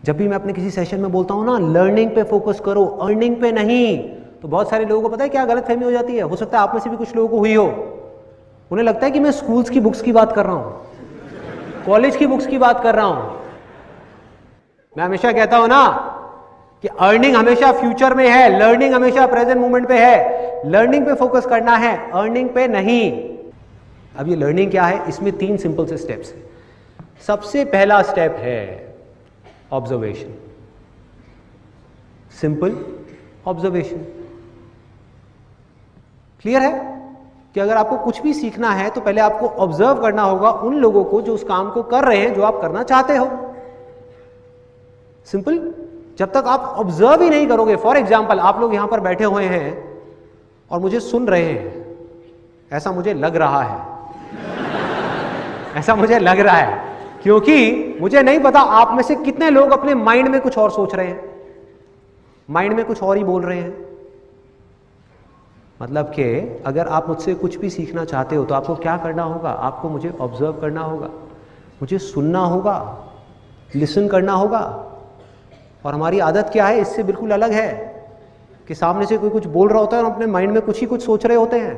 जब भी मैं अपने किसी सेशन में बोलता हूं ना लर्निंग पे फोकस करो, अर्निंग पे नहीं, तो बहुत सारे लोगों को पता है क्या गलतफहमी हो जाती है, हो सकता है आप में से भी कुछ लोगों को हुई हो। उन्हें लगता है कि मैं स्कूल्स की बुक्स की बात कर रहा हूं, कॉलेज की बुक्स की बात कर रहा हूं। मैं हमेशा कहता हूं ना कि अर्निंग हमेशा फ्यूचर में है, लर्निंग हमेशा प्रेजेंट मोमेंट पे है। लर्निंग पे फोकस करना है, अर्निंग पे नहीं। अब ये लर्निंग क्या है, इसमें 3 सिंपल से स्टेप्स हैं। सबसे पहला स्टेप है ऑब्जर्वेशन, सिंपल ऑब्जर्वेशन। क्लियर है कि अगर आपको कुछ भी सीखना है तो पहले आपको ऑब्जर्व करना होगा उन लोगों को जो उस काम को कर रहे हैं जो आप करना चाहते हो। सिंपल। जब तक आप ऑब्जर्व ही नहीं करोगे, फॉर एग्जाम्पल आप लोग यहां पर बैठे हुए हैं और मुझे सुन रहे हैं, ऐसा मुझे लग रहा है ऐसा मुझे लग रहा है, क्योंकि मुझे नहीं पता आप में से कितने लोग अपने माइंड में कुछ और सोच रहे हैं, माइंड में कुछ और ही बोल रहे हैं। मतलब कि अगर आप मुझसे कुछ भी सीखना चाहते हो तो आपको क्या करना होगा, आपको मुझे ऑब्जर्व करना होगा, मुझे सुनना होगा, लिसन करना होगा। और हमारी आदत क्या है, इससे बिल्कुल अलग है कि सामने से कोई कुछ बोल रहा होता है और अपने माइंड में कुछ ही कुछ सोच रहे होते हैं।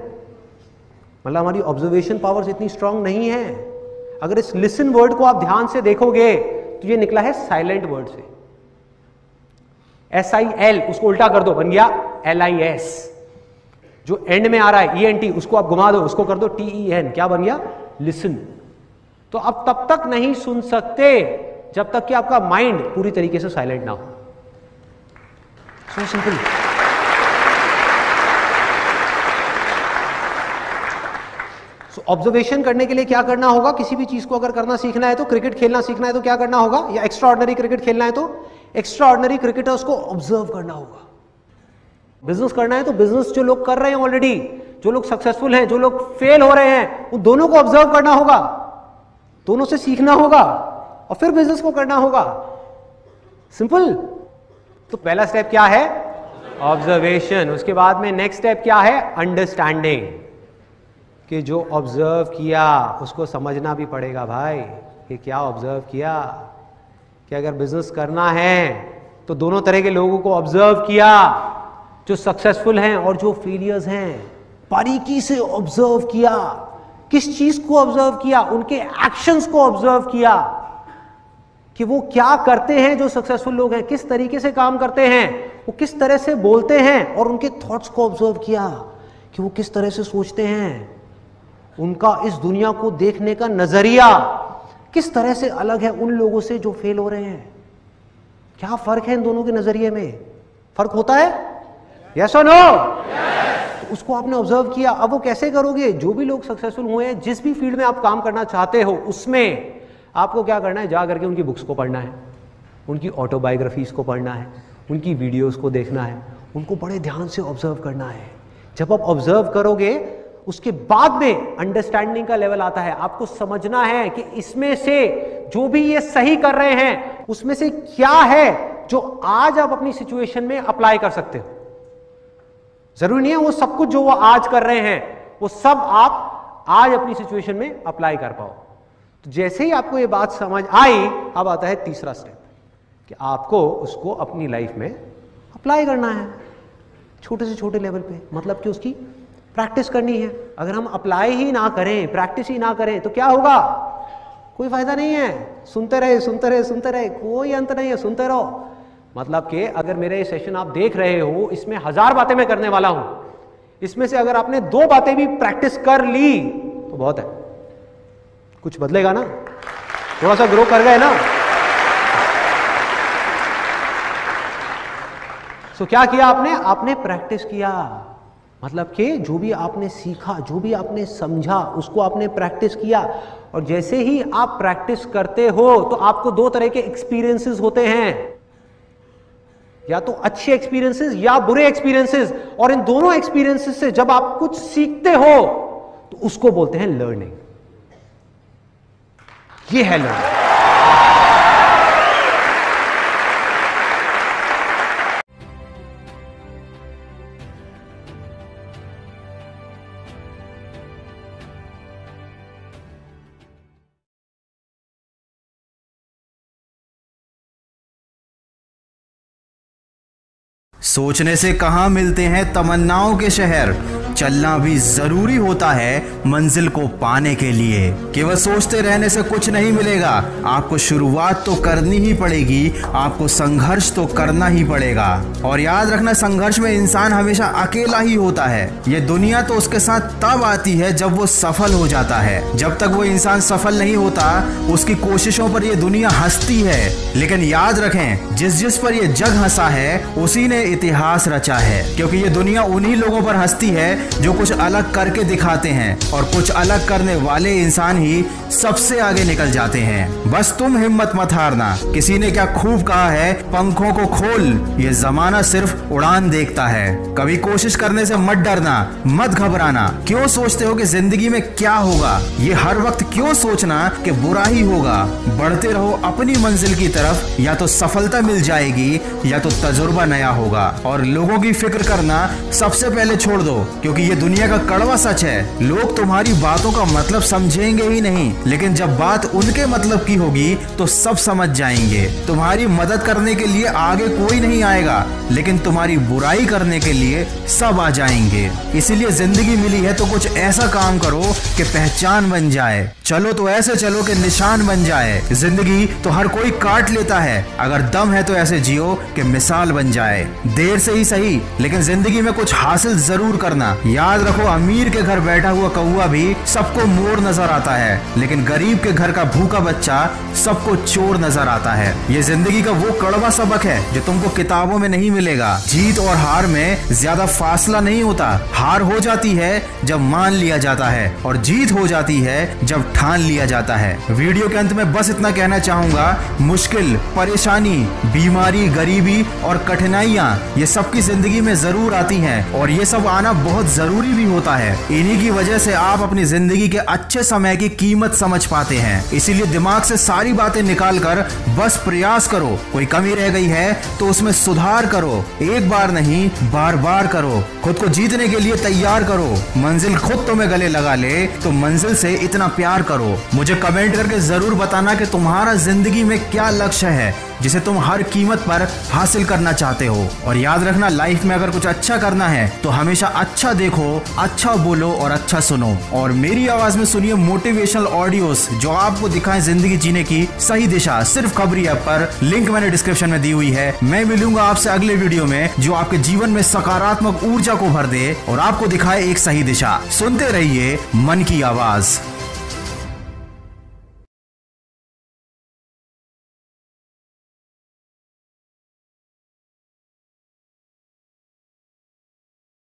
मतलब हमारी ऑब्जर्वेशन पावर्स इतनी स्ट्रांग नहीं है। अगर इस लिसन वर्ड को आप ध्यान से देखोगे तो ये निकला है साइलेंट वर्ड से, SIL, उसको उल्टा कर दो बन गया LIS। जो एंड में आ रहा है ENT, उसको आप घुमा दो, उसको कर दो TEN, क्या बन गया, लिसन। तो आप तब तक नहीं सुन सकते जब तक कि आपका माइंड पूरी तरीके से साइलेंट ना हो। So simple. सो ऑब्जर्वेशन करने के लिए क्या करना होगा, किसी भी चीज को अगर करना सीखना है तो, क्रिकेट खेलना सीखना है तो क्या करना होगा, या एक्स्ट्रा ऑर्डिनरी क्रिकेट खेलना है तो एक्स्ट्रा ऑर्डिनरी क्रिकेटर्स को ऑब्जर्व करना होगा। बिजनेस करना है तो बिजनेस जो लोग कर रहे हैं ऑलरेडी, जो लोग सक्सेसफुल हैं, जो लोग फेल हो रहे हैं, उन दोनों को ऑब्जर्व करना होगा, दोनों से सीखना होगा और फिर बिजनेस को करना होगा। सिंपल। तो पहला स्टेप क्या है, ऑब्जर्वेशन। उसके बाद में नेक्स्ट स्टेप क्या है, अंडरस्टैंडिंग। कि जो ऑब्जर्व किया उसको समझना भी पड़ेगा भाई कि क्या ऑब्जर्व किया। कि अगर बिजनेस करना है तो दोनों तरह के लोगों को ऑब्जर्व किया, जो सक्सेसफुल हैं और जो फेलियर्स हैं, बारीकी से ऑब्जर्व किया। किस चीज को ऑब्जर्व किया, उनके एक्शंस को ऑब्जर्व किया कि वो क्या करते हैं, जो सक्सेसफुल लोग हैं किस तरीके से काम करते हैं, वो किस तरह से बोलते हैं, और उनके थॉट्स को ऑब्जर्व किया कि वो किस तरह से सोचते हैं, उनका इस दुनिया को देखने का नजरिया किस तरह से अलग है उन लोगों से जो फेल हो रहे हैं। क्या फर्क है इन दोनों के नजरिए में, फर्क होता है, यस और नो? तो उसको आपने ऑब्जर्व किया। अब वो कैसे करोगे, जो भी लोग सक्सेसफुल हुए हैं, जिस भी फील्ड में आप काम करना चाहते हो, उसमें आपको क्या करना है, जा करके उनकी बुक्स को पढ़ना है, उनकी ऑटोबायोग्राफीज को पढ़ना है, उनकी वीडियोस को देखना है, उनको बड़े ध्यान से ऑब्जर्व करना है। जब आप ऑब्जर्व करोगे उसके बाद में अंडरस्टैंडिंग का लेवल आता है। आपको समझना है कि इसमें से जो भी ये सही कर रहे हैं उसमें से क्या है जो आज आप अपनी सिचुएशन में अप्लाई कर सकते हो। जरूरी नहीं है वो सब कुछ जो वो आज कर रहे हैं वो सब आप आज अपनी सिचुएशन में अप्लाई कर पाओ। तो जैसे ही आपको ये बात समझ आई, अब आता है तीसरा स्टेप कि आपको उसको अपनी लाइफ में अप्लाई करना है, छोटे से छोटे लेवल पे। मतलब कि उसकी प्रैक्टिस करनी है। अगर हम अप्लाई ही ना करें, प्रैक्टिस ही ना करें तो क्या होगा, कोई फायदा नहीं है। सुनते रहे सुनते रहे सुनते रहे, कोई अंत नहीं है, सुनते रहो। मतलब कि अगर मेरे ये सेशन आप देख रहे हो, इसमें 1000 बातें मैं करने वाला हूं, इसमें से अगर आपने 2 बातें भी प्रैक्टिस कर ली तो बहुत है, कुछ बदलेगा ना, थोड़ा सा ग्रो कर गए ना। सो क्या किया आपने, आपने प्रैक्टिस किया। मतलब कि जो भी आपने सीखा, जो भी आपने समझा, उसको आपने प्रैक्टिस किया। और जैसे ही आप प्रैक्टिस करते हो तो आपको 2 तरह के एक्सपीरियंसेस होते हैं, या तो अच्छे एक्सपीरियंसेस या बुरे एक्सपीरियंसेस। और इन दोनों एक्सपीरियंसेस से जब आप कुछ सीखते हो तो उसको बोलते हैं लर्निंग। ये है लर्निंग। सोचने से कहाँ मिलते हैं तमन्नाओं के शहर, चलना भी जरूरी होता है मंजिल को पाने के लिए। केवल सोचते रहने से कुछ नहीं मिलेगा, आपको शुरुआत तो करनी ही पड़ेगी, आपको संघर्ष तो करना ही पड़ेगा। और याद रखना, संघर्ष में इंसान हमेशा अकेला ही होता है। ये दुनिया तो उसके साथ तब आती है जब वो सफल हो जाता है। जब तक वो इंसान सफल नहीं होता, उसकी कोशिशों पर ये दुनिया हंसती है। लेकिन याद रखें, जिस पर ये जग हंसा है उसी ने इतिहास रचा है, क्योंकि ये दुनिया उन्हीं लोगों पर हंसती है जो कुछ अलग करके दिखाते हैं, और कुछ अलग करने वाले इंसान ही सबसे आगे निकल जाते हैं। बस तुम हिम्मत मत हारना। किसी ने क्या खूब कहा है, पंखों को खोल, ये जमाना सिर्फ उड़ान देखता है। कभी कोशिश करने से मत डरना, मत घबराना। क्यों सोचते हो कि जिंदगी में क्या होगा? ये हर वक्त क्यों सोचना कि बुरा ही होगा? बढ़ते रहो अपनी मंजिल की तरफ, या तो सफलता मिल जाएगी या तो तजुर्बा नया होगा। और लोगों की फिक्र करना सबसे पहले छोड़ दो, क्योंकि ये दुनिया का कड़वा सच है। लोग तुम्हारी बातों का मतलब समझेंगे ही नहीं, लेकिन जब बात उनके मतलब की होगी तो सब समझ जाएंगे। तुम्हारी मदद करने के लिए आगे कोई नहीं आएगा, लेकिन तुम्हारी बुराई करने के लिए सब आ जाएंगे। इसीलिए जिंदगी मिली है तो कुछ ऐसा काम करो कि पहचान बन जाए। चलो तो ऐसे चलो कि निशान बन जाए। जिंदगी तो हर कोई काट लेता है, अगर दम है तो ऐसे जियो कि मिसाल बन जाए। देर से ही सही, लेकिन जिंदगी में कुछ हासिल जरूर करना। याद रखो, अमीर के घर बैठा हुआ कौवा भी सबको मोर नजर आता है, लेकिन गरीब के घर का भूखा बच्चा सबको चोर नजर आता है। ये जिंदगी का वो कड़वा सबक है जो तुमको किताबों में नहीं मिलेगा। जीत और हार में ज्यादा फासला नहीं होता। हार हो जाती है जब मान लिया जाता है, और जीत हो जाती है जब ठान लिया जाता है। वीडियो के अंत में बस इतना कहना चाहूंगा, मुश्किल, परेशानी, बीमारी, गरीबी और कठिनाइयां ये सबकी जिंदगी में जरूर आती हैं, और ये सब आना बहुत जरूरी भी होता है। इन्हीं की वजह से आप अपनी जिंदगी के अच्छे समय की कीमत समझ पाते हैं। इसीलिए दिमाग से सारी बातें निकाल कर बस प्रयास करो। कोई कमी रह गई है तो उसमें सुधार करो। एक बार नहीं, बार बार करो। खुद को जीतने के लिए तैयार करो। मंजिल खुद तुम्हें गले लगा ले तो मंजिल से इतना प्यार करो। मुझे कमेंट करके जरूर बताना कि तुम्हारा जिंदगी में क्या लक्ष्य है जिसे तुम हर कीमत पर हासिल करना चाहते हो। और याद रखना, लाइफ में अगर कुछ अच्छा करना है तो हमेशा अच्छा देखो, अच्छा बोलो और अच्छा सुनो। और मेरी आवाज में सुनिए मोटिवेशनल ऑडियोस जो आपको दिखाएं जिंदगी जीने की सही दिशा, सिर्फ खबरी ऐप पर। लिंक मैंने डिस्क्रिप्शन में दी हुई है। मैं मिलूंगा आपसे अगले वीडियो में जो आपके जीवन में सकारात्मक ऊर्जा को भर दे और आपको दिखाए एक सही दिशा। सुनते रहिए मन की आवाज।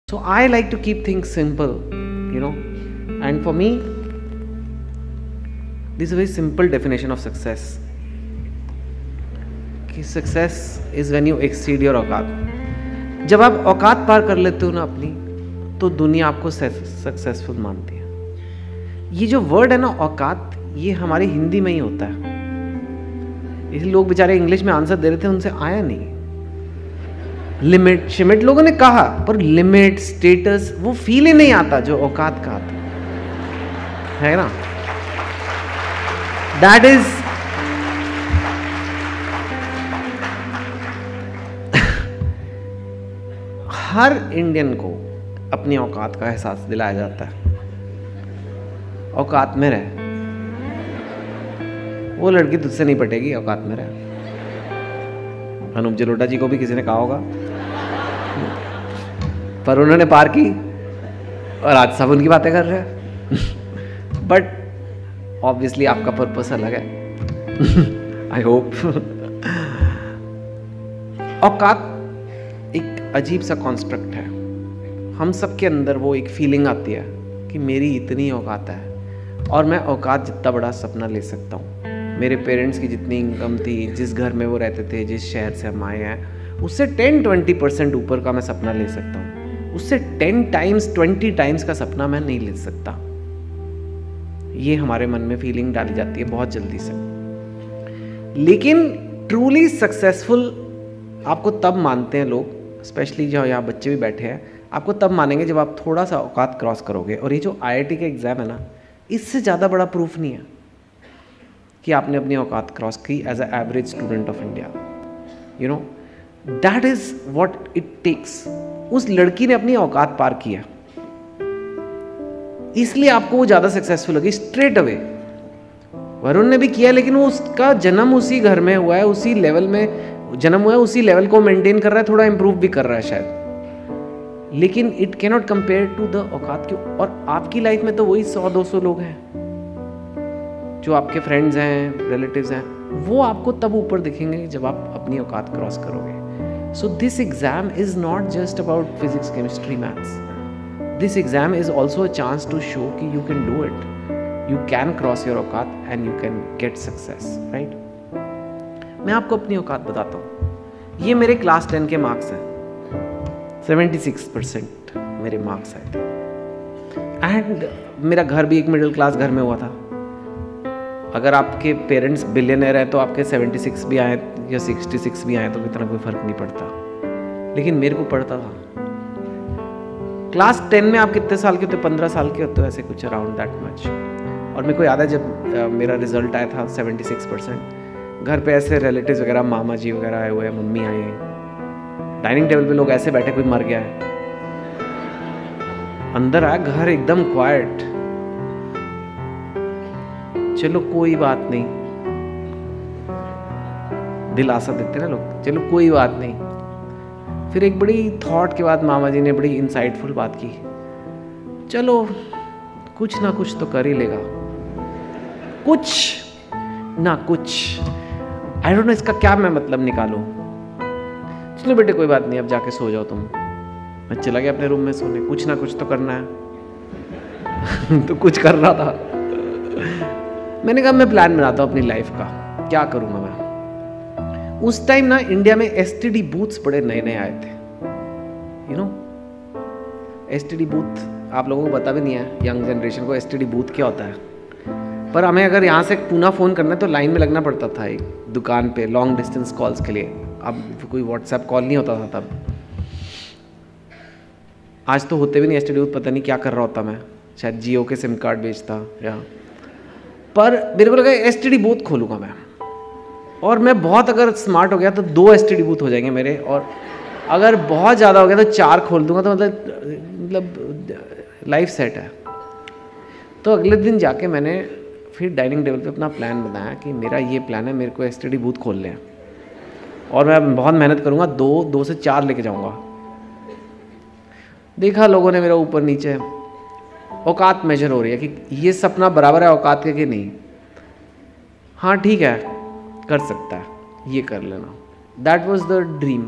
So I like to keep things simple, and for me, this is a very simple definition of success. कि success is when you exceed your औकात। जब आप औकात पार कर लेते हो ना अपनी, तो दुनिया आपको सक्सेसफुल मानती है। ये जो वर्ड है ना औकात, ये हमारी हिंदी में ही होता है। इसलिए लोग बेचारे इंग्लिश में आंसर दे रहे थे, उनसे आया नहीं। लिमिट शिमिट लोगोलोगों ने कहा, पर लिमिट, स्टेटस, वो फील ही नहीं आता जो औकात का आता है ना। दैट इज हर इंडियन को अपनी औकात का एहसास दिलाया जाता है। औकात में रहे, वो लड़की तुझसे नहीं पटेगी, औकात में रहे। अनूप जलोटा जी को भी किसी ने कहा होगा, पर उन्होंने पार की और आज सब उनकी बातें कर रहे हैं। बट ऑब्वियसली आपका पर्पस अलग है। I hope. औकात एक अजीब सा कॉन्स्ट्रक्ट है। हम सब के अंदर वो एक फीलिंग आती है कि मेरी इतनी औकात है और मैं औकात जितना बड़ा सपना ले सकता हूँ। मेरे पेरेंट्स की जितनी इनकम थी, जिस घर में वो रहते थे, जिस शहर से हम आए हैं, उससे 10-20% ऊपर का मैं सपना ले सकता हूँ। उससे 10 टाइम्स 20 टाइम्स का सपना मैं नहीं ले सकता। ये हमारे मन में फीलिंग डाली जाती है बहुत जल्दी से। लेकिन ट्रूली सक्सेसफुल आपको तब मानते हैं लोग, स्पेशली जो यहाँ बच्चे भी बैठे हैं, आपको तब मानेंगे जब आप थोड़ा सा औकात क्रॉस करोगे। और ये जो IIT का एग्ज़ाम है ना, इससे ज़्यादा बड़ा प्रूफ नहीं है कि आपने अपनी औकात क्रॉस की as a average student of India. That is what it takes. उस लड़की ने अपनी औकात पार किया, इसलिए आपको वो ज्यादा सक्सेसफुल लगी स्ट्रेट अवे। वरुण ने भी किया, लेकिन वो उसका जन्म उसी घर में हुआ है, उसी लेवल में जन्म हुआ है, उसी लेवल को मेंटेन कर रहा है, थोड़ा इंप्रूव भी कर रहा है शायद, लेकिन it can not compare to the औकात की। और आपकी लाइफ में तो वही 100-200 लोग हैं जो आपके फ्रेंड्स हैं, रिलेटिव्स हैं, वो आपको तब ऊपर दिखेंगे जब आप अपनी औकात क्रॉस करोगे। So this exam is not just about physics, chemistry, maths. This exam is also a chance to show कि you can do it, you can cross your औकात and you can get success, right? मैं आपको अपनी औकात बताता हूँ। ये मेरे क्लास 10 के मार्क्स हैं, 76% मेरे मार्क्स आए थे। एंड मेरा घर भी एक मिडिल क्लास घर में हुआ था। अगर आपके पेरेंट्स बिलियनर हैं तो आपके 76 भी आए या 66 भी आए तो इतना कोई फर्क नहीं पड़ता, लेकिन मेरे को पड़ता था। क्लास 10 में आप कितने साल के होते? 15 साल के होते हो, ऐसे कुछ अराउंड दैट मच। और मेरे को याद है जब मेरा रिजल्ट आया था 76%, घर पे ऐसे रिलेटिव्स वगैरह, मामा जी वगैरह आए हुए हैं, मम्मी आई हैं, डाइनिंग टेबल पे लोग ऐसे बैठे, कोई मर गया है। अंदर आया, घर एकदम क्वाइट। चलो कोई बात नहीं, दिलासा देते ना लोग, चलो कोई बात नहीं। फिर एक बड़ी थॉट के बाद मामा जी ने बड़ी इंसाइटफुल बात की, चलो कुछ ना कुछ तो कर ही लेगा, कुछ ना कुछ। आई डोंट नो इसका क्या मैं मतलब निकालूं। चलो बेटे कोई बात नहीं, अब जाके सो जाओ तुम। मैं चला गया अपने रूम में सोने। कुछ ना कुछ तो करना है तो कुछ कर रहा था। मैंने कहा मैं प्लान बनाता हूं अपनी लाइफ का, क्या करूंगा मैं। उस टाइम ना इंडिया में एसटीडी बूथ्स बड़े नए नए आए थे, यू नो। एसटीडी बूथ आप लोगों को पता भी नहीं है, यंग जनरेशन को एसटीडी बूथ क्या होता है। पर हमें अगर यहाँ से पूना फ़ोन करना है तो लाइन में लगना पड़ता था एक दुकान पे लॉन्ग डिस्टेंस कॉल्स के लिए। अब कोई व्हाट्सएप कॉल नहीं होता था तब। आज तो होते भी नहीं एसटीडी बूथ, पता नहीं क्या कर रहा होता मैं, शायद जियो के सिम कार्ड बेचता या। पर मेरे को लगा एसटीडी बूथ खोलूँगा मैं, और मैं बहुत अगर स्मार्ट हो गया तो 2 एसटीडी बूथ हो जाएंगे मेरे, और अगर बहुत ज़्यादा हो गया तो 4 खोल दूंगा, तो मतलब लाइफ सेट है। तो अगले दिन जाके मैंने फिर डाइनिंग टेबल पे अपना प्लान बनाया कि मेरा ये प्लान है, मेरे को एसटीडी बूथ खोलने हैं और मैं बहुत मेहनत करूँगा, 2 से 4 लेके जाऊँगा। देखा लोगों ने मेरा ऊपर नीचे, औकात मेजर हो रही है कि ये सपना बराबर है औकात के कि नहीं। हाँ ठीक है, कर सकता है, ये कर लेना। That was the dream,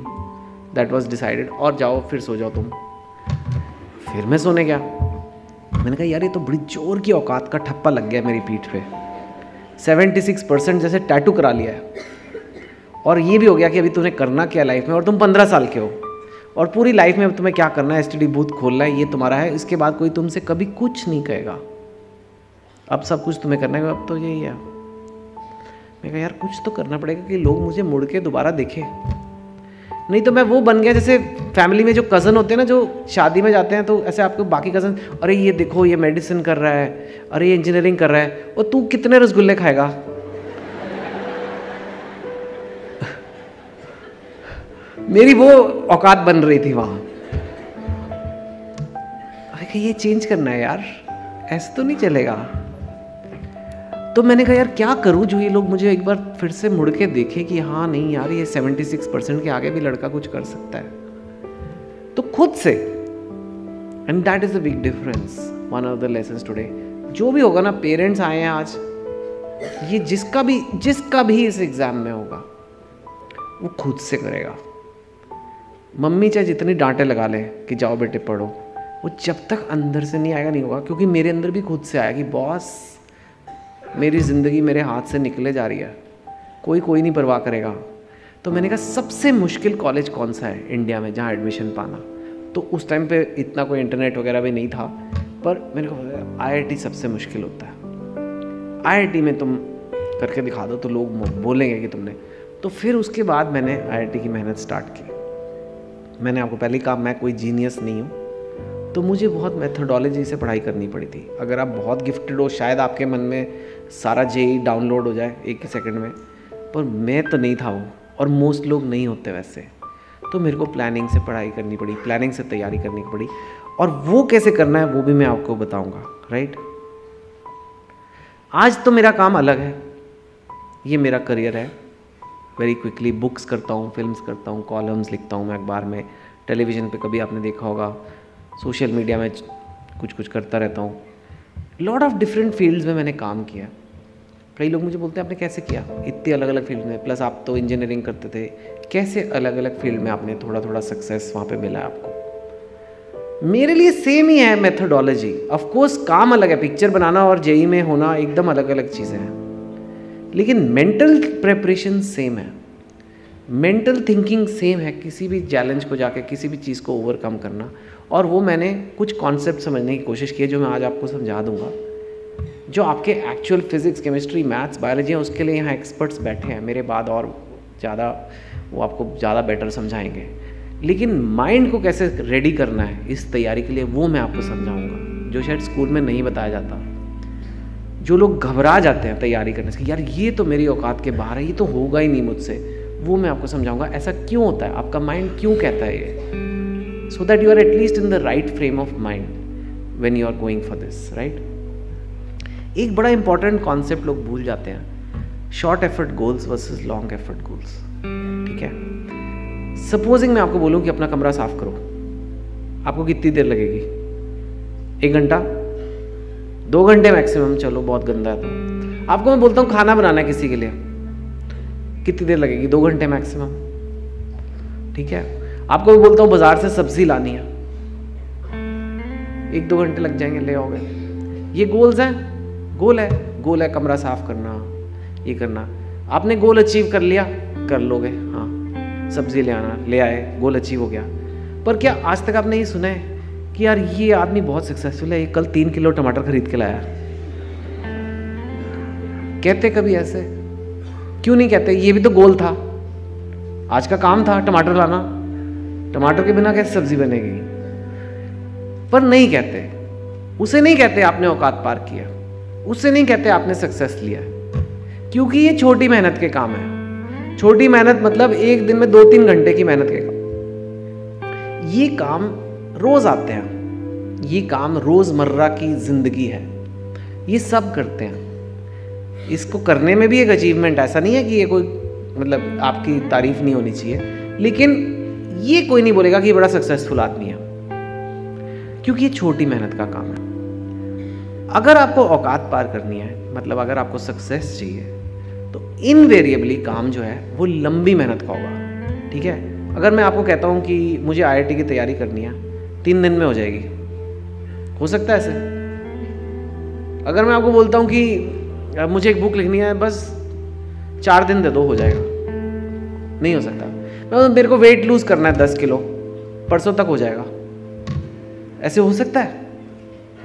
that was decided. और जाओ फिर सो जाओ तुम। फिर मैं सोने गया। मैंने कहा यार ये तो बड़ी जोर की औकात का ठप्पा लग गया मेरी पीठ पे। 76% जैसे टैटू करा लिया है, और ये भी हो गया कि अभी तुम्हें करना क्या लाइफ में, और तुम 15 साल के हो, और पूरी लाइफ में अब तुम्हें क्या करना है, एसटीडी बूथ खोलना है, ये तुम्हारा है। इसके बाद कोई तुमसे कभी कुछ नहीं कहेगा, अब सब कुछ तुम्हें करना है, अब तो यही है। मैं कहा यार कुछ तो करना पड़ेगा कि लोग मुझे मुड़ के दोबारा देखें, नहीं तो मैं वो बन गया जैसे फैमिली में जो कज़न होते हैं ना, जो शादी में जाते हैं तो ऐसे आपको बाकी कज़न, अरे ये देखो ये मेडिसिन कर रहा है, अरे ये इंजीनियरिंग कर रहा है, और तू कितने रसगुल्ले खाएगा। मेरी वो औकात बन रही थी वहां। अरे ये चेंज करना है यार, ऐसे तो नहीं चलेगा। तो मैंने कहा यार क्या करूं जो ये लोग मुझे एक बार फिर से मुड़ के देखें कि हाँ नहीं यार ये 76% के आगे भी लड़का कुछ कर सकता है, तो खुद से। And that is the big difference, one of the lessons today. जो भी होगा ना, पेरेंट्स आए हैं आज, ये जिसका भी इस एग्जाम में होगा वो खुद से करेगा। मम्मी चाहे जितनी डांटे लगा ले कि जाओ बेटे पढ़ो, वो जब तक अंदर से नहीं आएगा नहीं होगा। क्योंकि मेरे अंदर भी खुद से आया कि बॉस मेरी ज़िंदगी मेरे हाथ से निकले जा रही है, कोई नहीं परवाह करेगा। तो मैंने कहा सबसे मुश्किल कॉलेज कौन सा है इंडिया में जहाँ एडमिशन पाना। तो उस टाइम पे इतना कोई इंटरनेट वगैरह भी नहीं था, पर मैंने कहा IIT सबसे मुश्किल होता है, IIT में तुम करके दिखा दो तो लोग बोलेंगे कि तुमने। तो फिर उसके बाद मैंने IIT की मेहनत स्टार्ट की। मैंने आपको पहले कहा मैं कोई जीनियस नहीं हूँ, तो मुझे बहुत मेथोडोलॉजी से पढ़ाई करनी पड़ी थी। अगर आप बहुत गिफ्टेड हो शायद आपके मन में सारा JEE डाउनलोड हो जाए एक ही सेकंड में, पर मैं तो नहीं था वो, और मोस्ट लोग नहीं होते वैसे। तो मेरे को प्लानिंग से पढ़ाई करनी पड़ी, प्लानिंग से तैयारी करनी पड़ी, और वो कैसे करना है वो भी मैं आपको बताऊंगा, राइट। आज तो मेरा काम अलग है, ये मेरा करियर है। वेरी क्विकली बुक्स करता हूँ, फिल्म्स करता हूँ, कॉलम्स लिखता हूँ मैं अखबार में, टेलीविज़न पे कभी आपने देखा होगा, सोशल मीडिया में कुछ करता रहता हूँ। लॉट ऑफ डिफरेंट फील्ड्स में मैंने काम किया। कई लोग मुझे बोलते हैं आपने कैसे किया इतनी अलग अलग फील्ड में, प्लस आप तो इंजीनियरिंग करते थे, कैसे अलग अलग फील्ड में आपने थोड़ा थोड़ा सक्सेस वहाँ पे मिला आपको। मेरे लिए सेम ही है मेथोडोलॉजी। ऑफ कोर्स काम अलग है, पिक्चर बनाना और जेई में होना एकदम अलग अलग चीज़ें हैं, लेकिन मेंटल प्रेपरेशन सेम है, मेंटल थिंकिंग सेम है, किसी भी चैलेंज को जाके किसी भी चीज़ को ओवरकम करना। और वो मैंने कुछ कॉन्सेप्ट समझने की कोशिश की है जो मैं आज आपको समझा दूंगा। जो आपके actual physics, chemistry, maths, biology है, उसके लिए यहाँ एक्सपर्ट्स बैठे हैं मेरे बाद, और ज़्यादा वो आपको ज़्यादा बेटर समझाएंगे। लेकिन माइंड को कैसे रेडी करना है इस तैयारी के लिए, वो मैं आपको समझाऊंगा, जो शायद स्कूल में नहीं बताया जाता। जो लोग घबरा जाते हैं तैयारी करने से, यार ये तो मेरी औकात के बाहर है, ये तो होगा ही नहीं मुझसे, वो मैं आपको समझाऊंगा ऐसा क्यों होता है, आपका माइंड क्यों कहता है ये, so that you are at least in the right frame of mind when you are going for this, right? एक बड़ा इंपॉर्टेंट कॉन्सेप्ट लोग भूल जाते हैं, short effort goals versus long effort goals. ठीक है, सपोजिंग मैं आपको बोलूं कि अपना कमरा साफ करो, आपको कितनी देर लगेगी? 1 घंटा, 2 घंटे मैक्सिमम, चलो बहुत गंदा है तो। आपको मैं बोलता हूँ खाना बनाना है किसी के लिए, कितनी देर लगेगी? 2 घंटे मैक्सिमम। ठीक है, आपको मैं बोलता हूँ बाजार से सब्जी लानी है, 1-2 घंटे लग जाएंगे, ले आओगे। ये गोल्स हैं, गोल है कमरा साफ करना, ये करना। आपने गोल अचीव कर लिया, कर लोगे, हाँ सब्जी ले आना, ले आए, गोल अचीव हो गया। पर क्या आज तक आपने ये सुना है कि यार ये आदमी बहुत सक्सेसफुल है, ये कल 3 किलो टमाटर खरीद के लाया? कहते कभी ऐसे? क्यों नहीं कहते? ये भी तो गोल था, आज का काम था टमाटर लाना, टमाटर के बिना कैसे सब्जी बनेगी? पर नहीं कहते, उसे नहीं कहते आपने औकात पार किया, उससे नहीं कहते आपने सक्सेस लिया, क्योंकि ये छोटी मेहनत के काम है। छोटी मेहनत मतलब एक दिन में 2-3 घंटे की मेहनत के काम। ये काम रोज आते हैं, ये काम रोजमर्रा की जिंदगी है, ये सब करते हैं। इसको करने में भी एक अचीवमेंट, ऐसा नहीं है कि ये कोई मतलब आपकी तारीफ नहीं होनी चाहिए, लेकिन ये कोई नहीं बोलेगा कि ये बड़ा सक्सेसफुल आदमी है, क्योंकि ये छोटी मेहनत का काम है। अगर आपको औकात पार करनी है, मतलब अगर आपको सक्सेस चाहिए, तो इनवेरिएबली काम जो है वो लंबी मेहनत का होगा। ठीक है, अगर मैं आपको कहता हूँ कि मुझे IIT की तैयारी करनी है, 3 दिन में हो जाएगी, हो सकता है ऐसे? अगर मैं आपको बोलता हूँ कि मुझे एक बुक लिखनी है, बस 4 दिन दे दो, हो जाएगा? नहीं हो सकता। मेरे को वेट लूज करना है 10 किलो, परसों तक हो जाएगा? ऐसे हो सकता है?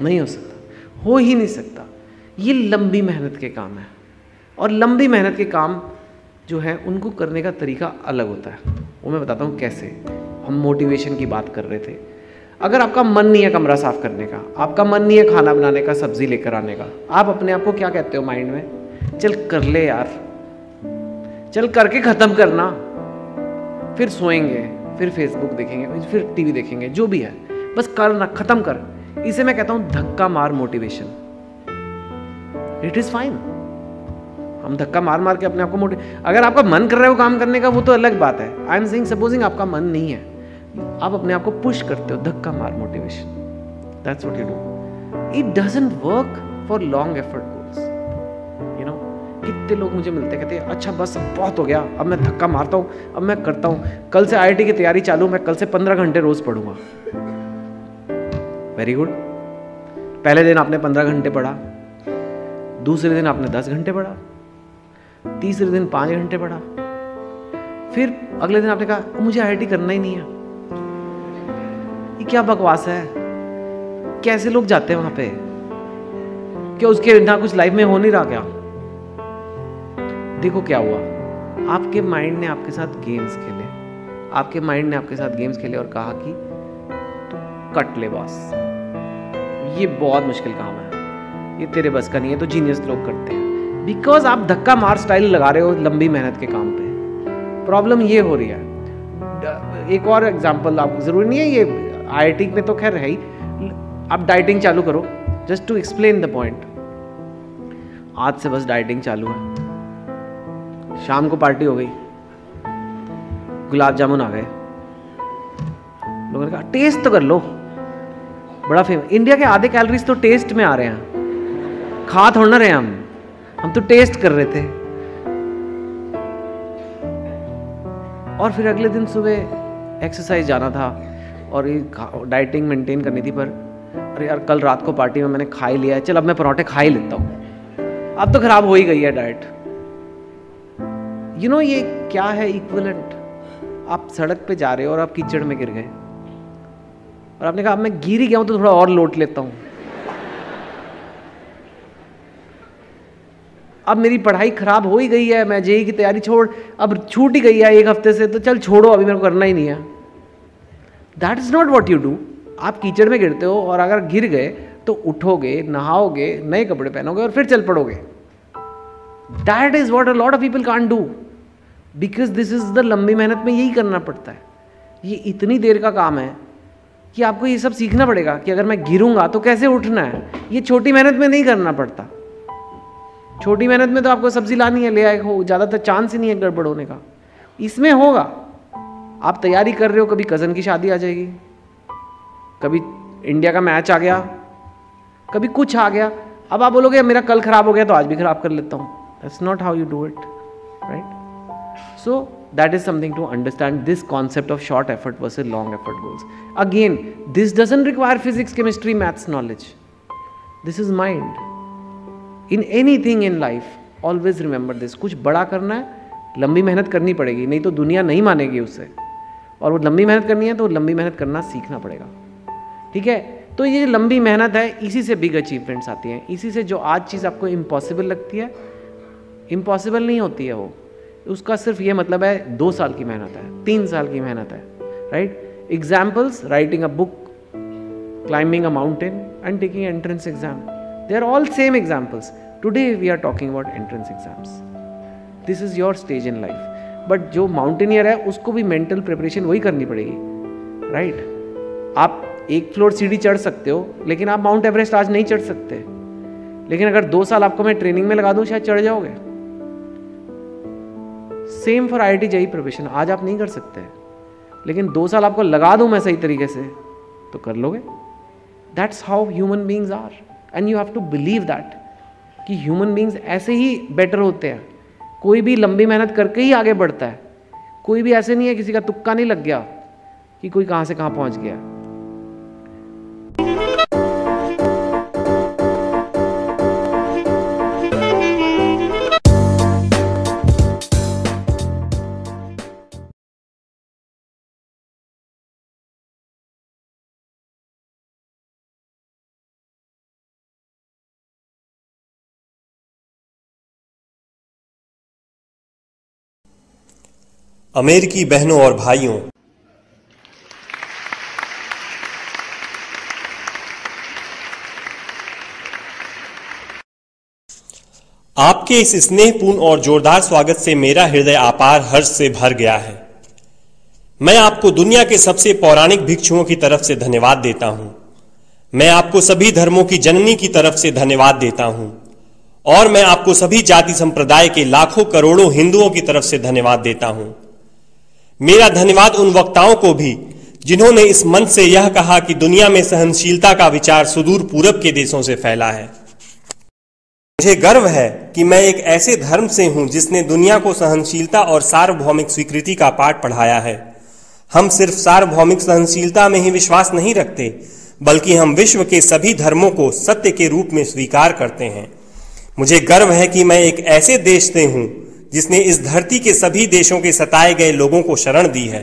नहीं हो सकता, हो ही नहीं सकता। ये लंबी मेहनत के काम है, और लंबी मेहनत के काम जो है उनको करने का तरीका अलग होता है, वो मैं बताता हूँ कैसे। हम मोटिवेशन की बात कर रहे थे। अगर आपका मन नहीं है कमरा साफ करने का, आपका मन नहीं है खाना बनाने का, सब्जी लेकर आने का, आप अपने आप को क्या कहते हो माइंड में? चल कर ले यार, चल करके ख़त्म करना, फिर सोएंगे, फिर फेसबुक देखेंगे, फिर टीवी देखेंगे, जो भी है, बस करना, ख़त्म कर। इसे मैं कहता हूं धक्का मार मोटिवेशन। इट इज़ फाइन, हम धक्का मार मार के अपने आप को अगर आपका मन कर रहा है वो काम करने का, वो तो अलग बात है। आई एम सेइंग सपोजिंग आपका मन नहीं है, आप अपने आप को पुश करते हो, धक्का मार motivation, that's what you do. It doesn't work for long effort goals, you know. कितने लोग मुझे मिलते कहते हैं अच्छा बस अब बहुत हो गया, अब मैं धक्का मारता हूँ, अब मैं करता हूँ, कल से IIT की तैयारी चालू, मैं कल से 15 घंटे रोज पढ़ूंगा। वेरी गुड, पहले दिन आपने 15 घंटे पढ़ा, दूसरे दिन आपने 10 घंटे पढ़ा, तीसरे दिन 5 घंटे पढ़ा, फिर अगले दिन आपने कहा मुझे IIT करना ही नहीं है। ये क्या बकवास है? कैसे लोग जाते हैं वहां पे? क्या उसके ना कुछ लाइफ में हो नहीं रहा क्या? देखो क्या हुआ, आपके माइंड ने आपके साथ गेम्स खेले, आपके माइंड ने आपके साथ गेम्स खेले और कहा कि तू कट ले बॉस, ये बहुत मुश्किल काम है, ये तेरे बस का नहीं है, तो जीनियस लोग करते हैं। बिकॉज आप धक्का मार स्टाइल लगा रहे हो लंबी मेहनत के काम पे। प्रॉब्लम ये हो रही है, एक और एग्जांपल, आप जरूरी नहीं है ये IIT में तो खैर है ही, आप डाइटिंग चालू करो, just to explain the point. आज से बस डाइटिंग चालू है, शाम को पार्टी हो गई, गुलाब जामुन आ गए, लोगों ने कहा टेस्ट तो कर लो, बड़ा फेमस। इंडिया के आधे कैलोरीज तो टेस्ट में आ रहे हैं, खा थोड़ा ना रहे हम तो टेस्ट कर रहे थे। और फिर अगले दिन सुबह एक्सरसाइज जाना था और ये डाइटिंग मेंटेन करनी थी, पर अरे यार कल रात को पार्टी में मैंने खा ही लिया है, चल अब मैं पराठे खा ही लेता हूँ। अब तो खराब हो ही गई है डाइट। यू नो ये क्या है इक्विवेलेंट? आप सड़क पे जा रहे हो और आप कीचड़ में गिर गए और आपने कहा अब मैं गिर ही गया हूं तो थोड़ा और लोट लेता हूं, अब मेरी पढ़ाई खराब हो ही गई है, मैं जेईई की तैयारी छोड़, अब छूट ही गई है 1 हफ्ते से, तो चल छोड़ो अभी मेरे को करना ही नहीं है। That is not what you do. आप कीचड़ में गिरते हो और अगर गिर गए तो उठोगे, नहाओगे, नए कपड़े पहनोगे और फिर चल पड़ोगे। That is what a lot of people can't do, because this is the लंबी मेहनत में यही करना पड़ता है। ये इतनी देर का काम है कि आपको ये सब सीखना पड़ेगा कि अगर मैं गिरूंगा तो कैसे उठना है। ये छोटी मेहनत में नहीं करना पड़ता। छोटी मेहनत में तो आपको सब्जी लानी है, ले आए हो, ज़्यादातर चांस ही नहीं है गड़बड़ होने का। इसमें होगा, आप तैयारी कर रहे हो, कभी कज़न की शादी आ जाएगी, कभी इंडिया का मैच आ गया, कभी कुछ आ गया, अब आप बोलोगे मेरा कल खराब हो गया तो आज भी खराब कर लेता हूँ। That's not how you do it, right? So that is something to understand, this concept of short effort versus long effort goals. Again, this doesn't require physics, chemistry, maths knowledge. This is mind. In anything in life, always remember this. कुछ बड़ा करना है, लंबी मेहनत करनी पड़ेगी, नहीं तो दुनिया नहीं मानेगी उससे। और वो लंबी मेहनत करनी है तो लंबी मेहनत करना सीखना पड़ेगा। ठीक है? तो ये लंबी मेहनत है, इसी से बिग अचीवमेंट्स आती हैं। इसी से जो आज चीज़ आपको इम्पॉसिबल लगती है, इम्पॉसिबल नहीं होती है वो। उसका सिर्फ ये मतलब है 2 साल की मेहनत है, 3 साल की मेहनत है, right? Examples, writing a book, climbing a mountain and taking entrance exam, they are all same examples. Today we are talking about entrance exams. This is your stage in life. But जो mountaineer है उसको भी mental preparation वही करनी पड़ेगी, right? आप 1 floor सीढ़ी चढ़ सकते हो, लेकिन आप माउंट एवरेस्ट आज नहीं चढ़ सकते। लेकिन अगर 2 साल आपको मैं ट्रेनिंग में लगा दूं, शायद चढ़ जाओगे। Same for IIT JEE preparation. आज आप नहीं कर सकते, लेकिन 2 साल आपको लगा दूं मैं सही तरीके से तो कर लोगे। That's how human beings are, and you have to believe that कि ह्यूमन बींग्स ऐसे ही बेटर होते हैं। कोई भी लंबी मेहनत करके ही आगे बढ़ता है। कोई भी ऐसे नहीं है, किसी का तुक्का नहीं लग गया कि कोई कहां से कहां पहुंच गया। अमेरिकी बहनों और भाइयों, आपके इस स्नेहपूर्ण और जोरदार स्वागत से मेरा हृदय अपार हर्ष से भर गया है। मैं आपको दुनिया के सबसे पौराणिक भिक्षुओं की तरफ से धन्यवाद देता हूं। मैं आपको सभी धर्मों की जननी की तरफ से धन्यवाद देता हूं। और मैं आपको सभी जाति संप्रदाय के लाखों करोड़ों हिंदुओं की तरफ से धन्यवाद देता हूं। मेरा धन्यवाद उन वक्ताओं को भी जिन्होंने इस मंच से यह कहा कि दुनिया में सहनशीलता का विचार सुदूर पूरब के देशों से फैला है। मुझे गर्व है कि मैं एक ऐसे धर्म से हूं जिसने दुनिया को सहनशीलता और सार्वभौमिक स्वीकृति का पाठ पढ़ाया है। हम सिर्फ सार्वभौमिक सहनशीलता में ही विश्वास नहीं रखते, बल्कि हम विश्व के सभी धर्मों को सत्य के रूप में स्वीकार करते हैं। मुझे गर्व है कि मैं एक ऐसे देश से हूं जिसने इस धरती के सभी देशों के सताए गए लोगों को शरण दी है।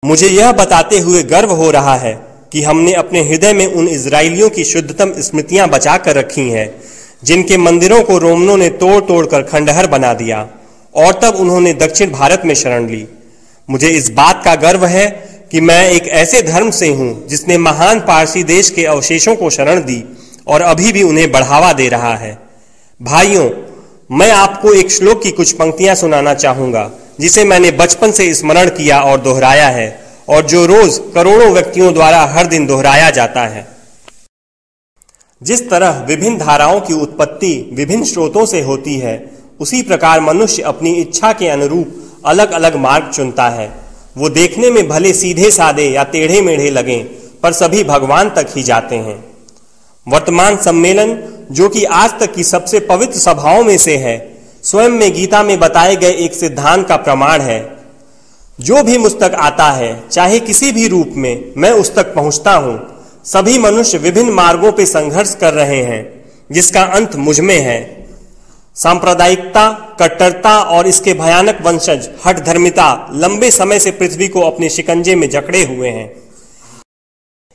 मुझे यह बताते हुए गर्व हो रहा है कि हमने अपने हृदय में उन इजरायलियों की शुद्धतम स्मृतियां बचा कर रखी हैं, जिनके मंदिरों को रोमनों ने तोड़ तोड़ कर खंडहर बना दिया और तब उन्होंने दक्षिण भारत में शरण ली। मुझे इस बात का गर्व है कि मैं एक ऐसे धर्म से हूं जिसने महान पारसी देश के अवशेषों को शरण दी और अभी भी उन्हें बढ़ावा दे रहा है। भाइयों, मैं आपको एक श्लोक की कुछ पंक्तियां सुनाना चाहूंगा जिसे मैंने बचपन से स्मरण किया और दोहराया है, और जो रोज करोड़ों व्यक्तियों द्वारा हर दिन दोहराया जाता है। जिस तरह विभिन्न धाराओं की उत्पत्ति विभिन्न स्रोतों से होती है, उसी प्रकार मनुष्य अपनी इच्छा के अनुरूप अलग अलग मार्ग चुनता है। वो देखने में भले सीधे साधे या टेढ़े मेढ़े लगें, पर सभी भगवान तक ही जाते हैं। वर्तमान सम्मेलन, जो कि आज तक की सबसे पवित्र सभाओं में से है, स्वयं में गीता में बताए गए एक सिद्धांत का प्रमाण है। जो भी मुझ तक आता है, चाहे किसी भी रूप में, मैं उस तक पहुंचता हूं। सभी मनुष्य विभिन्न मार्गों पर संघर्ष कर रहे हैं, जिसका अंत मुझ में है। सांप्रदायिकता, कट्टरता और इसके भयानक वंशज हठधर्मिता लंबे समय से पृथ्वी को अपने शिकंजे में जकड़े हुए हैं।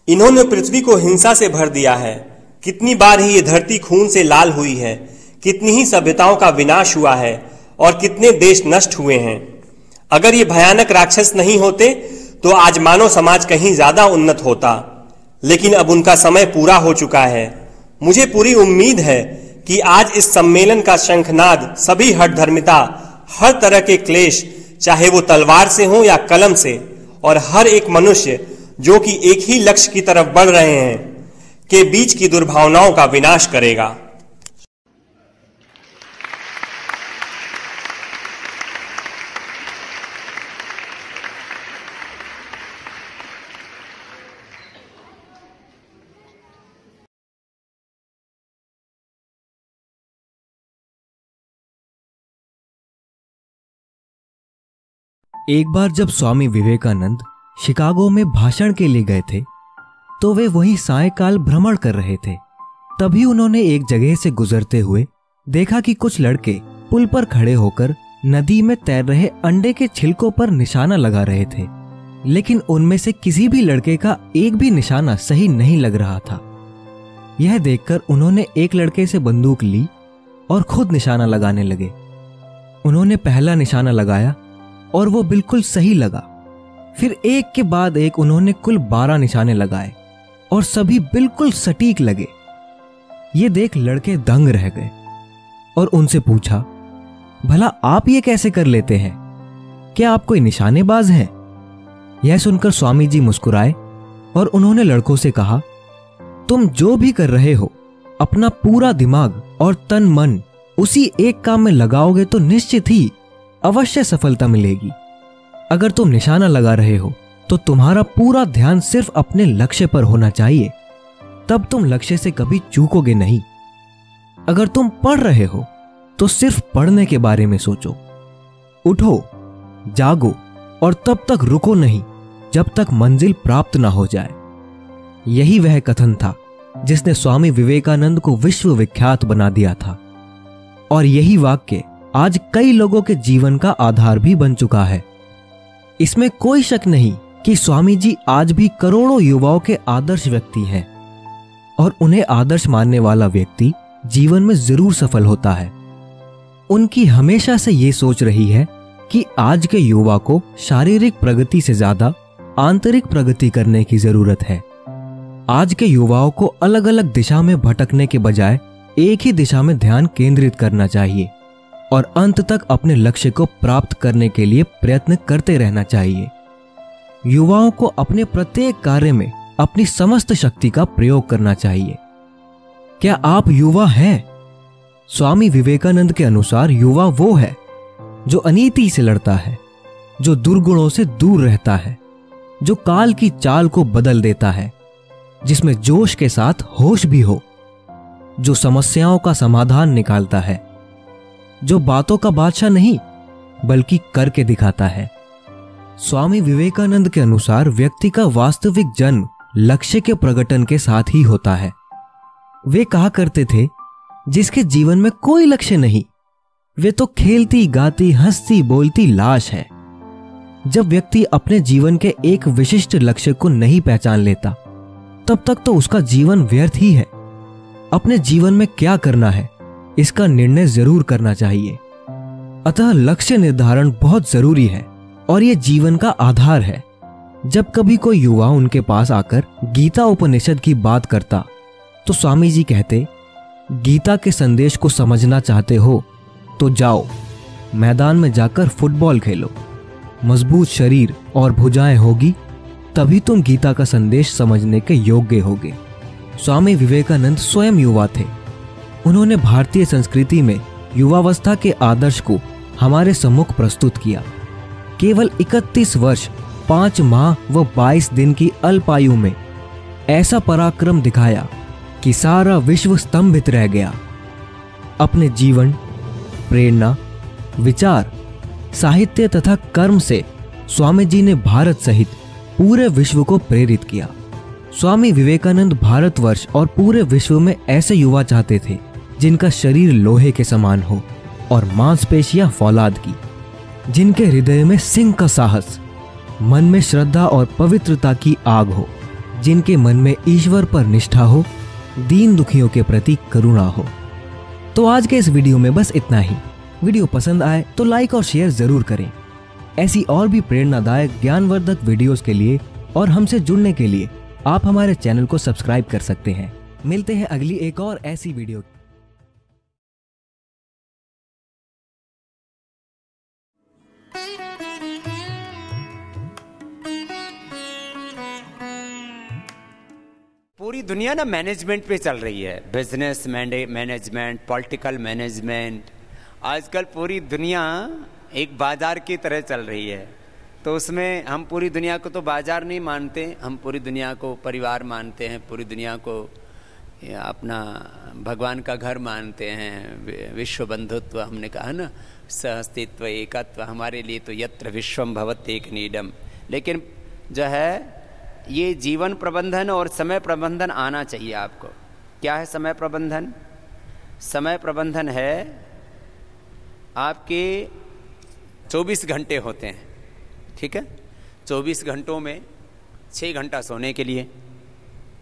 इन्होंने पृथ्वी को हिंसा से भर दिया है। कितनी बार ही ये धरती खून से लाल हुई है, कितनी ही सभ्यताओं का विनाश हुआ है और कितने देश नष्ट हुए हैं। अगर ये भयानक राक्षस नहीं होते तो आज मानव समाज कहीं ज्यादा उन्नत होता, लेकिन अब उनका समय पूरा हो चुका है। मुझे पूरी उम्मीद है कि आज इस सम्मेलन का शंखनाद सभी हठधर्मिता, हर तरह के क्लेश, चाहे वो तलवार से हो या कलम से, और हर एक मनुष्य जो कि एक ही लक्ष्य की तरफ बढ़ रहे हैं, के बीच की दुर्भावनाओं का विनाश करेगा। एक बार जब स्वामी विवेकानंद शिकागो में भाषण के लिए गए थे, तो वे वहीं सायंकाल भ्रमण कर रहे थे। तभी उन्होंने एक जगह से गुजरते हुए देखा कि कुछ लड़के पुल पर खड़े होकर नदी में तैर रहे अंडे के छिलकों पर निशाना लगा रहे थे, लेकिन उनमें से किसी भी लड़के का एक भी निशाना सही नहीं लग रहा था। यह देखकर उन्होंने एक लड़के से बंदूक ली और खुद निशाना लगाने लगे। उन्होंने पहला निशाना लगाया और वो बिल्कुल सही लगा। फिर एक के बाद एक उन्होंने कुल 12 निशाने लगाए और सभी बिल्कुल सटीक लगे। ये देख लड़के दंग रह गए और उनसे पूछा, भला आप ये कैसे कर लेते हैं? क्या आप कोई निशानेबाज हैं? यह सुनकर स्वामी जी मुस्कुराए और उन्होंने लड़कों से कहा, तुम जो भी कर रहे हो, अपना पूरा दिमाग और तन मन उसी एक काम में लगाओगे तो निश्चित ही अवश्य सफलता मिलेगी। अगर तुम निशाना लगा रहे हो तो तुम्हारा पूरा ध्यान सिर्फ अपने लक्ष्य पर होना चाहिए, तब तुम लक्ष्य से कभी चूकोगे नहीं। अगर तुम पढ़ रहे हो तो सिर्फ पढ़ने के बारे में सोचो। उठो, जागो और तब तक रुको नहीं जब तक मंजिल प्राप्त ना हो जाए। यही वह कथन था जिसने स्वामी विवेकानंद को विश्व विख्यात बना दिया था, और यही वाक्य आज कई लोगों के जीवन का आधार भी बन चुका है। इसमें कोई शक नहीं कि स्वामी जी आज भी करोड़ों युवाओं के आदर्श व्यक्ति हैं, और उन्हें आदर्श मानने वाला व्यक्ति जीवन में जरूर सफल होता है। उनकी हमेशा से ये सोच रही है कि आज के युवा को शारीरिक प्रगति से ज्यादा आंतरिक प्रगति करने की जरूरत है। आज के युवाओं को अलग अलग दिशा में भटकने के बजाय एक ही दिशा में ध्यान केंद्रित करना चाहिए और अंत तक अपने लक्ष्य को प्राप्त करने के लिए प्रयत्न करते रहना चाहिए। युवाओं को अपने प्रत्येक कार्य में अपनी समस्त शक्ति का प्रयोग करना चाहिए। क्या आप युवा हैं? स्वामी विवेकानंद के अनुसार युवा वो है जो अनीति से लड़ता है, जो दुर्गुणों से दूर रहता है, जो काल की चाल को बदल देता है, जिसमें जोश के साथ होश भी हो, जो समस्याओं का समाधान निकालता है, जो बातों का बादशाह नहीं बल्कि करके दिखाता है। स्वामी विवेकानंद के अनुसार व्यक्ति का वास्तविक जन्म लक्ष्य के प्रकटन के साथ ही होता है। वे कहा करते थे, जिसके जीवन में कोई लक्ष्य नहीं, वे तो खेलती गाती हंसती बोलती लाश है। जब व्यक्ति अपने जीवन के एक विशिष्ट लक्ष्य को नहीं पहचान लेता, तब तक तो उसका जीवन व्यर्थ ही है। अपने जीवन में क्या करना है, इसका निर्णय जरूर करना चाहिए। अतः लक्ष्य निर्धारण बहुत जरूरी है और यह जीवन का आधार है। जब कभी कोई युवा उनके पास आकर गीता उपनिषद की बात करता, तो स्वामी जी कहते, गीता के संदेश को समझना चाहते हो तो जाओ, मैदान में जाकर फुटबॉल खेलो। मजबूत शरीर और भुजाएं होगी तभी तुम गीता का संदेश समझने के योग्य होगे। स्वामी विवेकानंद स्वयं युवा थे। उन्होंने भारतीय संस्कृति में युवावस्था के आदर्श को हमारे सम्मुख प्रस्तुत किया। केवल 31 वर्ष 5 माह व 22 दिन की अल्पायु में ऐसा पराक्रम दिखाया कि सारा विश्व स्तंभित रह गया। अपने जीवन, प्रेरणा, विचार, साहित्य तथा कर्म से स्वामी जी ने भारत सहित पूरे विश्व को प्रेरित किया। स्वामी विवेकानंद भारतवर्ष और पूरे विश्व में ऐसे युवा चाहते थे जिनका शरीर लोहे के समान हो और मांसपेशियां फौलाद की, जिनके हृदय में सिंह का साहस, मन में श्रद्धा और पवित्रता की आग हो, जिनके मन में ईश्वर पर निष्ठा हो, दीन दुखियों के प्रति करुणा हो। तो आज के इस वीडियो में बस इतना ही। वीडियो पसंद आए तो लाइक और शेयर जरूर करें। ऐसी और भी प्रेरणादायक ज्ञानवर्धक वीडियोस के लिए और हमसे जुड़ने के लिए आप हमारे चैनल को सब्सक्राइब कर सकते हैं। मिलते हैं अगली एक और ऐसी वीडियो। पूरी दुनिया ना मैनेजमेंट पे चल रही है, बिजनेस मैनेजमेंट, पॉलिटिकल मैनेजमेंट। आजकल पूरी दुनिया एक बाजार की तरह चल रही है। तो उसमें हम पूरी दुनिया को तो बाजार नहीं मानते, हम पूरी दुनिया को परिवार मानते हैं, पूरी दुनिया को अपना भगवान का घर मानते हैं। विश्व बंधुत्व हमने कहा ना, सहअस्तित्व, एकत्व, हमारे लिए तो यत्र विश्वम भवत एक नीडम। लेकिन जो है ये जीवन प्रबंधन और समय प्रबंधन आना चाहिए आपको। क्या है समय प्रबंधन? समय प्रबंधन है आपके 24 घंटे होते हैं, ठीक है। 24 घंटों में 6 घंटा सोने के लिए,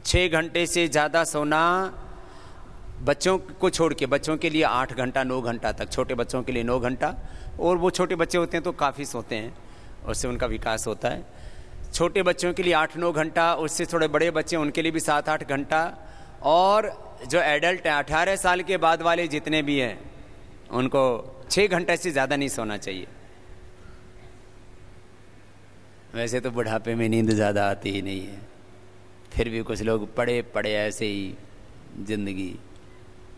6 घंटे से ज़्यादा सोना बच्चों को छोड़ के, बच्चों के लिए 8 घंटा 9 घंटा तक, छोटे बच्चों के लिए 9 घंटा। और वो छोटे बच्चे होते हैं तो काफ़ी सोते हैं, उससे उनका विकास होता है। छोटे बच्चों के लिए 8-9 घंटा, उससे थोड़े बड़े बच्चे उनके लिए भी 7-8 घंटा। और जो एडल्ट हैं 18 साल के बाद वाले जितने भी हैं उनको 6 घंटे से ज़्यादा नहीं सोना चाहिए। वैसे तो बुढ़ापे में नींद ज़्यादा आती ही नहीं है, फिर भी कुछ लोग पड़े पड़े ऐसे ही जिंदगी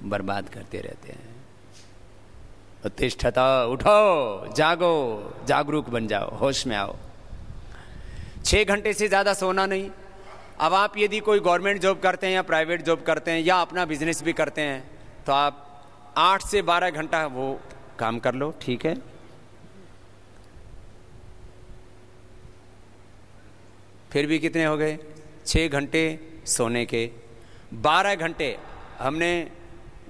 बर्बाद करते रहते हैं। उत्तिष्ठता, उठो, जागो, जागरूक बन जाओ, होश में आओ। 6 घंटे से ज़्यादा सोना नहीं। अब आप यदि कोई गवर्नमेंट जॉब करते हैं या प्राइवेट जॉब करते हैं या अपना बिजनेस भी करते हैं तो आप 8 से 12 घंटा वो काम कर लो, ठीक है। फिर भी कितने हो गए? 6 घंटे सोने के, 12 घंटे हमने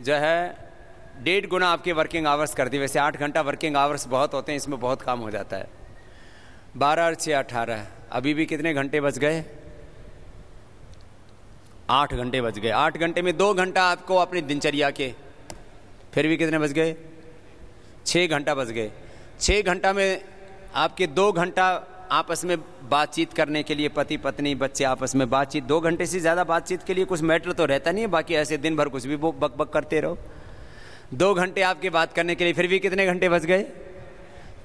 जो है 1.5 गुना आपके वर्किंग आवर्स कर दी। वैसे 8 घंटा वर्किंग आवर्स बहुत होते हैं, इसमें बहुत काम हो जाता है। 12 और 6 18, अभी भी कितने घंटे बच गए? 8 घंटे बच गए। 8 घंटे में 2 घंटा आपको अपनी दिनचर्या के, फिर भी कितने बच गए? 6 घंटा बच गए। 6 घंटा में आपके 2 घंटा आपस में बातचीत करने के लिए, पति पत्नी बच्चे आपस में बातचीत। 2 घंटे से ज़्यादा बातचीत के लिए कुछ मैटर तो रहता नहीं है, बाकी ऐसे दिन भर कुछ भी बक बक करते रहो। 2 घंटे आपके बात करने के लिए, फिर भी कितने घंटे बच गए?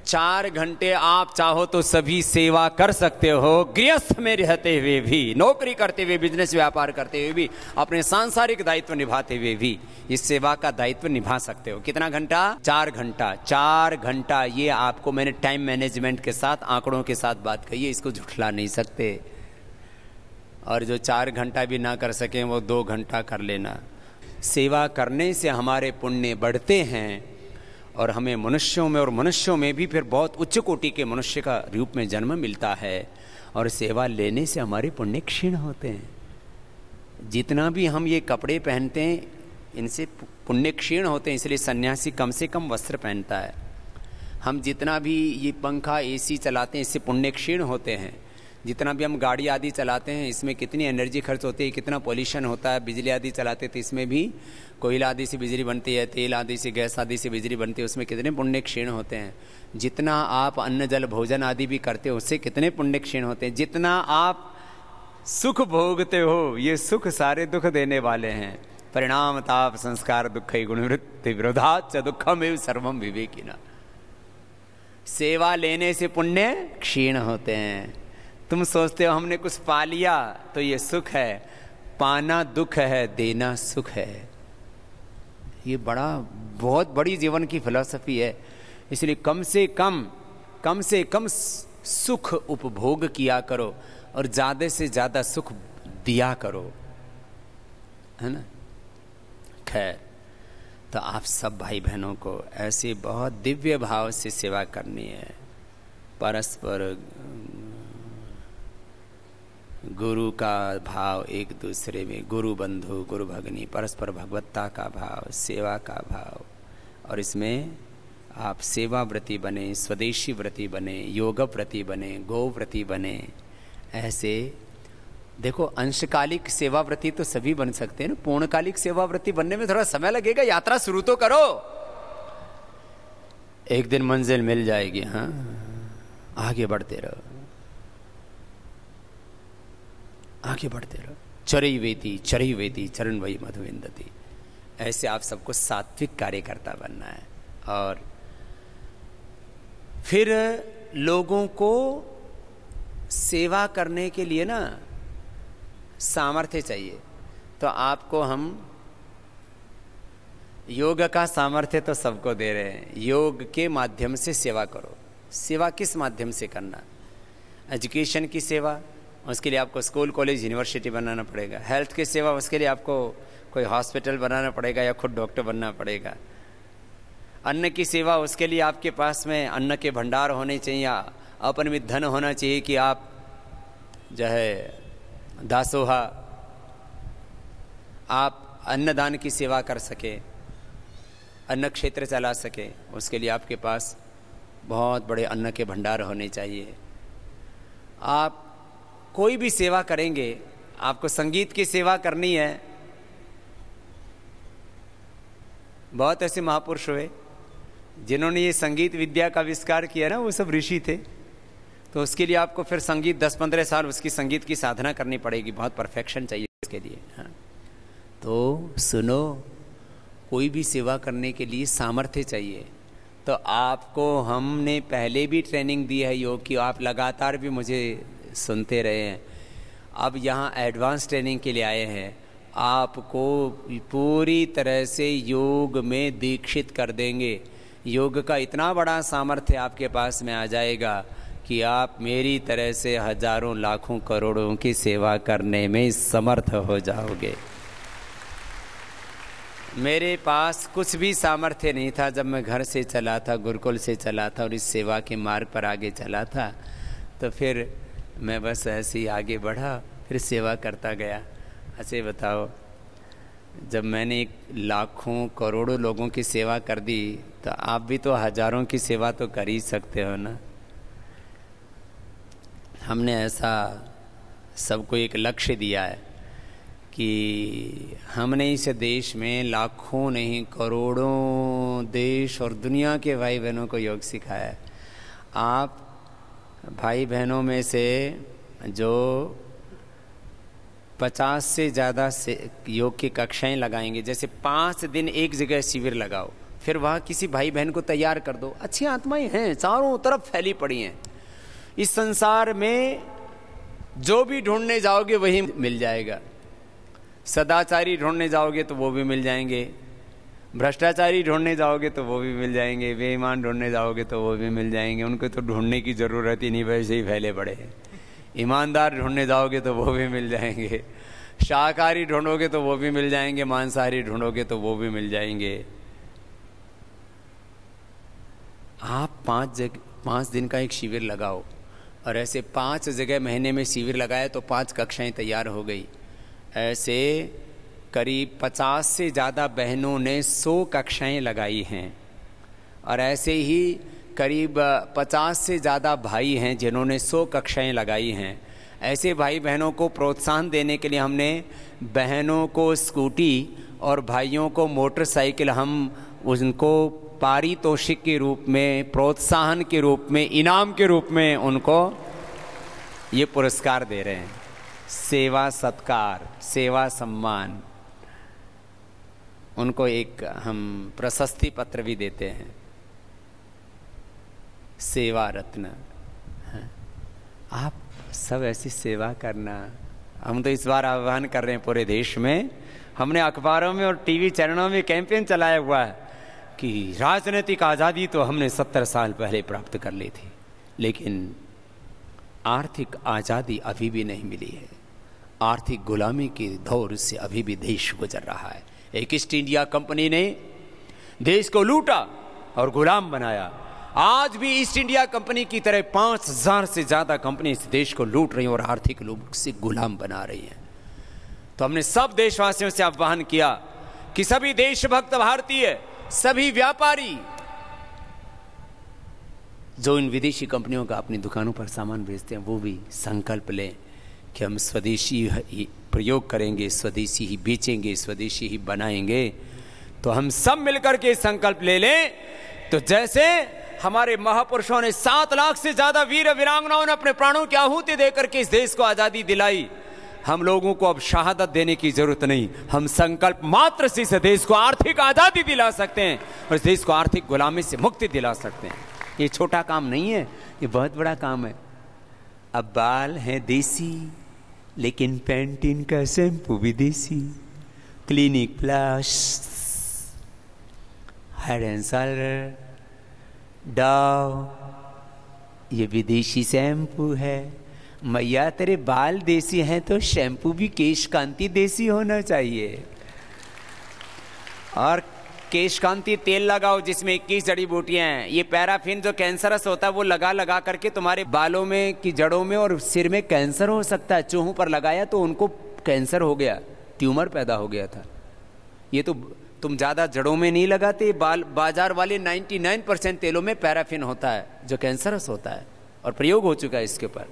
4 घंटे आप चाहो तो सभी सेवा कर सकते हो, गृहस्थ में रहते हुए भी, नौकरी करते हुए, बिजनेस व्यापार करते हुए भी, अपने सांसारिक दायित्व निभाते हुए भी इस सेवा का दायित्व निभा सकते हो। कितना घंटा? 4 घंटा। 4 घंटा, ये आपको मैंने टाइम मैनेजमेंट के साथ, आंकड़ों के साथ बात कही है, इसको झुठला नहीं सकते। और जो 4 घंटा भी ना कर सकें वो 2 घंटा कर लेना। सेवा करने से हमारे पुण्य बढ़ते हैं और हमें मनुष्यों में, और मनुष्यों में भी फिर बहुत उच्च कोटि के मनुष्य का रूप में जन्म मिलता है। और सेवा लेने से हमारे पुण्य क्षीण होते हैं। जितना भी हम ये कपड़े पहनते हैं इनसे पुण्य क्षीण होते हैं, इसलिए सन्यासी कम से कम वस्त्र पहनता है। हम जितना भी ये पंखा AC चलाते हैं इससे पुण्य क्षीण होते हैं। जितना भी हम गाड़ी आदि चलाते हैं इसमें कितनी एनर्जी खर्च होती है, कितना पोल्यूशन होता है। बिजली आदि चलाते तो इसमें भी कोयला आदि से बिजली बनती है, तेल आदि से, गैस आदि से बिजली बनती है, उसमें कितने पुण्य क्षीण होते हैं। जितना आप अन्न जल भोजन आदि भी करते हो उससे कितने पुण्य क्षीण होते हैं। जितना आप सुख भोगते हो ये सुख सारे दुख देने वाले हैं। परिणाम ताप संस्कार दुख गुणवृत्ति विरोधाच दुखमेव सर्वम विवेकिना। सेवा लेने से पुण्य क्षीण होते हैं। तुम सोचते हो हमने कुछ पा लिया तो ये सुख है, पाना दुख है, देना सुख है। ये बहुत बड़ी जीवन की फिलॉसफी है। इसलिए कम से कम सुख उपभोग किया करो और ज्यादा से ज्यादा सुख दिया करो, है ना। खैर, तो आप सब भाई बहनों को ऐसे बहुत दिव्य भाव से सेवा करनी है। परस्पर गुरु का भाव, एक दूसरे में गुरु बंधु गुरु भगनी, परस्पर भगवत्ता का भाव, सेवा का भाव। और इसमें आप सेवा व्रती बने, स्वदेशी व्रती बने, योग व्रती बने, गो व्रती बने। ऐसे देखो, अंशकालिक सेवा व्रती तो सभी बन सकते हैं ना। पूर्णकालिक सेवा व्रती बनने में थोड़ा समय लगेगा। यात्रा शुरू तो करो, एक दिन मंजिल मिल जाएगी। हाँ, आगे बढ़ते रहो, आगे बढ़ते रहो। चरई वेती चरण वही मधुविंदती। ऐसे आप सबको सात्विक कार्यकर्ता बनना है। और फिर लोगों को सेवा करने के लिए ना सामर्थ्य चाहिए। तो आपको हम योग का सामर्थ्य तो सबको दे रहे हैं। योग के माध्यम से सेवा करो। सेवा किस माध्यम से करना? एजुकेशन की सेवा, उसके लिए आपको स्कूल कॉलेज यूनिवर्सिटी बनाना पड़ेगा। हेल्थ की सेवा, उसके लिए आपको कोई हॉस्पिटल बनाना पड़ेगा या खुद डॉक्टर बनना पड़ेगा। अन्न की सेवा, उसके लिए आपके पास में अन्न के भंडार होने चाहिए, अपरिमित धन होना चाहिए कि आप जो है दासोहा, आप अन्नदान की सेवा कर सके, अन्न क्षेत्र चला सके। उसके लिए आपके पास बहुत बड़े अन्न के भंडार होने चाहिए। आप कोई भी सेवा करेंगे, आपको संगीत की सेवा करनी है। बहुत ऐसे महापुरुष हुए जिन्होंने ये संगीत विद्या का आविष्कार किया ना, वो सब ऋषि थे। तो उसके लिए आपको फिर संगीत 10-15 साल उसकी संगीत की साधना करनी पड़ेगी। बहुत परफेक्शन चाहिए इसके लिए। हाँ, तो सुनो, कोई भी सेवा करने के लिए सामर्थ्य चाहिए। तो आपको हमने पहले भी ट्रेनिंग दी है योग की, आप लगातार भी मुझे सुनते रहे हैं। अब यहाँ एडवांस ट्रेनिंग के लिए आए हैं। आपको पूरी तरह से योग में दीक्षित कर देंगे। योग का इतना बड़ा सामर्थ्य आपके पास में आ जाएगा कि आप मेरी तरह से हजारों लाखों करोड़ों की सेवा करने में समर्थ हो जाओगे। मेरे पास कुछ भी सामर्थ्य नहीं था जब मैं घर से चला था, गुरुकुल से चला था और इस सेवा के मार्ग पर आगे चला था। तो फिर मैं बस ऐसे ही आगे बढ़ा, फिर सेवा करता गया। अच्छा बताओ, जब मैंने लाखों करोड़ों लोगों की सेवा कर दी, तो आप भी तो हजारों की सेवा तो कर ही सकते हो ना। हमने ऐसा सबको एक लक्ष्य दिया है कि हमने इस देश में लाखों नहीं करोड़ों देश और दुनिया के भाई बहनों को योग सिखाया है। आप भाई बहनों में से जो 50 से ज़्यादा से योग की कक्षाएं लगाएंगे, जैसे 5 दिन एक जगह शिविर लगाओ, फिर वहाँ किसी भाई बहन को तैयार कर दो। अच्छी आत्माएं हैं, चारों तरफ फैली पड़ी हैं। इस संसार में जो भी ढूंढने जाओगे वही मिल जाएगा। सदाचारी ढूंढने जाओगे तो वो भी मिल जाएंगे, भ्रष्टाचारी ढूंढने जाओगे तो वो भी मिल जाएंगे, बेईमान ढूंढने जाओगे तो वो भी मिल जाएंगे। उनको तो ढूंढने की ज़रूरत ही नहीं, वैसे ही फैले पड़े हैं। ईमानदार ढूंढने जाओगे तो वो भी मिल जाएंगे, शाकाहारी ढूंढोगे तो वो भी मिल जाएंगे, मांसाहारी ढूंढोगे तो वो भी मिल जाएंगे। आप 5 दिन का एक शिविर लगाओ, और ऐसे 5 जगह महीने में शिविर लगाए तो 5 कक्षाएं तैयार हो गई। ऐसे करीब 50 से ज़्यादा बहनों ने 100 कक्षाएं लगाई हैं, और ऐसे ही करीब 50 से ज़्यादा भाई हैं जिन्होंने 100 कक्षाएं लगाई हैं। ऐसे भाई बहनों को प्रोत्साहन देने के लिए हमने बहनों को स्कूटी और भाइयों को मोटरसाइकिल, हम उनको पारितोषिक के रूप में, प्रोत्साहन के रूप में, इनाम के रूप में उनको ये पुरस्कार दे रहे हैं। सेवा सत्कार, सेवा सम्मान, उनको एक हम प्रशस्ति पत्र भी देते हैं। सेवा रत्न। आप सब ऐसी सेवा करना। हम तो इस बार आह्वान कर रहे हैं पूरे देश में, हमने अखबारों में और टीवी चैनलों में कैंपेन चलाया हुआ है कि राजनीतिक आज़ादी तो हमने 70 साल पहले प्राप्त कर ली थी, लेकिन आर्थिक आज़ादी अभी भी नहीं मिली है। आर्थिक गुलामी के दौर से अभी भी देश गुजर रहा है। एक ईस्ट इंडिया कंपनी ने देश को लूटा और गुलाम बनाया। आज भी ईस्ट इंडिया कंपनी की तरह 5000 से ज्यादा कंपनी इस देश को लूट रही हैं और आर्थिक रूप से गुलाम बना रही हैं। तो हमने सब देशवासियों से आह्वान किया कि सभी देशभक्त भारतीय, सभी व्यापारी जो इन विदेशी कंपनियों का अपनी दुकानों पर सामान बेचते हैं, वो भी संकल्प लें कि हम स्वदेशी ही प्रयोग करेंगे, स्वदेशी ही बेचेंगे, स्वदेशी ही बनाएंगे। तो हम सब मिलकर के संकल्प ले लें। तो जैसे हमारे महापुरुषों ने 7 लाख से ज्यादा वीर वीरांगनाओं ने अपने प्राणों की आहुति देकर के इस देश को आजादी दिलाई, हम लोगों को अब शहादत देने की जरूरत नहीं। हम संकल्प मात्र से इस देश को आर्थिक आजादी दिला सकते हैं और इस देश को आर्थिक गुलामी से मुक्ति दिला सकते हैं। ये छोटा काम नहीं है, ये बहुत बड़ा काम है। अब बाल हैं देसी, लेकिन पैंटीन का शैम्पू भी देसी। Clinic plus, head and shoulder, Dove, ये विदेशी शैम्पू है। मैया तेरे बाल देसी हैं तो शैम्पू भी केश कांति देसी होना चाहिए। और केश कांति तेल लगाओ जिसमें 21 जड़ी बूटियां हैं। ये पैराफिन जो कैंसरस होता है वो लगा करके तुम्हारे बालों में की जड़ों में और सिर में कैंसर हो सकता है। चूहों पर लगाया तो उनको कैंसर हो गया, ट्यूमर पैदा हो गया था। ये तो तुम ज्यादा जड़ों में नहीं लगाते। बाजार वाले 99% तेलों में पैराफिन होता है जो कैंसरस होता है और प्रयोग हो चुका है इसके ऊपर।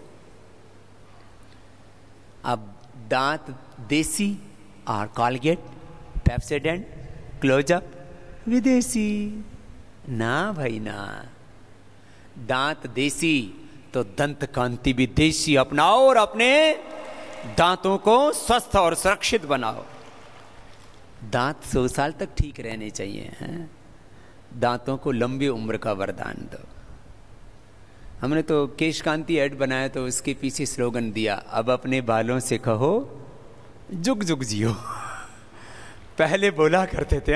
अब दांत देसी और कॉलगेट, पेप्सोडेंट, क्लोजअप विदेशी। ना भाई ना, दांत देसी तो दंत कांति भी देशी अपनाओ और अपने दांतों को स्वस्थ और सुरक्षित बनाओ। दांत 100 साल तक ठीक रहने चाहिए हैं। दांतों को लंबी उम्र का वरदान दो। हमने तो केश कांति ऐड बनाया तो उसके पीछे स्लोगन दिया, अब अपने बालों से कहो जुग जुग जियो। पहले बोला करते थे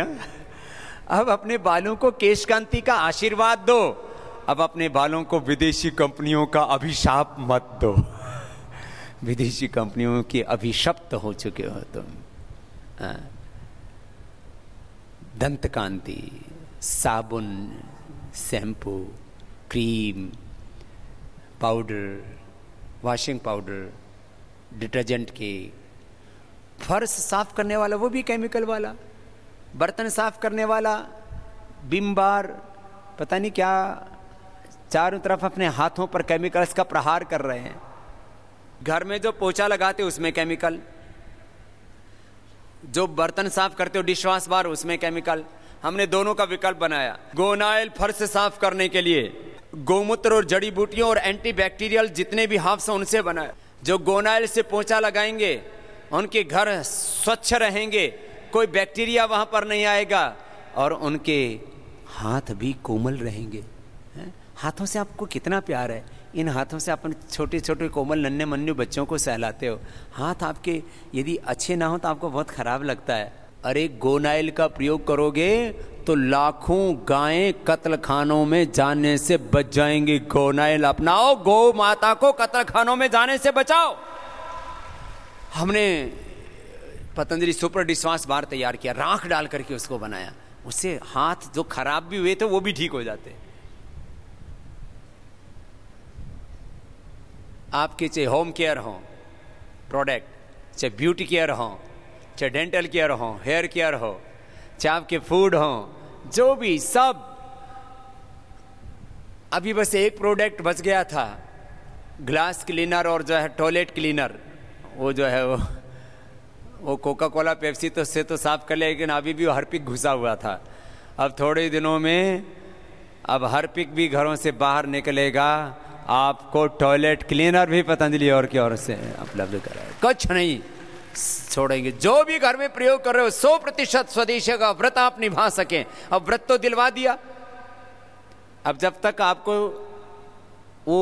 अब अपने बालों को केश कांति का आशीर्वाद दो। अब अपने बालों को विदेशी कंपनियों का अभिशाप मत दो। विदेशी कंपनियों के अभिशप्त हो चुके हो तुम। दंत कांति, साबुन, shampoo, cream, powder, washing powder, detergent के, फर्श साफ करने वाला वो भी केमिकल वाला, बर्तन साफ करने वाला विम बार, पता नहीं क्या, चारों तरफ अपने हाथों पर केमिकल्स का प्रहार कर रहे हैं। घर में जो पोछा लगाते हो उसमें केमिकल, जो बर्तन साफ करते हो डिशवॉश बार उसमें केमिकल। हमने दोनों का विकल्प बनाया। गोनाइल फर्श साफ करने के लिए गोमूत्र और जड़ी बूटियों और एंटीबैक्टीरियल जितने भी हर्ब्स हैं उनसे बनाया। जो गोनाइल से पोछा लगाएंगे उनके घर स्वच्छ रहेंगे, कोई बैक्टीरिया वहां पर नहीं आएगा और उनके हाथ भी कोमल रहेंगे। हाथों से आपको कितना प्यार है। इन हाथों से अपन छोटे छोटे कोमल नन्हे मन्नू बच्चों को सहलाते हो। हाथ आपके यदि अच्छे ना हो तो आपको बहुत खराब लगता है। अरे गोनाइल का प्रयोग करोगे तो लाखों गायें कत्ल खानों में जाने से बच जाएंगी। गोनाइल अपनाओ, गौ माता को कत्ल खानों में जाने से बचाओ। हमने पतंजलि सुपर डिशवॉश बार तैयार किया, राख डाल करके उसको बनाया। उससे हाथ जो खराब भी हुए थे वो भी ठीक हो जाते। आपके चाहे होम केयर हो प्रोडक्ट, चाहे ब्यूटी केयर हो, चाहे डेंटल केयर हो, हेयर केयर हो, चाहे आपके फूड हो, जो भी सब। अभी बस एक प्रोडक्ट बच गया था, ग्लास क्लीनर और जो है टॉयलेट क्लीनर। वो जो है वो कोका कोला पेप्सी तो से तो साफ कर लिया, लेकिन अभी भी हार्पिक घुसा हुआ था। अब थोड़े दिनों में अब हार्पिक भी घरों से बाहर निकलेगा। आपको टॉयलेट क्लीनर भी पतंजलि और की ओर से उपलब्ध कराए। कुछ नहीं छोड़ेंगे। जो भी घर में प्रयोग कर रहे हो 100% स्वदेशी का व्रत आप निभा सकें। अब व्रत तो दिलवा दिया। अब जब तक आपको वो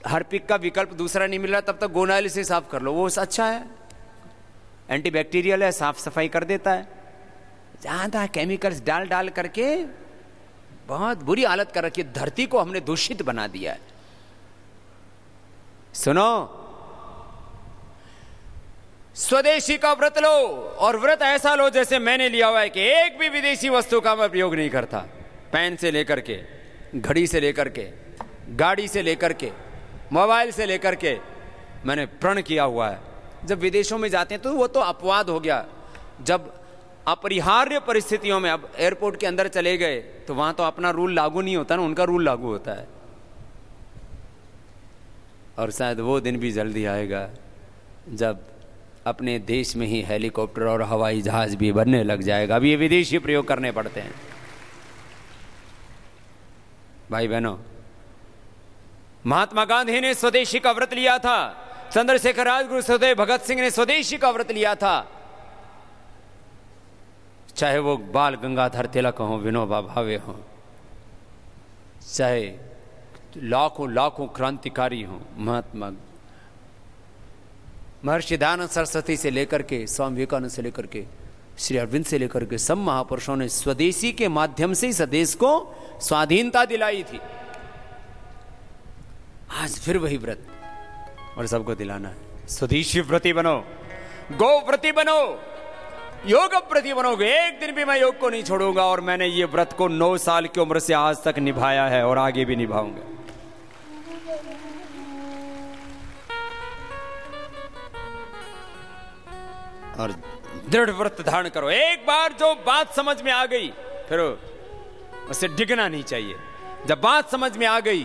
हार्पिक का विकल्प दूसरा नहीं मिल रहा तब तक गोनाइल से साफ कर लो, वो अच्छा है, एंटीबैक्टीरियल है, साफ सफाई कर देता है। जहां तहां केमिकल्स डाल डाल करके बहुत बुरी हालत कर रखी है, धरती को हमने दूषित बना दिया है। सुनो, स्वदेशी का व्रत लो, और व्रत ऐसा लो जैसे मैंने लिया हुआ है कि एक भी विदेशी वस्तु का मैं प्रयोग नहीं करता। पेन से लेकर के, घड़ी से लेकर के, गाड़ी से लेकर के, मोबाइल से लेकर के मैंने प्रण किया हुआ है। जब विदेशों में जाते हैं तो वो तो अपवाद हो गया, जब अपरिहार्य परिस्थितियों में, अब एयरपोर्ट के अंदर चले गए तो वहां तो अपना रूल लागू नहीं होता ना, उनका रूल लागू होता है। और शायद वो दिन भी जल्दी आएगा जब अपने देश में ही हेलीकॉप्टर और हवाई जहाज भी बनने लग जाएगा। अब ये विदेशी प्रयोग करने पड़ते हैं। भाई बहनों, महात्मा गांधी ने स्वदेशी का व्रत लिया था, चंद्रशेखर राजगुरु, सुखदेव, भगत सिंह ने स्वदेशी का व्रत लिया था, चाहे वो बाल गंगाधर तिलक हो, विनोबा भावे हो, चाहे लाखों लाखों क्रांतिकारी हो, महात्मा महर्षि दयानंद सरस्वती से लेकर के स्वामी विवेकानंद से लेकर के श्री अरविंद से लेकर के सब महापुरुषों ने स्वदेशी के माध्यम से इस देश को स्वाधीनता दिलाई थी। आज फिर वही व्रत और सबको दिलाना है। स्वदेशी व्रती बनो, गो व्रती बनो, योग व्रती बनोगे। एक दिन भी मैं योग को नहीं छोड़ूंगा, और मैंने ये व्रत को 9 साल की उम्र से आज तक निभाया है और आगे भी निभाऊंगा। और दृढ़ व्रत धारण करो। एक बार जो बात समझ में आ गई फिर उसे डिगना नहीं चाहिए। जब बात समझ में आ गई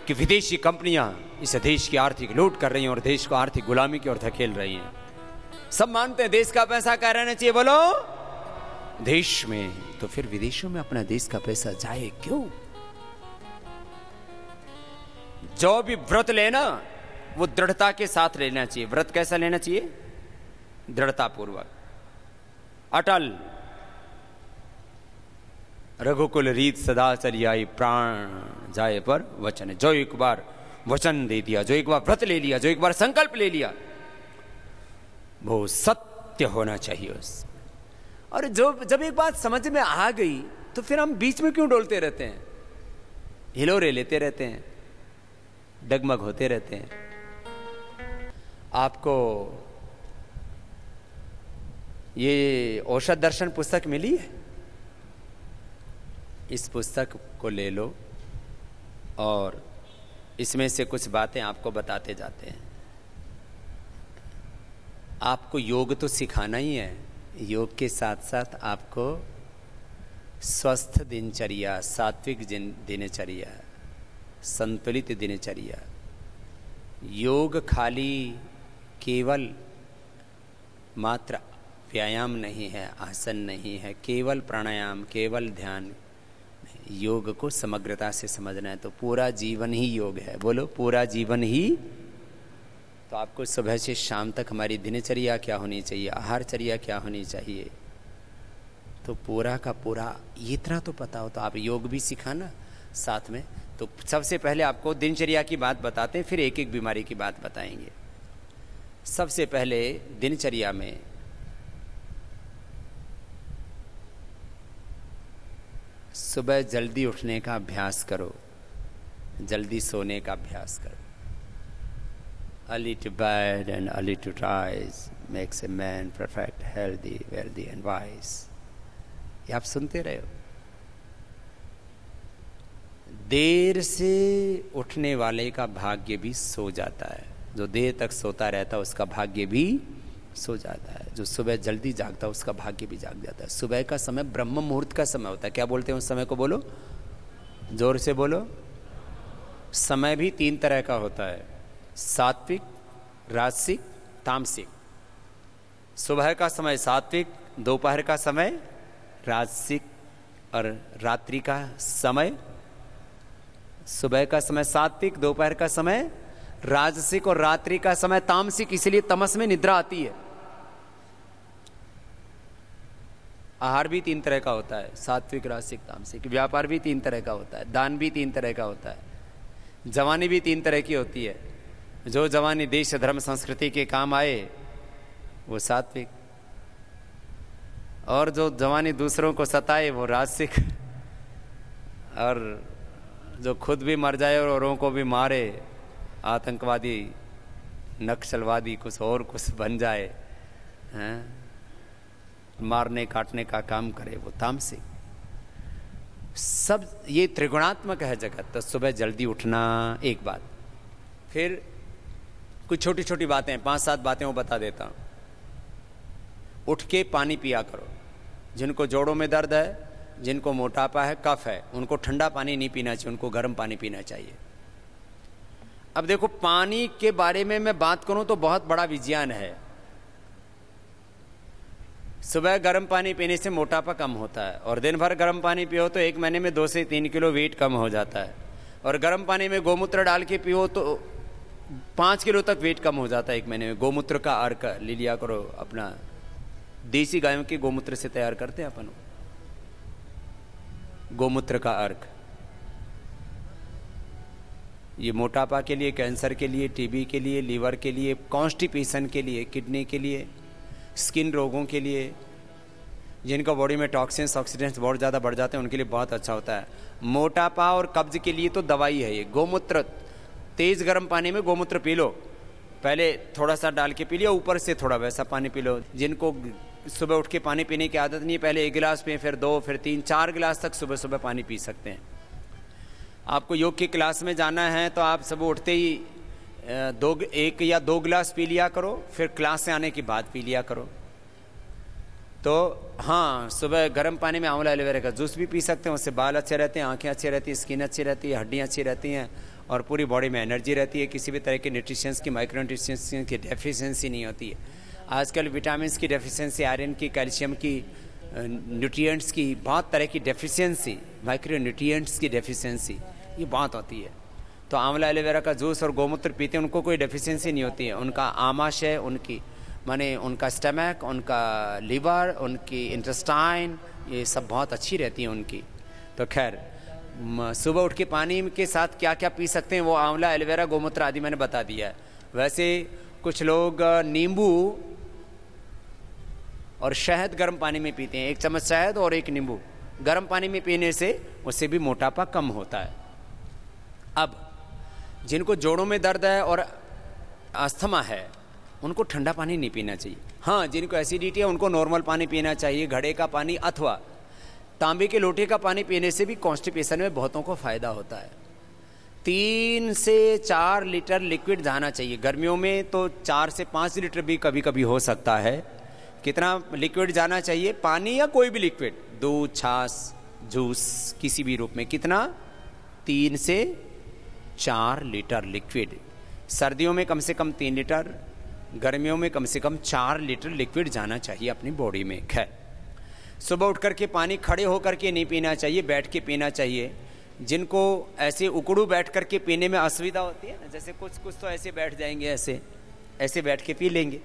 कि विदेशी कंपनियां इस देश की आर्थिक लूट कर रही हैं और देश को आर्थिक गुलामी की ओर धकेल रही हैं, सब मानते हैं देश का पैसा कहाँ रहना चाहिए, बोलो देश में, तो फिर विदेशों में अपना देश का पैसा जाए क्यों? जो भी व्रत लेना वो दृढ़ता के साथ लेना चाहिए। व्रत कैसा लेना चाहिए? दृढ़ता पूर्वक, अटल। रघुकुल रीत सदा चली आई, प्राण जाए पर वचन। जो एक बार वचन दे दिया, जो एक बार व्रत ले लिया, जो एक बार संकल्प ले लिया, वो सत्य होना चाहिए उस। और जब एक बात समझ में आ गई तो फिर हम बीच में क्यों डोलते रहते हैं, हिलोरे लेते रहते हैं, डगमग होते रहते हैं? आपको ये औषध दर्शन पुस्तक मिली है, इस पुस्तक को ले लो और इसमें से कुछ बातें आपको बताते जाते हैं। आपको योग तो सिखाना ही है, योग के साथ साथ आपको स्वस्थ दिनचर्या, सात्विक दिनचर्या, संतुलित दिनचर्या। योग खाली केवल मात्र व्यायाम नहीं है, आसन नहीं है, केवल प्राणायाम, केवल ध्यान। योग को समग्रता से समझना है तो पूरा जीवन ही योग है। बोलो पूरा जीवन ही। तो आपको सुबह से शाम तक हमारी दिनचर्या क्या होनी चाहिए, आहारचर्या क्या होनी चाहिए, तो पूरा का पूरा इतना तो पता हो तो आप योग भी सिखाना साथ में। तो सबसे पहले आपको दिनचर्या की बात बताते हैं, फिर एक एक बीमारी की बात बताएंगे। सबसे पहले दिनचर्या में सुबह जल्दी उठने का अभ्यास करो, जल्दी सोने का अभ्यास करो। Early to bed and early to rise makes a man perfect, healthy, wealthy and wise. ये आप सुनते रहे हो। देर से उठने वाले का भाग्य भी सो जाता है, जो देर तक सोता रहता है उसका भाग्य भी सो जाता है, जो सुबह जल्दी जागता है उसका भाग्य भी जाग जाता है। सुबह का समय ब्रह्म मुहूर्त का समय होता है। क्या बोलते हैं उस समय को? बोलो, जोर से बोलो। समय भी 3 तरह का होता है, सात्विक, राजसिक, तामसिक। सुबह का समय सात्विक, दोपहर का समय राजसिक और रात्रि का समय। सुबह का समय सात्विक, दोपहर का समय राजसिक और रात्रि का समय तामसिक। इसलिए तमस में निद्रा आती है। आहार भी 3 तरह का होता है, सात्विक, राजसिक, तामसिक। व्यापार भी 3 तरह का होता है, दान भी 3 तरह का होता है, जवानी भी 3 तरह की होती है। जो जवानी देश धर्म संस्कृति के काम आए वो सात्विक, और जो जवानी दूसरों को सताए वो राजसिक, और जो खुद भी मर जाए और औरों को भी मारे, आतंकवादी नक्सलवादी कुछ और कुछ बन जाए, हैं, मारने काटने का काम करे, वो तामसिक। सब ये त्रिगुणात्मक है जगत। तो सुबह जल्दी उठना एक बात, फिर कुछ छोटी छोटी बातें 5-7 बातें वो बता देता हूँ। उठ के पानी पिया करो। जिनको जोड़ों में दर्द है, जिनको मोटापा है, कफ है, उनको ठंडा पानी नहीं पीना चाहिए, उनको गर्म पानी पीना चाहिए। अब देखो, पानी के बारे में मैं बात करूं तो बहुत बड़ा विज्ञान है। सुबह गर्म पानी पीने से मोटापा कम होता है, और दिन भर गर्म पानी पियो तो 1 महीने में 2 से 3 किलो वेट कम हो जाता है। और गर्म पानी में गोमूत्र डाल के पियो तो 5 किलो तक वेट कम हो जाता है 1 महीने में। गोमूत्र का अर्क ले लिया करो, अपना देसी गायों के गोमूत्र से तैयार करते हैं अपन गोमूत्र का अर्क। ये मोटापा के लिए, कैंसर के लिए, टीबी के लिए, लीवर के लिए, कॉन्स्टिपेशन के लिए, किडनी के लिए, स्किन रोगों के लिए, जिनका बॉडी में टॉक्सिन्स ऑक्सीडेंट्स बहुत ज़्यादा बढ़ जाते हैं, उनके लिए बहुत अच्छा होता है। मोटापा और कब्ज के लिए तो दवाई है ये। गोमूत्र, तेज़ गर्म पानी में गोमूत्र पी लो, पहले थोड़ा सा डाल के पी लिया, ऊपर से थोड़ा वैसा पानी पी लो। जिनको सुबह उठ के पानी पीने की आदत नहीं है, पहले 1 गिलास पिए, फिर 2, फिर 3, 4 गिलास तक सुबह सुबह पानी पी सकते हैं। आपको योग की क्लास में जाना है तो आप सुबह उठते ही 1 या 2 गिलास पी लिया करो, फिर क्लास से आने के बाद पी लिया करो। तो हाँ, सुबह गर्म पानी में आंवला एलोवेरा का जूस भी पी सकते हैं, उससे बाल अच्छे रहते हैं, आंखें अच्छी रहती हैं, स्किन अच्छी रहती है, हड्डियाँ अच्छी रहती हैं, और पूरी बॉडी में एनर्जी रहती है। किसी भी तरह के न्यूट्रिशंस की, माइक्रो न्यूट्रिशंस की डेफिशिएंसी नहीं होती है। आजकल विटामिन की डेफिशिएंसी, आयरन की, कैल्शियम की, न्यूट्रिएंट्स की, बहुत तरह की डेफिशिएंसी, माइक्रो न्यूट्रिएंट्स की डेफिशिएंसी, ये बहुत होती है। तो आंवला एलोवेरा का जूस और गोमूत्र पीते हैं, उनको कोई डेफिशिएंसी नहीं होती है। उनका आमाशय, उनकी माने उनका स्टमक, उनका लीवर, उनकी इंटेस्टाइन, ये सब बहुत अच्छी रहती है उनकी। तो खैर, सुबह उठ के पानी के साथ क्या क्या पी सकते हैं वो आंवला एलोवेरा गोमूत्र आदि मैंने बता दिया है। वैसे कुछ लोग नींबू और शहद गर्म पानी में पीते हैं। 1 चम्मच शहद और 1 नींबू गर्म पानी में पीने से उससे भी मोटापा कम होता है। अब जिनको जोड़ों में दर्द है और अस्थमा है, उनको ठंडा पानी नहीं पीना चाहिए। हाँ, जिनको एसिडिटी है उनको नॉर्मल पानी पीना चाहिए, घड़े का पानी अथवा तांबे के लोटे का पानी पीने से भी कॉन्स्टिपेशन में बहुतों को फायदा होता है। 3 से 4 लीटर लिक्विड जाना चाहिए। गर्मियों में तो 4 से 5 लीटर भी कभी कभी हो सकता है। कितना लिक्विड जाना चाहिए? पानी या कोई भी लिक्विड, दूध, छाछ, जूस, किसी भी रूप में, कितना? 3 से 4 लीटर लिक्विड। सर्दियों में कम से कम 3 लीटर, गर्मियों में कम से कम 4 लीटर लिक्विड जाना चाहिए अपनी बॉडी में। खैर, सुबह उठ करके पानी खड़े होकर के नहीं पीना चाहिए, बैठ के पीना चाहिए। जिनको ऐसे उकड़ू बैठ करके पीने में असुविधा होती है ना, जैसे कुछ तो ऐसे बैठ जाएंगे, ऐसे बैठ के पी लेंगे।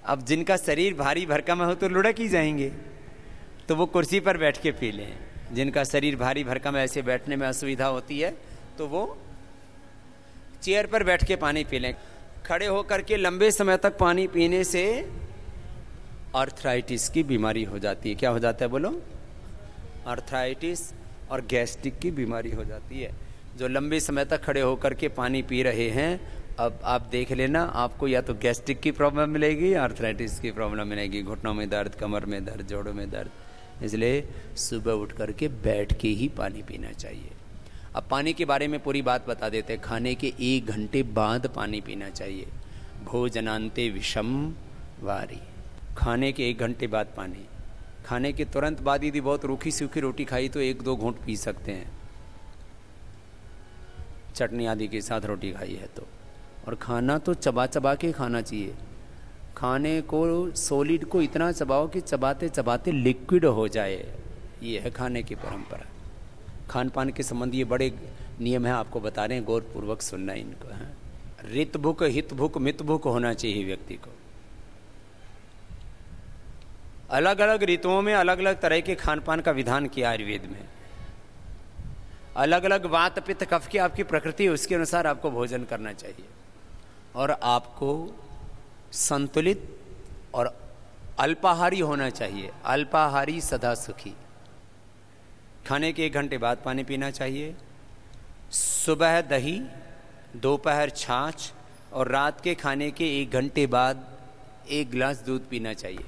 अब जिनका शरीर भारी भरकम हो तो लुढ़क ही जाएंगे, तो वो कुर्सी पर बैठ के पी लें। जिनका शरीर भारी भरकम ऐसे बैठने में असुविधा होती है तो वो चेयर पर बैठ के पानी पी लें। खड़े होकर के लंबे समय तक पानी पीने से आर्थराइटिस की बीमारी हो जाती है। क्या हो जाता है बोलो? आर्थराइटिस और गैस्ट्रिक की बीमारी हो जाती है। जो लंबे समय तक खड़े होकर के पानी पी रहे हैं, अब आप देख लेना, आपको या तो गैस्ट्रिक की प्रॉब्लम मिलेगी या आर्थराइटिस की प्रॉब्लम मिलेगी, घुटनों में दर्द, कमर में दर्द, जोड़ों में दर्द। इसलिए सुबह उठ करके बैठ के ही पानी पीना चाहिए। अब पानी के बारे में पूरी बात बता देते हैं। खाने के 1 घंटे बाद पानी पीना चाहिए। भोजनांते विषम वारी, खाने के 1 घंटे बाद पानी। खाने के तुरंत बाद यदि बहुत रूखी सूखी रोटी खाई तो 1-2 घूंट पी सकते हैं, चटनी आदि के साथ रोटी खाई है तो। और खाना तो चबा चबा के खाना चाहिए। खाने को, सॉलिड को इतना चबाओ कि चबाते चबाते लिक्विड हो जाए। ये है खाने की परंपरा। खान पान के संबंध ये बड़े नियम हैं, आपको बता रहे हैं, गौर पूर्वक सुनना इनको है। रित भूख, हित भूख, मित भूख होना चाहिए व्यक्ति को। अलग अलग ऋतुओं में अलग अलग तरह के खान पान का विधान किया आयुर्वेद में। अलग अलग वात पित्त कफ की आपकी प्रकृति है, उसके अनुसार आपको भोजन करना चाहिए। और आपको संतुलित और अल्पाहारी होना चाहिए। अल्पाहारी सदा सुखी। खाने के 1 घंटे बाद पानी पीना चाहिए। सुबह दही, दोपहर छाछ और रात के खाने के 1 घंटे बाद 1 गिलास दूध पीना चाहिए।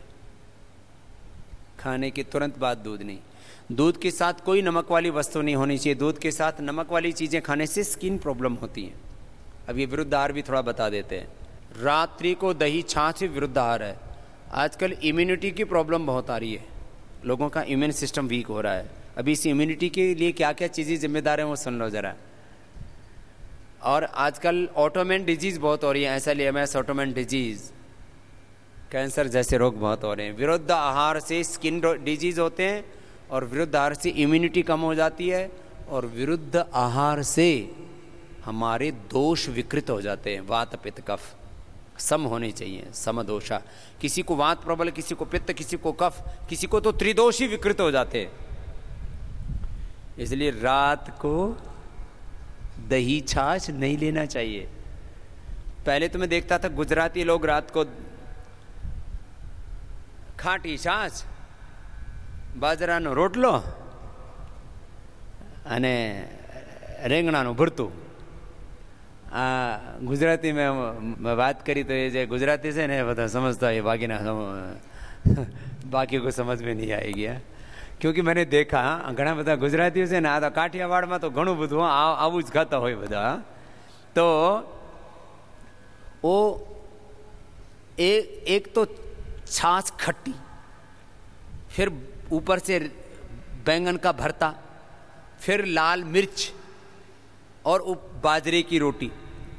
खाने के तुरंत बाद दूध नहीं। दूध के साथ कोई नमक वाली वस्तु नहीं होनी चाहिए। दूध के साथ नमक वाली चीज़ें खाने से स्किन प्रॉब्लम होती हैं। अब ये विरुद्ध आहार भी थोड़ा बता देते हैं। रात्रि को दही छाछ विरुद्ध आहार है। आजकल इम्यूनिटी की प्रॉब्लम बहुत आ रही है, लोगों का इम्यून सिस्टम वीक हो रहा है। अभी इस इम्यूनिटी के लिए क्या क्या चीज़ें जिम्मेदार हैं वो सुन लो ज़रा। और आजकल ऑटोमेन डिजीज़ बहुत हो रही है, SLEMS ऑटोमेन डिजीज़, कैंसर जैसे रोग बहुत हो रहे हैं। विरुद्ध आहार से स्किन डिजीज़ होते हैं और विरुद्ध आहार से इम्यूनिटी कम हो जाती है और विरुद्ध आहार से हमारे दोष विकृत हो जाते हैं। वात पित्त कफ सम होने चाहिए, समदोषा। किसी को वात प्रबल, किसी को पित्त, किसी को कफ, किसी को तो त्रिदोषी विकृत हो जाते हैं। इसलिए रात को दही छाछ नहीं लेना चाहिए। पहले तो मैं देखता था गुजराती लोग रात को खाटी छाछ, बाજરાનો રોટલો અને રીંગણાનું ભરતું। गुजराती में बात करी तो ये जो गुजराती से ने બધા समझता है, बाकी को समझ में नहीं आएगी। क्योंकि मैंने देखा घણા બધા गुजरातीઓ છે ને આ તો કાઠિયાવાડમાં તો ઘણું બધું આવું જ ખાતા હોય બધા। તો वो एक तो छाछ खट्टी, फिर ऊपर से बैंगन का भरता, फिर लाल मिर्च और बाजरे की रोटी।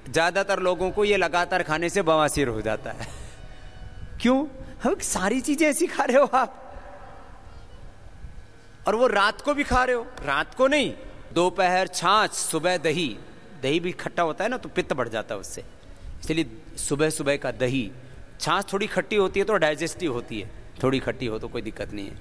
ज़्यादातर लोगों को ये लगातार खाने से बवासीर हो जाता है। क्यों? हम सारी चीज़ें ऐसी खा रहे हो आप, और वो रात को भी खा रहे हो। रात को नहीं, दोपहर छाछ, सुबह दही। दही भी खट्टा होता है ना, तो पित्त बढ़ जाता है उससे। इसलिए सुबह सुबह का दही। छाछ थोड़ी खट्टी होती है तो डाइजेस्टिव होती है, थोड़ी खट्टी हो तो कोई दिक्कत नहीं है।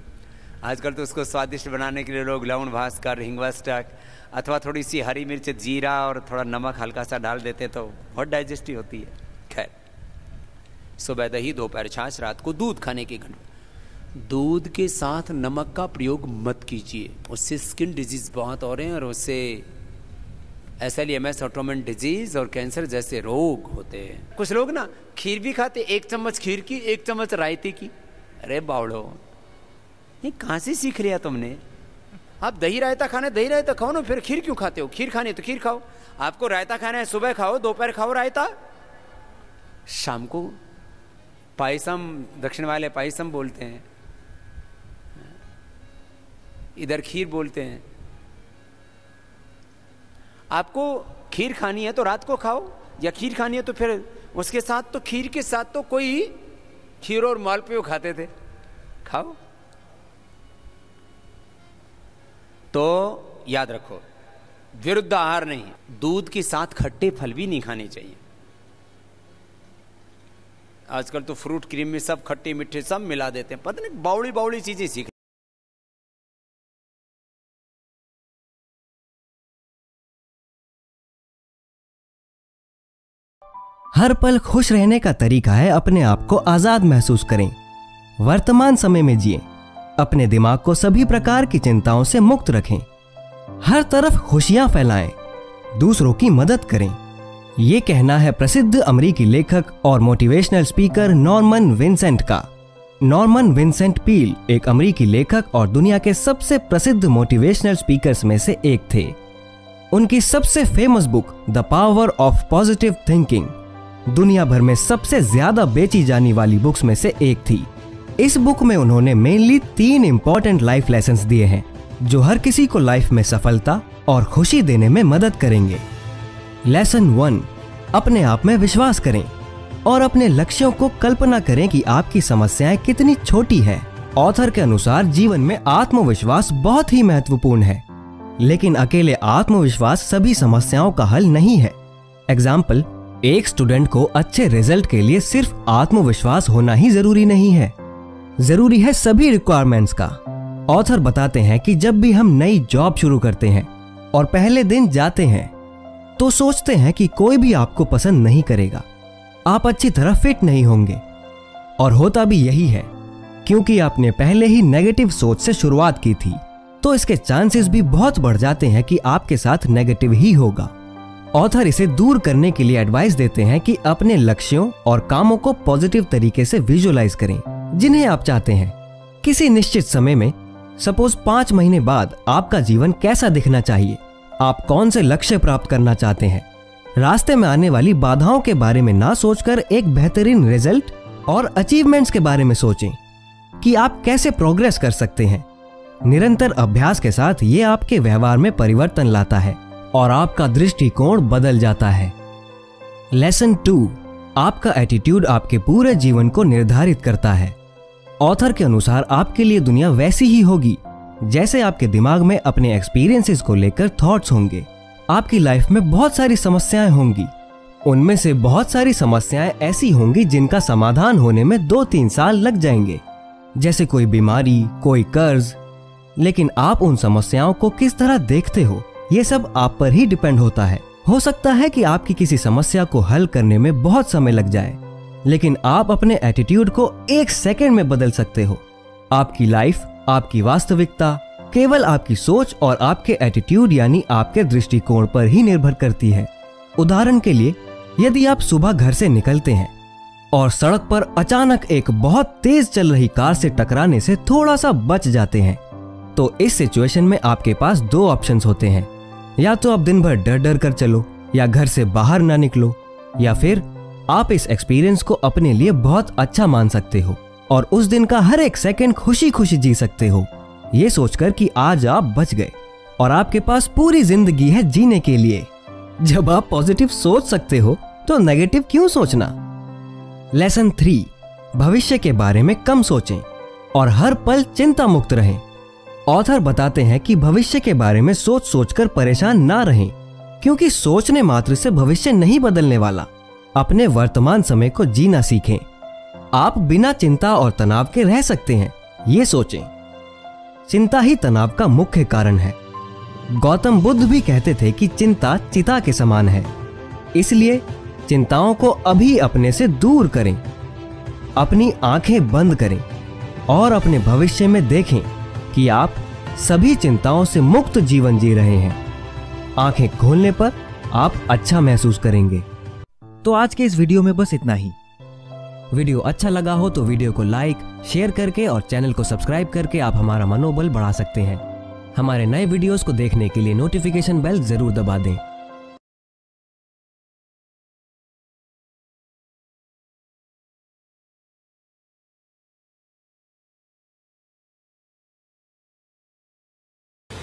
आजकल तो उसको स्वादिष्ट बनाने के लिए लोग लवण भास्कर, हिंगवा स्टक अथवा थोड़ी सी हरी मिर्च, जीरा और थोड़ा नमक हल्का सा डाल देते हैं तो बहुत डाइजेस्टिव होती है। खैर, सुबह दही, दोपहर छाछ, रात को दूध खाने के घंटे। दूध के साथ नमक का प्रयोग मत कीजिए, उससे स्किन डिजीज बहुत हो रहे हैं और उससे SLEMS ऑटोमेन डिजीज और कैंसर जैसे रोग होते हैं। कुछ लोग ना खीर भी खाते, 1 चम्मच खीर की, 1 चम्मच रायते की। अरे बावड़ो, ये कहाँ से सीख लिया तुमने? आप दही रायता खाना है, दही रायता खाओ ना, फिर खीर क्यों खाते हो? खीर खानी है तो खीर खाओ। आपको रायता खाना है, सुबह खाओ, दोपहर खाओ रायता, शाम को पायसम। दक्षिण वाले पायसम बोलते हैं, इधर खीर बोलते हैं। आपको खीर खानी है तो रात को खाओ, या खीर खानी है तो फिर उसके साथ, तो खीर के साथ तो कोई खीर और मालपुए खाते थे, खाओ। तो याद रखो, विरुद्ध आहार नहीं। दूध के साथ खट्टे फल भी नहीं खाने चाहिए। आजकल तो फ्रूट क्रीम में सब खट्टे मीठे सब मिला देते हैं, पता नहीं बावड़ी बावड़ी चीजें सीख। हर पल खुश रहने का तरीका है अपने आप को आजाद महसूस करें, वर्तमान समय में जिएं, अपने दिमाग को सभी प्रकार की चिंताओं से मुक्त रखें, हर तरफ खुशियां फैलाएं, दूसरों की मदद करें। ये कहना है प्रसिद्ध अमेरिकी लेखक और मोटिवेशनल स्पीकर नॉर्मन विंसेंट का। नॉर्मन विंसेंट पील एक अमेरिकी लेखक और दुनिया के सबसे प्रसिद्ध मोटिवेशनल स्पीकर्स में से एक थे। उनकी सबसे famous book the power of positive thinking दुनिया भर में सबसे ज्यादा बेची जाने वाली बुक्स में से एक थी। इस बुक में उन्होंने मेनली 3 इंपॉर्टेंट लाइफ लेसन्स दिए हैं जो हर किसी को लाइफ में सफलता और खुशी देने में मदद करेंगे। लेसन 1, अपने आप में विश्वास करें और अपने लक्ष्यों को कल्पना करें कि आपकी समस्याएं कितनी छोटी है। ऑथर के अनुसार जीवन में आत्मविश्वास बहुत ही महत्वपूर्ण है, लेकिन अकेले आत्मविश्वास सभी समस्याओं का हल नहीं है। एग्जाम्पल, एक स्टूडेंट को अच्छे रिजल्ट के लिए सिर्फ आत्मविश्वास होना ही जरूरी नहीं है, जरूरी है सभी रिक्वायरमेंट्स का। ऑथर बताते हैं कि जब भी हम नई जॉब शुरू करते हैं और पहले दिन जाते हैं तो सोचते हैं कि कोई भी आपको पसंद नहीं करेगा, आप अच्छी तरह फिट नहीं होंगे। और होता भी यही है, क्योंकि आपने पहले ही नेगेटिव सोच से शुरुआत की थी, तो इसके चांसेस भी बहुत बढ़ जाते हैं कि आपके साथ नेगेटिव ही होगा। ऑथर इसे दूर करने के लिए एडवाइस देते हैं कि अपने लक्ष्यों और कामों को पॉजिटिव तरीके से विजुअलाइज करें जिन्हें आप चाहते हैं। किसी निश्चित समय में, सपोज 5 महीने बाद, आपका जीवन कैसा दिखना चाहिए, आप कौन से लक्ष्य प्राप्त करना चाहते हैं। रास्ते में आने वाली बाधाओं के बारे में ना सोचकर एक बेहतरीन रिजल्ट और अचीवमेंट्स के बारे में सोचें कि आप कैसे प्रोग्रेस कर सकते हैं। निरंतर अभ्यास के साथ ये आपके व्यवहार में परिवर्तन लाता है और आपका दृष्टिकोण बदल जाता है। लेसन 2, आपका एटीट्यूड आपके पूरे जीवन को निर्धारित करता है। ऑथर के अनुसार आपके लिए दुनिया वैसी ही होगी जैसे आपके दिमाग में अपने एक्सपीरियंसेस को लेकर थॉट्स होंगे। आपकी लाइफ में बहुत सारी समस्याएं होंगी, उनमें से बहुत सारी समस्याएं ऐसी होंगी जिनका समाधान होने में 2-3 साल लग जाएंगे, जैसे कोई बीमारी, कोई कर्ज। लेकिन आप उन समस्याओं को किस तरह देखते हो, ये सब आप पर ही डिपेंड होता है। हो सकता है कि आपकी किसी समस्या को हल करने में बहुत समय लग जाए, लेकिन आप अपने एटीट्यूड को 1 सेकंड में बदल सकते हो। आपकी लाइफ, आपकी वास्तविकता केवल आपकी सोच और आपके एटीट्यूड यानी आपके दृष्टिकोण पर ही निर्भर करती है। उदाहरण के लिए, यदि आप सुबह घर से निकलते हैं और सड़क पर अचानक एक बहुत तेज चल रही कार से टकराने से थोड़ा सा बच जाते हैं, तो इस सिचुएशन में आपके पास 2 ऑप्शंस होते हैं। या तो आप दिन भर डर डर कर चलो या घर से बाहर ना निकलो, या फिर आप इस एक्सपीरियंस को अपने लिए बहुत अच्छा मान सकते हो और उस दिन का हर एक सेकंड खुशी खुशी जी सकते हो, ये सोचकर कि आज आप बच गए और आपके पास पूरी जिंदगी है जीने के लिए। जब आप पॉजिटिव सोच सकते हो तो नेगेटिव क्यों सोचना। लेसन 3, भविष्य के बारे में कम सोचें और हर पल चिंता मुक्त रहें। ऑथर बताते हैं कि भविष्य के बारे में सोच सोचकर परेशान ना रहें, क्योंकि सोचने मात्र से भविष्य नहीं बदलने वाला। अपने वर्तमान समय को जीना सीखें। आप बिना चिंता और तनाव के रह सकते हैं, ये सोचें। चिंता ही तनाव का मुख्य कारण है। गौतम बुद्ध भी कहते थे कि चिंता चिता के समान है, इसलिए चिंताओं को अभी अपने से दूर करें। अपनी आंखें बंद करें और अपने भविष्य में देखें कि आप सभी चिंताओं से मुक्त जीवन जी रहे हैं। आंखें खोलने पर आप अच्छा महसूस करेंगे। तो आज के इस वीडियो में बस इतना ही। वीडियो अच्छा लगा हो तो वीडियो को लाइक, शेयर करके और चैनल को सब्सक्राइब करके आप हमारा मनोबल बढ़ा सकते हैं। हमारे नए वीडियोस को देखने के लिए नोटिफिकेशन बेल जरूर दबा दें।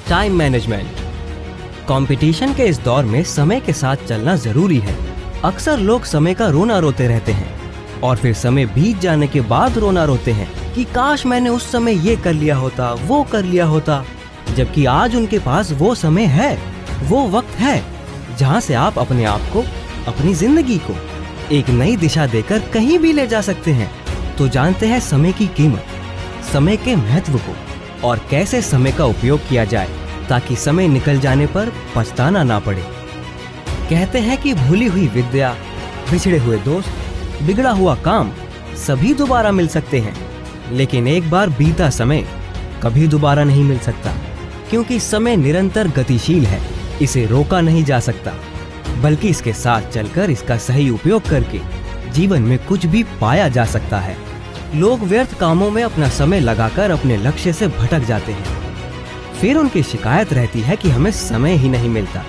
Time management. कंपटीशन के इस दौर में समय के साथ चलना जरूरी है। अक्सर लोग समय का रोना रोते रहते हैं और फिर समय बीत जाने के बाद रोना रोते हैं कि काश मैंने उस समय ये कर लिया होता, वो कर लिया होता। जबकि आज उनके पास वो समय है, वो वक्त है जहां से आप अपने आप को, अपनी जिंदगी को एक नई दिशा देकर कहीं भी ले जा सकते हैं। तो जानते हैं समय की कीमत, समय के महत्व को और कैसे समय का उपयोग किया जाए ताकि समय निकल जाने पर पछताना ना पड़े। कहते हैं कि भूली हुई विद्या, बिछड़े हुए दोस्त, बिगड़ा हुआ काम सभी दोबारा मिल सकते हैं, लेकिन एक बार बीता समय कभी दोबारा नहीं मिल सकता, क्योंकि समय निरंतर गतिशील है। इसे रोका नहीं जा सकता, बल्कि इसके साथ चलकर इसका सही उपयोग करके जीवन में कुछ भी पाया जा सकता है। लोग व्यर्थ कामों में अपना समय लगाकर अपने लक्ष्य से भटक जाते हैं। फिर उनकी शिकायत रहती है कि हमें समय ही नहीं मिलता।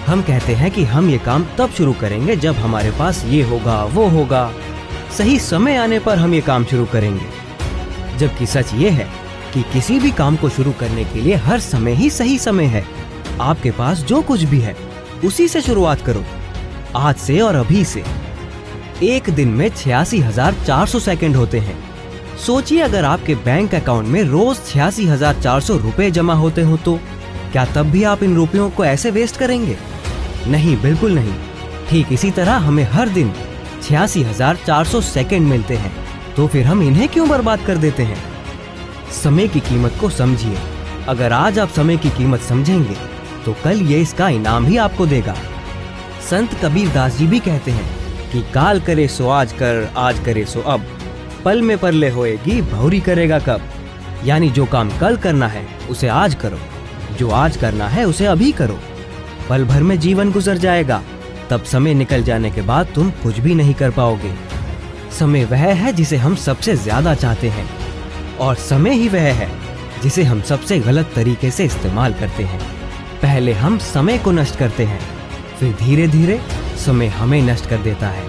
हम कहते हैं कि हम ये काम तब शुरू करेंगे जब हमारे पास ये होगा, वो होगा, सही समय आने पर हम ये काम शुरू करेंगे। जबकि सच ये है कि किसी भी काम को शुरू करने के लिए हर समय ही सही समय है। आपके पास जो कुछ भी है उसी से शुरुआत करो, आज से और अभी से। एक दिन में 86,400 सेकंड होते हैं। सोचिए अगर आपके बैंक अकाउंट में रोज 86,400 रुपए जमा होते हो तो क्या तब भी आप इन रुपयों को ऐसे वेस्ट करेंगे? नहीं, बिल्कुल नहीं। ठीक इसी तरह हमें हर दिन 86,400 सेकंड मिलते हैं, तो फिर हम इन्हें क्यों बर्बाद कर देते हैं? समय की कीमत को समझिए। अगर आज आप समय की कीमत समझेंगे तो कल ये इसका इनाम भी आपको देगा। संत कबीर दास जी भी कहते हैं कि काल करे सो आज कर, आज करे सो अब, पल में परले होएगी भौरी करेगा कब। यानी जो काम कल करना है उसे आज करो, जो आज करना है उसे अभी करो। पल भर में जीवन गुजर जाएगा, तब समय निकल जाने के बाद तुम कुछ भी नहीं कर पाओगे। समय वह है जिसे हम सबसे ज्यादा चाहते हैं, और समय ही वह है जिसे हम सबसे गलत तरीके से इस्तेमाल करते हैं। पहले हम समय को नष्ट करते हैं, फिर धीरे धीरे समय हमें नष्ट कर देता है।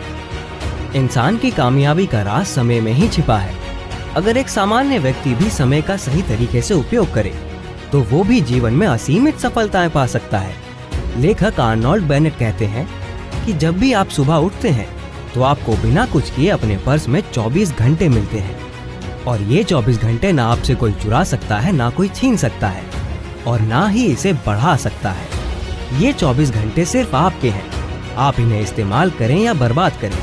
इंसान की कामयाबी का राज समय में ही छिपा है। अगर एक सामान्य व्यक्ति भी समय का सही तरीके से उपयोग करे तो वो भी जीवन में असीमित सफलताएं पा सकता है। लेखक आर्नोल्ड बेनेट कहते हैं कि जब भी आप सुबह उठते हैं तो आपको बिना कुछ किए अपने पर्स में 24 घंटे मिलते हैं, और ये 24 घंटे ना आपसे कोई चुरा सकता है, ना कोई छीन सकता है, और ना ही इसे बढ़ा सकता है। ये 24 घंटे सिर्फ आपके हैं। आप इन्हें इस्तेमाल करें या बर्बाद करें,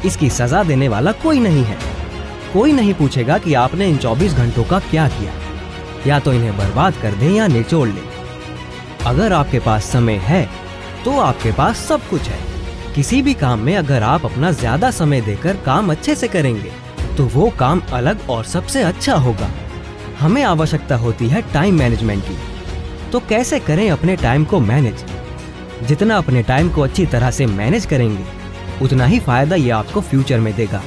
इसकी सजा देने वाला कोई नहीं है। कोई नहीं पूछेगा कि आपने इन 24 घंटों का क्या किया। या तो इन्हें बर्बाद कर दें या निचोड़ लें। अगर आपके पास समय है तो आपके पास सब कुछ है। किसी भी काम में अगर आप अपना ज्यादा समय देकर काम अच्छे से करेंगे तो वो काम अलग और सबसे अच्छा होगा। हमें आवश्यकता होती है टाइम मैनेजमेंट की। तो कैसे करें अपने टाइम को मैनेज? जितना अपने टाइम को अच्छी तरह से मैनेज करेंगे उतना ही फायदा ये आपको फ्यूचर में देगा,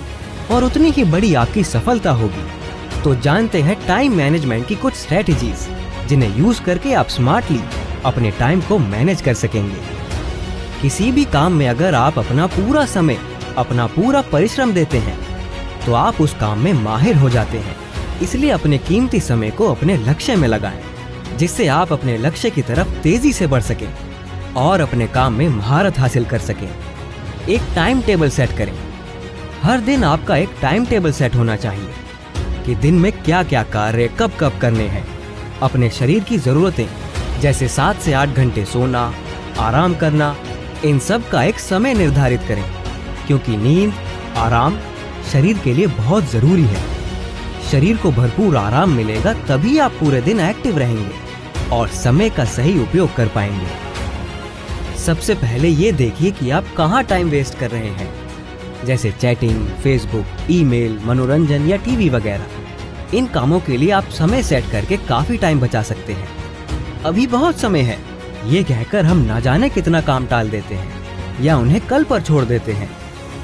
और उतनी ही बड़ी आपकी सफलता होगी। तो जानते हैं टाइम मैनेजमेंट की कुछ स्ट्रेटजीज, जिन्हें यूज करके आप स्मार्टली अपने टाइम को मैनेज कर सकेंगे। किसी भी काम में अगर आप अपना पूरा समय, अपना पूरा परिश्रम देते हैं तो आप उस काम में माहिर हो जाते हैं। इसलिए अपने कीमती समय को अपने लक्ष्य में लगाएं, जिससे आप अपने लक्ष्य की तरफ तेजी से बढ़ सकें और अपने काम में महारत हासिल कर सकें। एक टाइम टेबल सेट करें। हर दिन आपका एक टाइम टेबल सेट होना चाहिए कि दिन में क्या क्या कार्य कब कब करने हैं। अपने शरीर की जरूरतें जैसे 7 से 8 घंटे सोना, आराम करना, इन सब का एक समय निर्धारित करें, क्योंकि नींद, आराम शरीर के लिए बहुत जरूरी है। शरीर को भरपूर आराम मिलेगा तभी आप पूरे दिन एक्टिव रहेंगे और समय का सही उपयोग कर पाएंगे। सबसे पहले ये देखिए कि आप कहाँ टाइम वेस्ट कर रहे हैं, जैसे चैटिंग, फेसबुक, ईमेल, मनोरंजन या टीवी वगैरह। इन कामों के लिए आप समय सेट करके काफी टाइम बचा सकते हैं। अभी बहुत समय है, ये कहकर हम ना जाने कितना काम टाल देते हैं या उन्हें कल पर छोड़ देते हैं।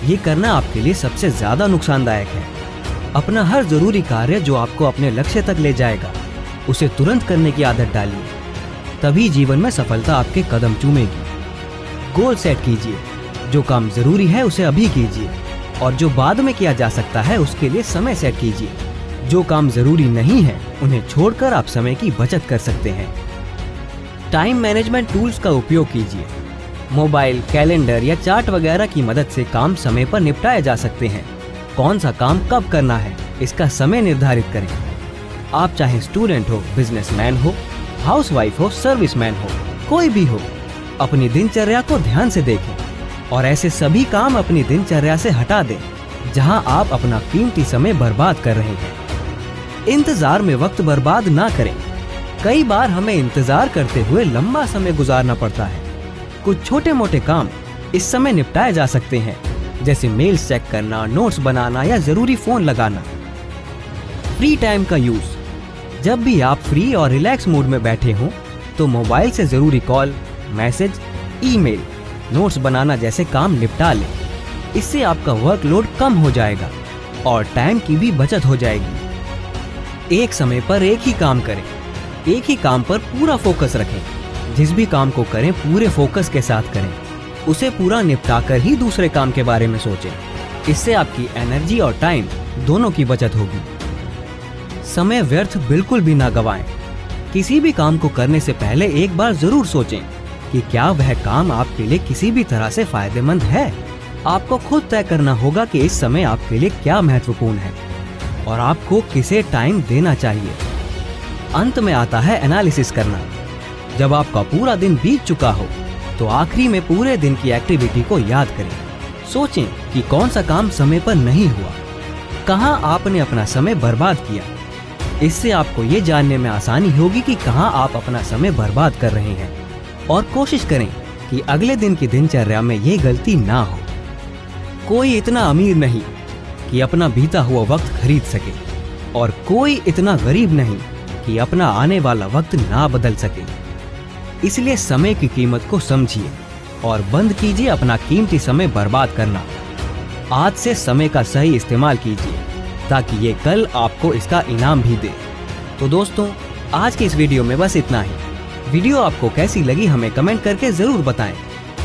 ये करना आपके लिए सबसे ज्यादा नुकसानदायक है। अपना हर जरूरी कार्य जो आपको अपने लक्ष्य तक ले जाएगा उसे तुरंत करने की आदत डालिए, तभी जीवन में सफलता आपके कदम चूमेगी। गोल सेट कीजिए, जो काम जरूरी है उसे अभी कीजिए, और जो बाद में किया जा सकता है उसके लिए समय सेट कीजिए। जो काम जरूरी नहीं है उन्हें छोड़कर आप समय की बचत कर सकते हैं। टाइम मैनेजमेंट टूल्स का उपयोग कीजिए। मोबाइल, कैलेंडर या चार्ट वगैरह की मदद से काम समय पर निपटाए जा सकते हैं। कौन सा काम कब करना है इसका समय निर्धारित करें। आप चाहे स्टूडेंट हो, बिजनेसमैन हो, हाउसवाइफ हो, सर्विसमैन हो, कोई भी हो, अपनी दिनचर्या को ध्यान से देखें और ऐसे सभी काम अपनी दिनचर्या से हटा दें जहां आप अपना कीमती समय बर्बाद कर रहे हैं। इंतजार में वक्त बर्बाद ना करें। कई बार हमें इंतजार करते हुए लंबा समय गुजारना पड़ता है। कुछ छोटे मोटे काम इस समय निपटाए जा सकते हैं, जैसे मेल चेक करना, नोट्स बनाना या जरूरी फोन लगाना। फ्री टाइम का यूज। जब भी आप फ्री और रिलैक्स मूड में बैठे हों तो मोबाइल से जरूरी कॉल, मैसेज, ईमेल, नोट्स बनाना जैसे काम निपटा लें। इससे आपका वर्कलोड कम हो जाएगा और टाइम की भी बचत हो जाएगी। एक समय पर एक ही काम करें। एक ही काम पर पूरा फोकस रखें। जिस भी काम को करें पूरे फोकस के साथ करें। उसे पूरा निपटाकर ही दूसरे काम के बारे में सोचें। इससे आपकी एनर्जी और टाइम दोनों की बचत होगी। समय व्यर्थ बिल्कुल भी ना गवाएं। किसी भी काम को करने से पहले एक बार जरूर सोचें कि क्या वह काम आपके लिए किसी भी तरह से फायदेमंद है। आपको खुद तय करना होगा कि इस समय आपके लिए क्या महत्वपूर्ण है और आपको किसे टाइम देना चाहिए। अंत में आता है एनालिसिस करना। जब आपका पूरा दिन बीत चुका हो तो आखिरी में पूरे दिन की एक्टिविटी को याद करें। सोचें कि कौन सा काम समय पर नहीं हुआ, कहां आपने अपना समय बर्बाद किया। इससे आपको ये जानने में आसानी होगी कि कहां आप अपना समय बर्बाद कर रहे हैं। और कोशिश करें कि अगले दिन की दिनचर्या में ये गलती ना हो। कोई इतना अमीर नहीं कि अपना बीता हुआ वक्त खरीद सके और कोई इतना गरीब नहीं कि अपना आने वाला वक्त ना बदल सके। इसलिए समय की कीमत को समझिए और बंद कीजिए अपना कीमती समय बर्बाद करना। आज से समय का सही इस्तेमाल कीजिए ताकि ये कल आपको इसका इनाम भी दे। तो दोस्तों, आज के इस वीडियो में बस इतना ही। वीडियो आपको कैसी लगी हमें कमेंट करके जरूर बताएं।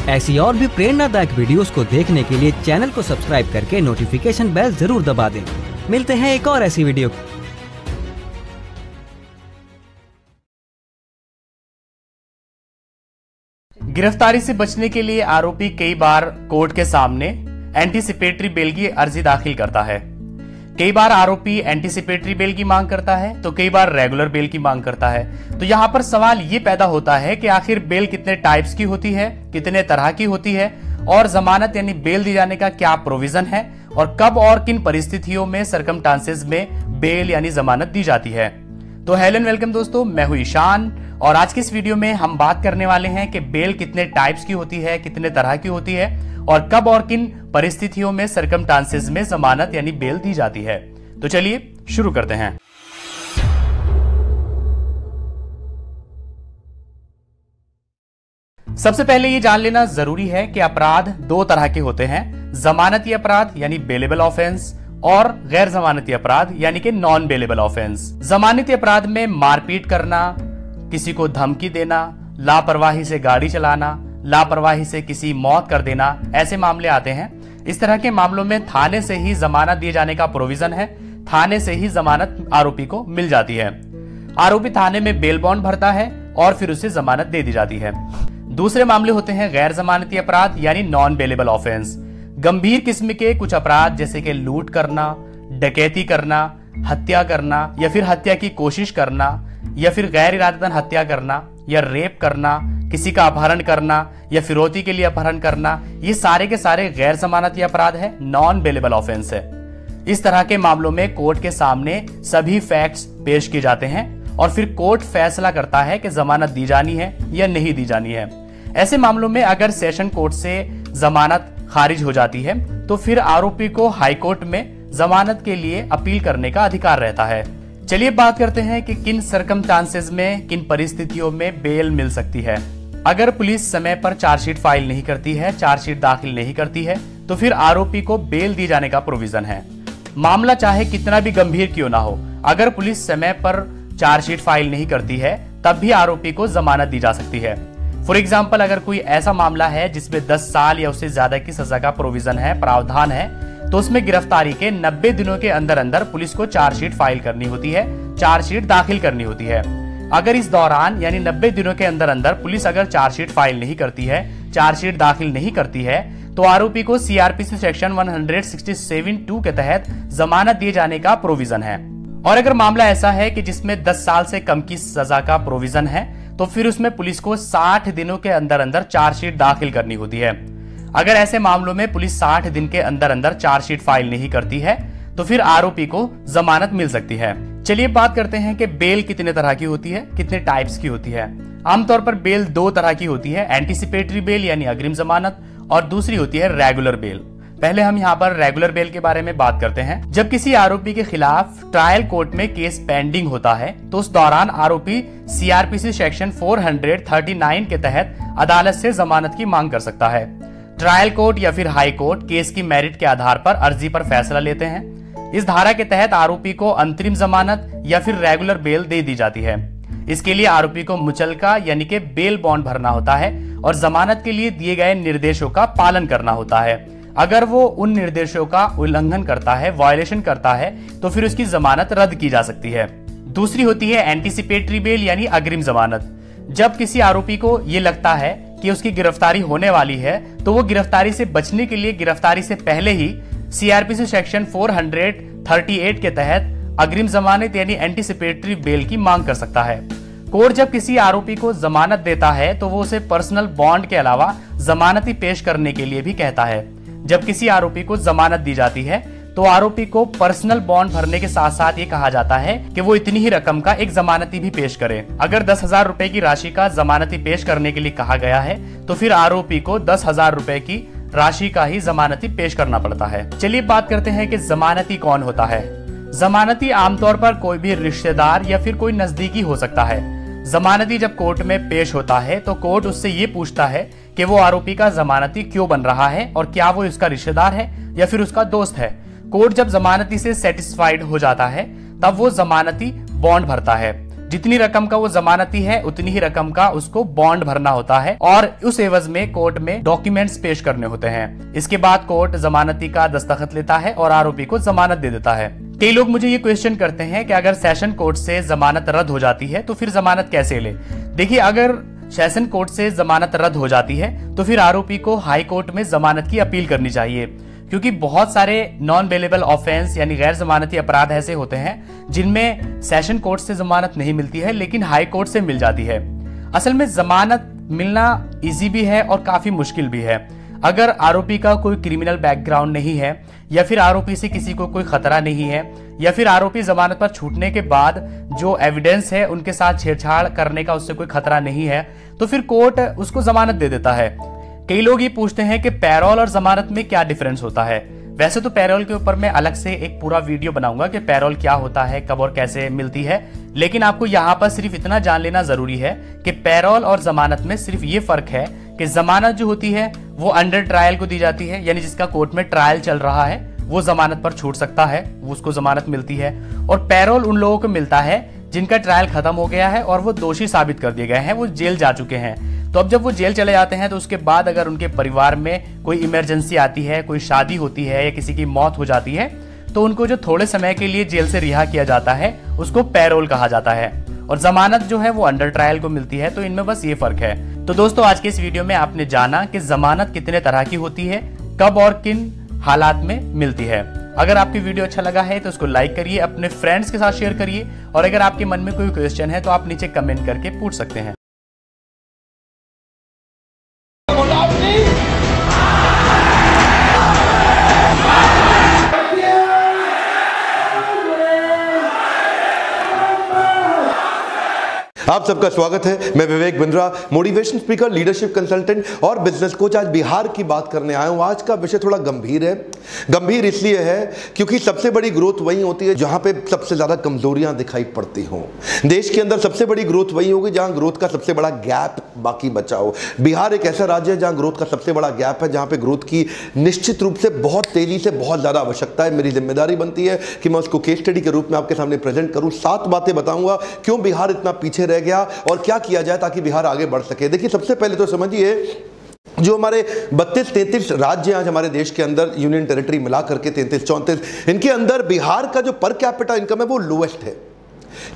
ऐसी और भी प्रेरणादायक वीडियोस को देखने के लिए चैनल को सब्सक्राइब करके नोटिफिकेशन बेल जरूर दबा दें। मिलते हैं एक और ऐसी वीडियो। गिरफ्तारी से बचने के लिए आरोपी कई बार कोर्ट के सामने एंटीसिपेटरी बेल की अर्जी दाखिल करता है। कई बार आरोपी एंटीसिपेटरी बेल की मांग करता है तो कई बार रेगुलर बेल की मांग करता है। तो यहाँ पर सवाल ये पैदा होता है कि आखिर बेल कितने टाइप्स की होती है, कितने तरह की होती है और जमानत यानी बेल दी जाने का क्या प्रोविजन है और कब और किन परिस्थितियों में सर्कमस्टांसेस में बेल यानी जमानत दी जाती है। तो हेलो एंड वेलकम दोस्तों, मैं हूं ईशान और आज के इस वीडियो में हम बात करने वाले हैं कि बेल कितने टाइप्स की होती है, कितने तरह की होती है और कब और किन परिस्थितियों में सर्कमस्टांसेस में जमानत यानी बेल दी जाती है। तो चलिए शुरू करते हैं। सबसे पहले ये जान लेना जरूरी है कि अपराध दो तरह के होते हैं, जमानती अपराध यानी बेलेबल ऑफेंस और गैर जमानती अपराध यानी कि नॉन बेलेबल ऑफेंस। जमानती अपराध में मारपीट करना, किसी को धमकी देना, लापरवाही से गाड़ी चलाना, लापरवाही से किसी मौत कर देना, ऐसे मामले आते हैं। इस तरह के मामलों में थाने से ही जमानत दिए जाने का प्रोविजन है। थाने से ही जमानत आरोपी को मिल जाती है। आरोपी थाने में बेल बॉन्ड भरता है और फिर उसे जमानत दे दी जाती है। दूसरे मामले होते हैं गैर जमानती अपराध यानी नॉन बेलेबल ऑफेंस। गंभीर किस्म के कुछ अपराध जैसे कि लूट करना, डकैती करना, हत्या करना या फिर हत्या की कोशिश करना या फिर गैर इरादतन हत्या करना या रेप करना, किसी का अपहरण करना या फिरौती के लिए अपहरण करना, ये सारे के सारे गैर जमानती अपराध है, नॉन बेलेबल ऑफेंस है। इस तरह के मामलों में कोर्ट के सामने सभी फैक्ट्स पेश किए जाते हैं और फिर कोर्ट फैसला करता है कि जमानत दी जानी है या नहीं दी जानी है। ऐसे मामलों में अगर सेशन कोर्ट से जमानत खारिज हो जाती है तो फिर आरोपी को हाई कोर्ट में जमानत के लिए अपील करने का अधिकार रहता है। चलिए बात करते हैं कि किन सर्कमस्टांसेस में, किन परिस्थितियों में बेल मिल सकती है। अगर पुलिस समय पर चार्जशीट फाइल नहीं करती है, चार्जशीट दाखिल नहीं करती है, तो फिर आरोपी को बेल दी जाने का प्रोविजन है। मामला चाहे कितना भी गंभीर क्यों ना हो, अगर पुलिस समय पर चार्जशीट फाइल नहीं करती है तब भी आरोपी को जमानत दी जा सकती है। फॉर एग्जाम्पल, अगर कोई ऐसा मामला है जिसमें 10 साल या उससे ज्यादा की सजा का प्रोविजन है, प्रावधान है, तो उसमें गिरफ्तारी के 90 दिनों के अंदर अंदर पुलिस को चार्जशीट फाइल करनी होती है, चार्जशीट दाखिल करनी होती है। अगर इस दौरान यानी 90 दिनों के अंदर अंदर पुलिस अगर चार्जशीट फाइल नहीं करती है, चार्जशीट दाखिल नहीं करती है, तो आरोपी को सीआरपीसी सेक्शन 167(2) के तहत जमानत दिए जाने का प्रोविजन है। और अगर मामला ऐसा है कि जिसमें 10 साल से कम की सजा का प्रोविजन है तो फिर उसमें पुलिस को 60 दिनों के अंदर अंदर चार्जशीट दाखिल करनी होती है। अगर ऐसे मामलों में पुलिस 60 दिन के अंदर अंदर चार्जशीट फाइल नहीं करती है तो फिर आरोपी को जमानत मिल सकती है। चलिए बात करते हैं कि बेल कितने तरह की होती है, कितने टाइप्स की होती है। आमतौर पर बेल दो तरह की होती है, एंटीसिपेटरी बेल यानी अग्रिम जमानत और दूसरी होती है रेगुलर बेल। पहले हम यहाँ पर रेगुलर बेल के बारे में बात करते हैं। जब किसी आरोपी के खिलाफ ट्रायल कोर्ट में केस पेंडिंग होता है तो उस दौरान आरोपी सीआरपीसी सेक्शन 439 के तहत अदालत से जमानत की मांग कर सकता है। ट्रायल कोर्ट या फिर हाई कोर्ट केस की मेरिट के आधार पर अर्जी पर फैसला लेते हैं। इस धारा के तहत आरोपी को अंतरिम जमानत या फिर रेगुलर बेल दे दी जाती है। इसके लिए आरोपी को मुचलका यानी कि बेल बॉन्ड भरना होता है और जमानत के लिए दिए गए निर्देशों का पालन करना होता है। अगर वो उन निर्देशों का उल्लंघन करता है, वायलेशन करता है, तो फिर उसकी जमानत रद्द की जा सकती है। दूसरी होती है एंटीसिपेटरी बेल यानी अग्रिम जमानत। जब किसी आरोपी को ये लगता है कि उसकी गिरफ्तारी होने वाली है तो वो गिरफ्तारी से बचने के लिए गिरफ्तारी से पहले ही सीआरपीसी सेक्शन 438 के तहत अग्रिम जमानत यानी एंटीसिपेटरी बेल की मांग कर सकता है। कोर्ट जब किसी आरोपी को जमानत देता है तो वो उसे पर्सनल बॉन्ड के अलावा जमानती पेश करने के लिए भी कहता है। जब किसी आरोपी को जमानत दी जाती है तो आरोपी को पर्सनल बॉन्ड भरने के साथ साथ ये कहा जाता है कि वो इतनी ही रकम का एक जमानती भी पेश करे। अगर 10,000 रुपए की राशि का जमानती पेश करने के लिए कहा गया है तो फिर आरोपी को 10,000 रुपए की राशि का ही जमानती पेश करना पड़ता है। चलिए बात करते हैं कि जमानती कौन होता है। जमानती आमतौर पर कोई भी रिश्तेदार या फिर कोई नजदीकी हो सकता है। जमानती जब कोर्ट में पेश होता है तो कोर्ट उससे ये पूछता है कि वो आरोपी का जमानती क्यों बन रहा है और क्या वो इसका रिश्तेदार है या फिर उसका दोस्त है। कोर्ट जब जमानती से सेटिस्फाइड हो जाता है तब वो जमानती बॉन्ड भरता है। जितनी रकम का वो जमानती है उतनी ही रकम का उसको बॉन्ड भरना होता है और उस एवज में कोर्ट में डॉक्यूमेंट्स पेश करने होते हैं। इसके बाद कोर्ट जमानती का दस्तखत लेता है और आरोपी को जमानत दे देता है। कई लोग मुझे ये क्वेश्चन करते हैं कि अगर सेशन कोर्ट से जमानत रद्द हो जाती है तो फिर जमानत कैसे ले। देखिए, अगर सेशन कोर्ट से जमानत रद्द हो जाती है तो फिर आरोपी को हाई कोर्ट में जमानत की अपील करनी चाहिए, क्योंकि बहुत सारे नॉन बेलेबल ऑफेंस यानी गैर जमानती अपराध ऐसे होते हैं जिनमें सेशन कोर्ट से जमानत नहीं मिलती है लेकिन हाई कोर्ट से मिल जाती है। असल में जमानत मिलना इजी भी है और काफी मुश्किल भी है। अगर आरोपी का कोई क्रिमिनल बैकग्राउंड नहीं है या फिर आरोपी से किसी को कोई खतरा नहीं है या फिर आरोपी जमानत पर छूटने के बाद जो एविडेंस है उनके साथ छेड़छाड़ करने का उससे कोई खतरा नहीं है तो फिर कोर्ट उसको जमानत दे देता है। कई लोग ये पूछते हैं कि पैरोल और जमानत में क्या डिफरेंस होता है। वैसे तो पैरोल के ऊपर मैं अलग से एक पूरा वीडियो बनाऊंगा कि पैरोल क्या होता है, कब और कैसे मिलती है, लेकिन आपको यहाँ पर सिर्फ इतना जान लेना जरूरी है कि पैरोल और जमानत में सिर्फ ये फर्क है कि जमानत जो होती है वो अंडर ट्रायल को दी जाती है, यानी जिसका कोर्ट में ट्रायल चल रहा है वो जमानत पर छूट सकता है, उसको जमानत मिलती है। और पैरोल उन लोगों को मिलता है जिनका ट्रायल खत्म हो गया है और वो दोषी साबित कर दिए गए हैं, वो जेल जा चुके हैं। तो अब जब वो जेल चले जाते हैं तो उसके बाद अगर उनके परिवार में कोई इमरजेंसी आती है, कोई शादी होती है या किसी की मौत हो जाती है तो उनको जो थोड़े समय के लिए जेल से रिहा किया जाता है उसको पैरोल कहा जाता है और जमानत जो है वो अंडर ट्रायल को मिलती है। तो इनमें बस ये फर्क है। तो दोस्तों, आज के इस वीडियो में आपने जाना कि जमानत कितने तरह की होती है, कब और किन हालात में मिलती है। अगर आपकी वीडियो अच्छा लगा है तो उसको लाइक करिए, अपने फ्रेंड्स के साथ शेयर करिए और अगर आपके मन में कोई क्वेश्चन है तो आप नीचे कमेंट करके पूछ सकते हैं। आप सबका स्वागत है। मैं Vivek Bindra, motivation speaker, leadership consultant और बिजनेस कोच। आज बिहार की बात करने आया हूं। आज का विषय थोड़ा गंभीर है। गंभीर इसलिए है क्योंकि सबसे बड़ी ग्रोथ वही होती है जहां पे सबसे ज्यादा कमजोरियां दिखाई पड़ती हों। देश के अंदर सबसे बड़ी ग्रोथ वही होगी जहां ग्रोथ का सबसे बड़ा गैप बाकी बचा हो। बिहार एक ऐसा राज्य है जहां ग्रोथ का सबसे बड़ा गैप है, जहां पे ग्रोथ की निश्चित रूप से बहुत तेजी से बहुत ज्यादा आवश्यकता है। मेरी जिम्मेदारी बनती है कि मैं उसको केस स्टडी के रूप में आपके सामने प्रेजेंट करूं। 7 बातें बताऊंगा क्यों बिहार इतना पीछे रह गया और क्या किया जाए ताकि बिहार आगे बढ़ सके। देखिए, सबसे पहले तो समझिए, जो हमारे 32-33 राज्य आज हमारे देश के अंदर, यूनियन टेरिटरी मिला करके 33-34, इनके अंदर बिहार का जो पर कैपिटा इनकम है वो लोएस्ट है।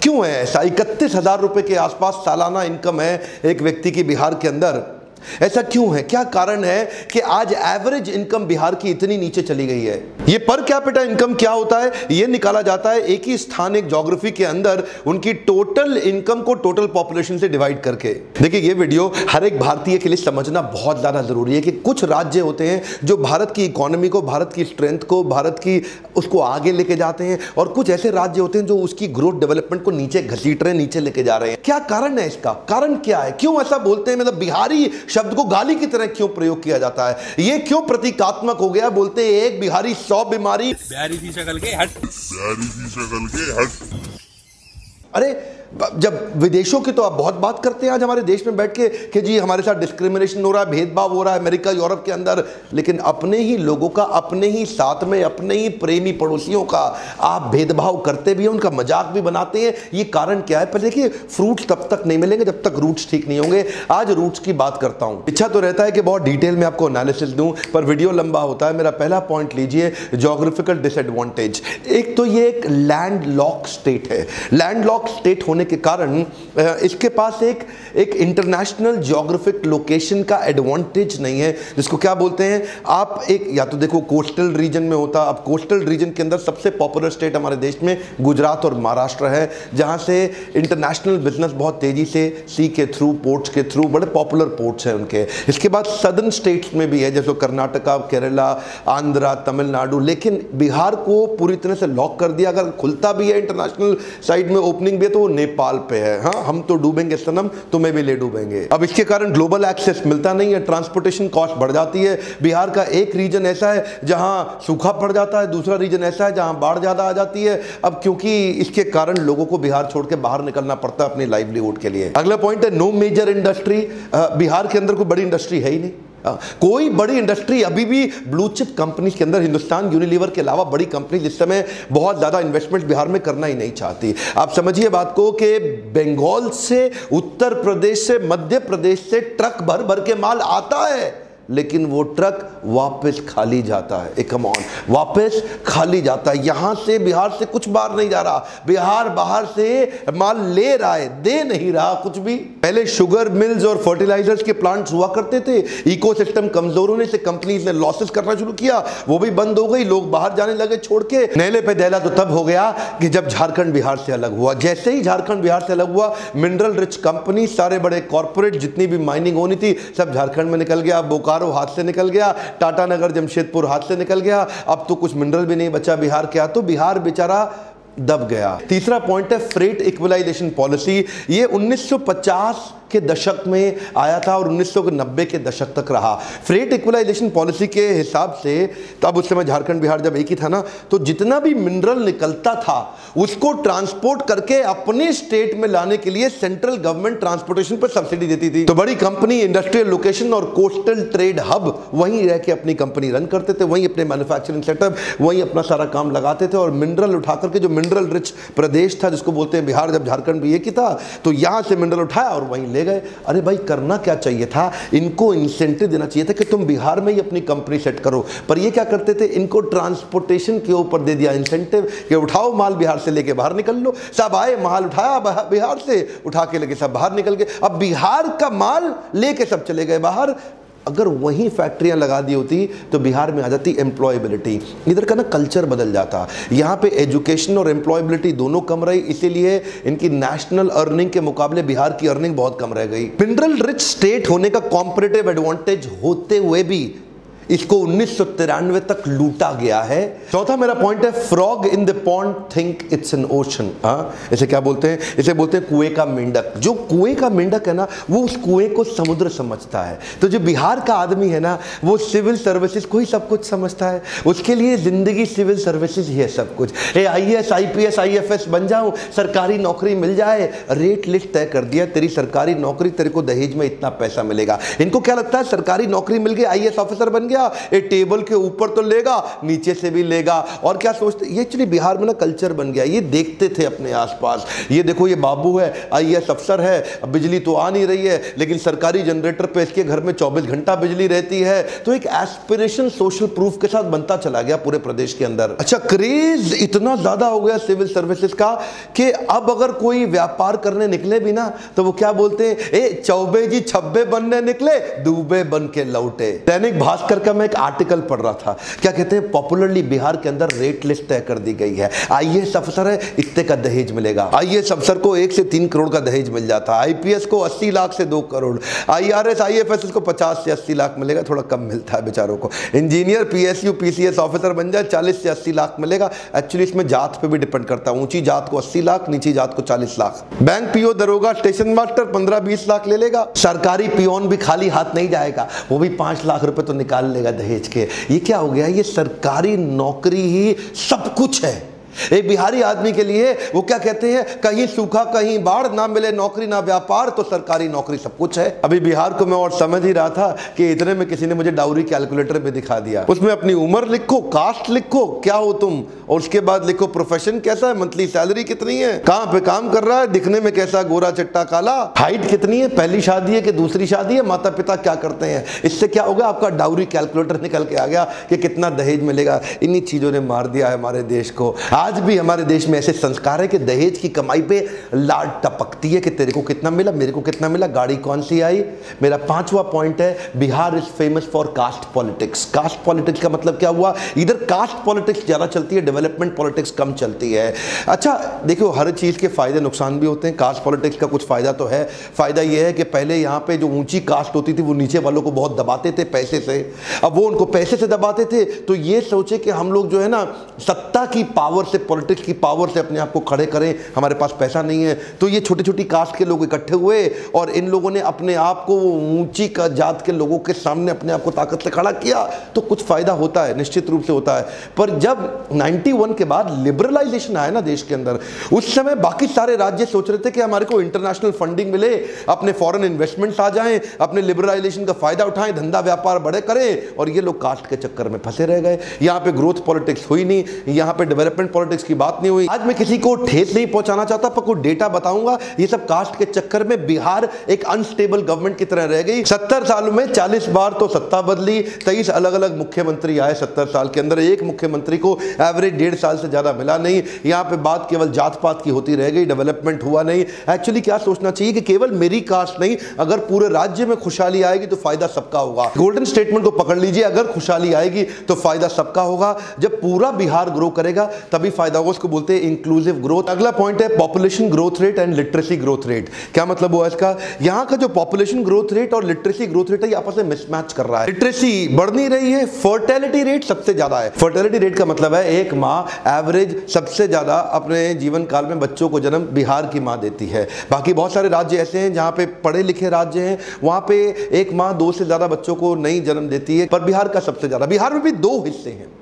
क्यों है ऐसा? 31,000 रुपए के आसपास सालाना इनकम है एक व्यक्ति की बिहार के अंदर। ऐसा क्यों है? क्या कारण है कि आज एवरेज इनकम बिहार की इतनी नीचे चली गई है? ये पर कैपिटा इनकम क्या होता है? ये निकाला जाता है एक ही स्थान, एक ज्योग्राफी के अंदर उनकी टोटल इनकम को टोटल पॉपुलेशन से डिवाइड करके। देखिए, ये वीडियो हर एक भारतीय के लिए समझना बहुत ज्यादा जरूरी है कि कुछ राज्य होते हैं जो भारत की इकोनॉमी को, भारत की स्ट्रेंथ को, भारत की उसको आगे लेके जाते हैं और कुछ ऐसे राज्य होते हैं जो उसकी ग्रोथ डेवलपमेंट को नीचे घसीट रहे हैं, नीचे लेके जा रहे हैं। क्या कारण है इसका? कारण क्या है? क्यों ऐसा बोलते हैं? मतलब बिहारी शब्द को गाली की तरह क्यों प्रयोग किया जाता है? ये क्यों प्रतीकात्मक हो गया? बोलते हैं एक बिहारी 100 बीमारी। बिहारी की शक्ल के हट, बिहारी की शक्ल के हट। अरे, जब विदेशों की तो आप बहुत बात करते हैं आज हमारे देश में बैठ के कि जी हमारे साथ डिस्क्रिमिनेशन हो रहा है, भेदभाव हो रहा है अमेरिका यूरोप के अंदर, लेकिन अपने ही लोगों का, अपने ही साथ में, अपने ही प्रेमी पड़ोसियों का आप भेदभाव करते भी हैं, उनका मजाक भी बनाते हैं। ये कारण क्या है? पर देखिए, फ्रूट्स तब तक नहीं मिलेंगे जब तक रूट्स ठीक नहीं होंगे। आज रूट्स की बात करता हूं। इच्छा तो रहता है कि बहुत डिटेल में आपको एनालिसिस दूं, पर वीडियो लंबा होता है। मेरा पहला पॉइंट लीजिए, ज्योग्राफिकल डिसएडवांटेज। एक तो ये एक लैंड लॉक स्टेट है। लैंड लॉक स्टेट होने के कारण इसके पास एक इंटरनेशनल ज्योग्राफिक लोकेशन का एडवांटेज नहीं है, जिसको क्या बोलते हैं आप, एक या तो देखो कोस्टल रीजन में होता। अब कोस्टल रीजन के अंदर सबसे पॉपुलर स्टेट हमारे देश में गुजरात और महाराष्ट्र है, जहां से इंटरनेशनल बिजनेस बहुत तेजी से सी के थ्रू, पोर्ट्स के थ्रू, बड़े पॉपुलर पोर्ट्स हैं उनके। इसके बाद सदर्न स्टेट्स में भी है, जैसे कर्नाटका, केरला, आंध्रा, तमिलनाडु। लेकिन बिहार को पूरी तरह से लॉक कर दिया। अगर खुलता भी है इंटरनेशनल साइड में, ओपनिंग भी है, तो वो नेपाल पे है। हाँ, हम तो डूबेंगे सनम, तुम्हें भी ले डूबेंगे। अब इसके कारण ग्लोबल एक्सेस मिलता नहीं है, ट्रांसपोर्टेशन कॉस्ट बढ़ जाती है। बिहार का एक रीजन ऐसा है जहां सूखा पड़ जाता है, दूसरा रीजन ऐसा है जहां बाढ़ ज्यादा आ जाती है। अब क्योंकि इसके कारण लोगों को बिहार छोड़ के बाहर निकलना पड़ता है अपनी लाइवलीहुड के लिए। अगला पॉइंट है नो मेजर इंडस्ट्री। बिहार के अंदर कोई बड़ी इंडस्ट्री है ही नहीं। कोई बड़ी इंडस्ट्री अभी भी ब्लू चिप कंपनीज के अंदर, हिंदुस्तान यूनिलीवर के अलावा बड़ी कंपनीज इस समय बहुत ज्यादा इन्वेस्टमेंट बिहार में करना ही नहीं चाहती। आप समझिए बात को कि बंगाल से, उत्तर प्रदेश से, मध्य प्रदेश से ट्रक भर भर के माल आता है, लेकिन वो ट्रक वापस खाली जाता है। कम ऑन, वापस खाली जाता है। यहां से बिहार से कुछ बाहर नहीं जा रहा, बिहार बाहर से माल ले रहा है, दे नहीं रहा कुछ भी। पहले शुगर मिल्स और फर्टिलाइजर्स के प्लांट्स हुआ करते थे, इकोसिस्टम कमजोर होने से कंपनीज ने लॉसेस करना शुरू किया, वो भी बंद हो गई, लोग बाहर जाने लगे छोड़ के। नैले पे दहला तो तब हो गया कि जब झारखंड बिहार से अलग हुआ। जैसे ही झारखंड बिहार से अलग हुआ, मिनरल रिच कंपनी, सारे बड़े कॉर्पोरेट, जितनी भी माइनिंग होनी थी, सब झारखंड में निकल गया। बोकारो हाथ से निकल गया, टाटा नगर, जमशेदपुर हाथ से निकल गया। अब तो कुछ मिनरल भी नहीं बचा बिहार के, तो बिहार बेचारा दब गया। तीसरा पॉइंट है फ्रेट इक्वलाइजेशन पॉलिसी। ये 1950 के दशक में आया था और 1990 के दशक तक रहा। फ्रेट इक्वलाइजेशन पॉलिसी के हिसाब से, तब उस समय झारखंड बिहार जब एक ही था ना, तो जितना भी मिनरल निकलता था उसको ट्रांसपोर्ट करके अपने स्टेट में लाने के लिए सेंट्रल गवर्नमेंट ट्रांसपोर्टेशन पर सब्सिडी देती थी। तो बड़ी कंपनी, इंडस्ट्रियल लोकेशन और कोस्टल ट्रेड हब वहीं रह के अपनी कंपनी रन करते थे, वहीं अपने मैन्युफैक्चरिंग सेटअप, वहीं अपना सारा काम लगाते थे। और मिनरल उठा करके, जो मिनरल रिच प्रदेश था जिसको बोलते हैं बिहार, जब झारखंड भी एक ही था, तो यहां से मिनरल उठाया और वहीं ले गए। अरे भाई, करना क्या चाहिए था, इनको इंसेंटिव देना चाहिए था कि तुम बिहार में ही अपनी कंपनी सेट करो। पर ये क्या करते थे, इनको ट्रांसपोर्टेशन के ऊपर दे दिया इंसेंटिव कि उठाओ माल बिहार से लेके बाहर निकल लो। सब आए, माल उठाया बिहार से, उठा के लेके सब बाहर निकल गए। अब बिहार का माल लेके सब चले गए बाहर। अगर वहीं फैक्ट्रियां लगा दी होती तो बिहार में आ जाती एम्प्लॉयबिलिटी। इधर का ना कल्चर बदल जाता। यहाँ पे एजुकेशन और एम्प्लॉयबिलिटी दोनों कम रही, इसीलिए इनकी नेशनल अर्निंग के मुकाबले बिहार की अर्निंग बहुत कम रह गई। मिनरल रिच स्टेट होने का कॉम्पिटिटिव एडवांटेज होते हुए भी इसको 1993 तक लूटा गया है। चौथा मेरा पॉइंट है frog in the pond think it's an ocean. इसे क्या बोलते हैं, इसे बोलते हैं कुएं का मेंढक। जो कुएं का मेंढक है ना, वो उस कुएं को समुद्र समझता है। तो जो बिहार का आदमी है ना, वो सिविल सर्विसेज को ही सब कुछ समझता है। उसके लिए जिंदगी सिविल सर्विसेज ही है सब कुछ। IAS, IPS, IFS बन जाऊं, सरकारी नौकरी मिल जाए, रेट लिस्ट तय कर दिया, तेरी सरकारी नौकरी, तेरे को दहेज में इतना पैसा मिलेगा। इनको क्या लगता है, सरकारी नौकरी मिल गई, IAS ऑफिसर बन गया, ये टेबल के ऊपर तो लेगा, नीचे से भी लेगा। और क्या सोचते, ये एक्चुअली बिहार में ना कल्चर बन गया। ये देखते थे अपने आसपास, ये देखो ये बाबू है, IAS अफसर है, अब बिजली तो आ नहीं रही है, लेकिन सरकारी जनरेटर पे इसके घर में 24 घंटा बिजली रहती है। तो एक एस्पिरेशन सोशल प्रूफ के साथ बनता चला गया पूरे प्रदेश के अंदर। अच्छा, क्रेज इतना ज्यादा हो गया सिविल सर्विसेज का कि अब अगर कोई व्यापार करने निकले भी ना, तो वो क्या बोलते हैं, ए चौबे जी छब्बे बनने निकले, दूबे बन के लौटे। दैनिक भास्कर का मैं एक आर्टिकल पढ़ रहा था, क्या कहते हैं, पॉपुलरली बिहार के अंदर रेट लिस्ट तय कर दी गई है। IAS अफसर है, इतने का दहेज मिलेगा। IAS अफसर को 1 से 3 करोड़ का दहेज मिल जाता है। IPS को 80 लाख से 2 करोड़, IRS, IFS को 50 से 80 लाख मिलेगा, थोड़ा कम मिलता है बेचारों को। इंजीनियर, PSU, PCS ऑफिसर बन जाए, 40 से 80 लाख मिलेगा। एक्चुअली इसमें जात पे भी डिपेंड करता है, ऊंची जात को 80 लाख, नीची जात को 40 लाख। बैंक PO, दरोगा, स्टेशन मास्टर 15-20 लाख ले लेगा। सरकारी पियोन भी खाली हाथ नहीं जाएगा, वो भी 5 लाख रुपए तो निकाल लेगा दहेज के। ये क्या हो गया, ये सरकारी नौकरी ही सब कुछ है। एक बिहारी आदमी के लिए वो क्या कहते हैं, कहीं सूखा कहीं बाढ़, ना मिले नौकरी ना व्यापार, तो सरकारी नौकरी सब कुछ है। अभी बिहार को मैं और समझ ही रहा था कि इतने में किसी ने मुझे डाउरी कैलकुलेटर भी दिखा दिया। उसमें अपनी उम्र लिखो, कास्ट लिखो, क्या हो तुम, और उसके बाद लिखो प्रोफेशन कैसा है, मंथली सैलरी कितनी है, कहां पे काम कर रहा है, दिखने में कैसा, गोरा चिट्टा काला, हाइट कितनी है, पहली शादी है कि दूसरी शादी है, माता पिता क्या करते हैं। इससे क्या होगा, आपका डाउरी कैलकुलेटर निकल के आ गया कि कितना दहेज मिलेगा। इन्हीं चीजों ने मार दिया है हमारे देश को। आज भी हमारे देश में ऐसे संस्कार है कि दहेज की कमाई पे लाड टपकती है कि तेरे को कितना मिला, मेरे को कितना मिला, गाड़ी कौन सी आई। मेरा 5वां पॉइंट है, Bihar is famous for caste politics. Caste politics का मतलब क्या हुआ, इधर कास्ट पॉलिटिक्स ज्यादा चलती है, डेवलपमेंट पॉलिटिक्स कम चलती है। अच्छा देखो, हर चीज के फायदे नुकसान भी होते हैं। कास्ट पॉलिटिक्स का कुछ फायदा तो है। फायदा यह है कि पहले यहाँ पे जो ऊंची कास्ट होती थी वो नीचे वालों को बहुत दबाते थे पैसे से, अब वो उनको पैसे से दबाते थे, तो ये सोचे कि हम लोग जो है ना सत्ता की पावर से, पॉलिटिक्स की पावर से अपने आप को खड़े करें, हमारे पास पैसा नहीं है, तो ये छोटी छोटी कास्ट के लोग इकट्ठे हुए और इन लोगों ने अपने आप को ऊंची जात के लोगों के सामने अपने आप को ताकत से खड़ा किया। तो कुछ फायदा होता है, निश्चित रूप से होता है। पर जब 91 के बाद लिबरलाइजेशन आया ना देश के अंदर, उस समय बाकी सारे राज्य सोच रहे थे कि हमारे को इंटरनेशनल फंडिंग मिले, अपने फॉरेन इन्वेस्टमेंट्स आ जाएं, अपने लिबरलाइजेशन का फायदा उठाएं, धंधा व्यापार बड़े करें, और ये लोग कास्ट के चक्कर में फंसे रह गए। यहां पे ग्रोथ पॉलिटिक्स हुई नहीं, यहां पे डेवलपमेंट पॉलिटिक्स की बात नहीं हुई। आज मैं किसी को ठेस नहीं पहुंचाना चाहता, पर कोई डेटा बताऊंगा। ये सब कास्ट के चक्कर में बिहार एक अनस्टेबल गवर्नमेंट की तरह रह गई। 70 सालों में 40 बार तो सत्ता बदली, 23 अलग अलग मुख्यमंत्री आए 70 साल के अंदर, एक मुख्यमंत्री को एवरेज 1.5 साल से ज्यादा मिला नहीं। यहां पे बात केवल जात पात की होती रह गई, डेवलपमेंट हुआ नहीं। एक्चुअली क्या सोचना चाहिए कि केवल मेरी कास्ट नहीं, अगर पूरे राज्य में खुशहाली आएगी तो फायदा सबका होगा। गोल्डन स्टेटमेंट को पकड़ लीजिए, अगर खुशहाली आएगी तो फायदा सबका होगा। जब पूरा बिहार ग्रो करेगा तभी फायदा होगा, उसको बोलते हैं इंक्लूसिव ग्रोथ। अगला पॉइंट है population growth rate and literacy growth rate. क्या मतलब हुआ इसका, यहां का जो पॉपुलेशन ग्रोथ रेट और लिटरेसी ग्रोथ रेट है, ये आपस में मिसमैच कर रहा है। लिटरेसी बढ़ नहीं रही है, फर्टिलिटी रेट सबसे ज्यादा है। फर्टिलिटी रेट का मतलब है एक मां एवरेज सबसे ज्यादा अपने जीवन काल में बच्चों को जन्म बिहार की मां देती है। बाकी बहुत सारे राज्य ऐसे हैं जहां पे पढ़े लिखे राज्य हैं, वहां पे एक मां 2 से ज्यादा बच्चों को नहीं जन्म देती है, पर बिहार का सबसे ज्यादा। बिहार में भी 2 हिस्से हैं,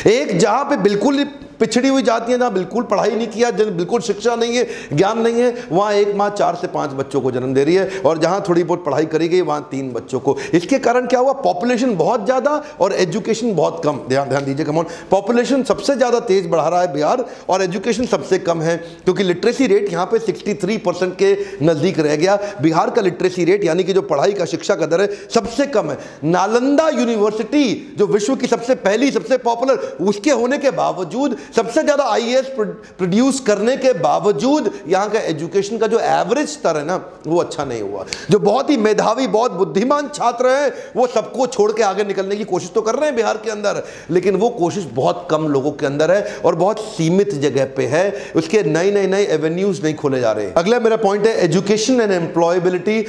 एक जहां पे बिल्कुल पिछड़ी हुई जाती है, ना बिल्कुल पढ़ाई नहीं किया, बिल्कुल शिक्षा नहीं है, ज्ञान नहीं है, वहां एक मां 4 से 5 बच्चों को जन्म दे रही है, और जहां थोड़ी बहुत पढ़ाई करी गई वहां 3 बच्चों को। इसके कारण क्या हुआ, पॉपुलेशन बहुत ज्यादा और एजुकेशन बहुत कम। ध्यान दीजिए, कम ऑन, पॉपुलेशन सबसे ज्यादा तेज बढ़ा रहा है बिहार और एजुकेशन सबसे कम है, क्योंकि लिटरेसी रेट यहां पे 63% के नजदीक रह गया। बिहार का लिटरेसी रेट यानी कि जो पढ़ाई का, शिक्षा का दर है, सबसे कम है। नालंदा यूनिवर्सिटी जो विश्व की सबसे पहली, सबसे पॉपुलर, उसके होने के बावजूद, सबसे ज्यादा आईएएस प्रोड्यूस करने के बावजूद, यहां का एजुकेशन का जो एवरेज स्तर है ना, वो अच्छा नहीं हुआ। जो बहुत ही मेधावी, बहुत बुद्धिमान छात्र हैं, वो सबको छोड़ के आगे निकलने की कोशिश तो कर रहे हैं बिहार के अंदर, लेकिन वो कोशिश बहुत कम लोगों के अंदर है और बहुत सीमित जगह पे है। उसके नए एवेन्यूज नहीं खोले जा रहे। अगला मेरा पॉइंट है education and employability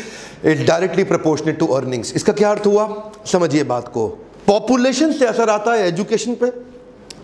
is directly proportionate to earnings. इसका क्या अर्थ हुआ, समझिए बात को। पॉपुलेशन से असर आता है एजुकेशन पे,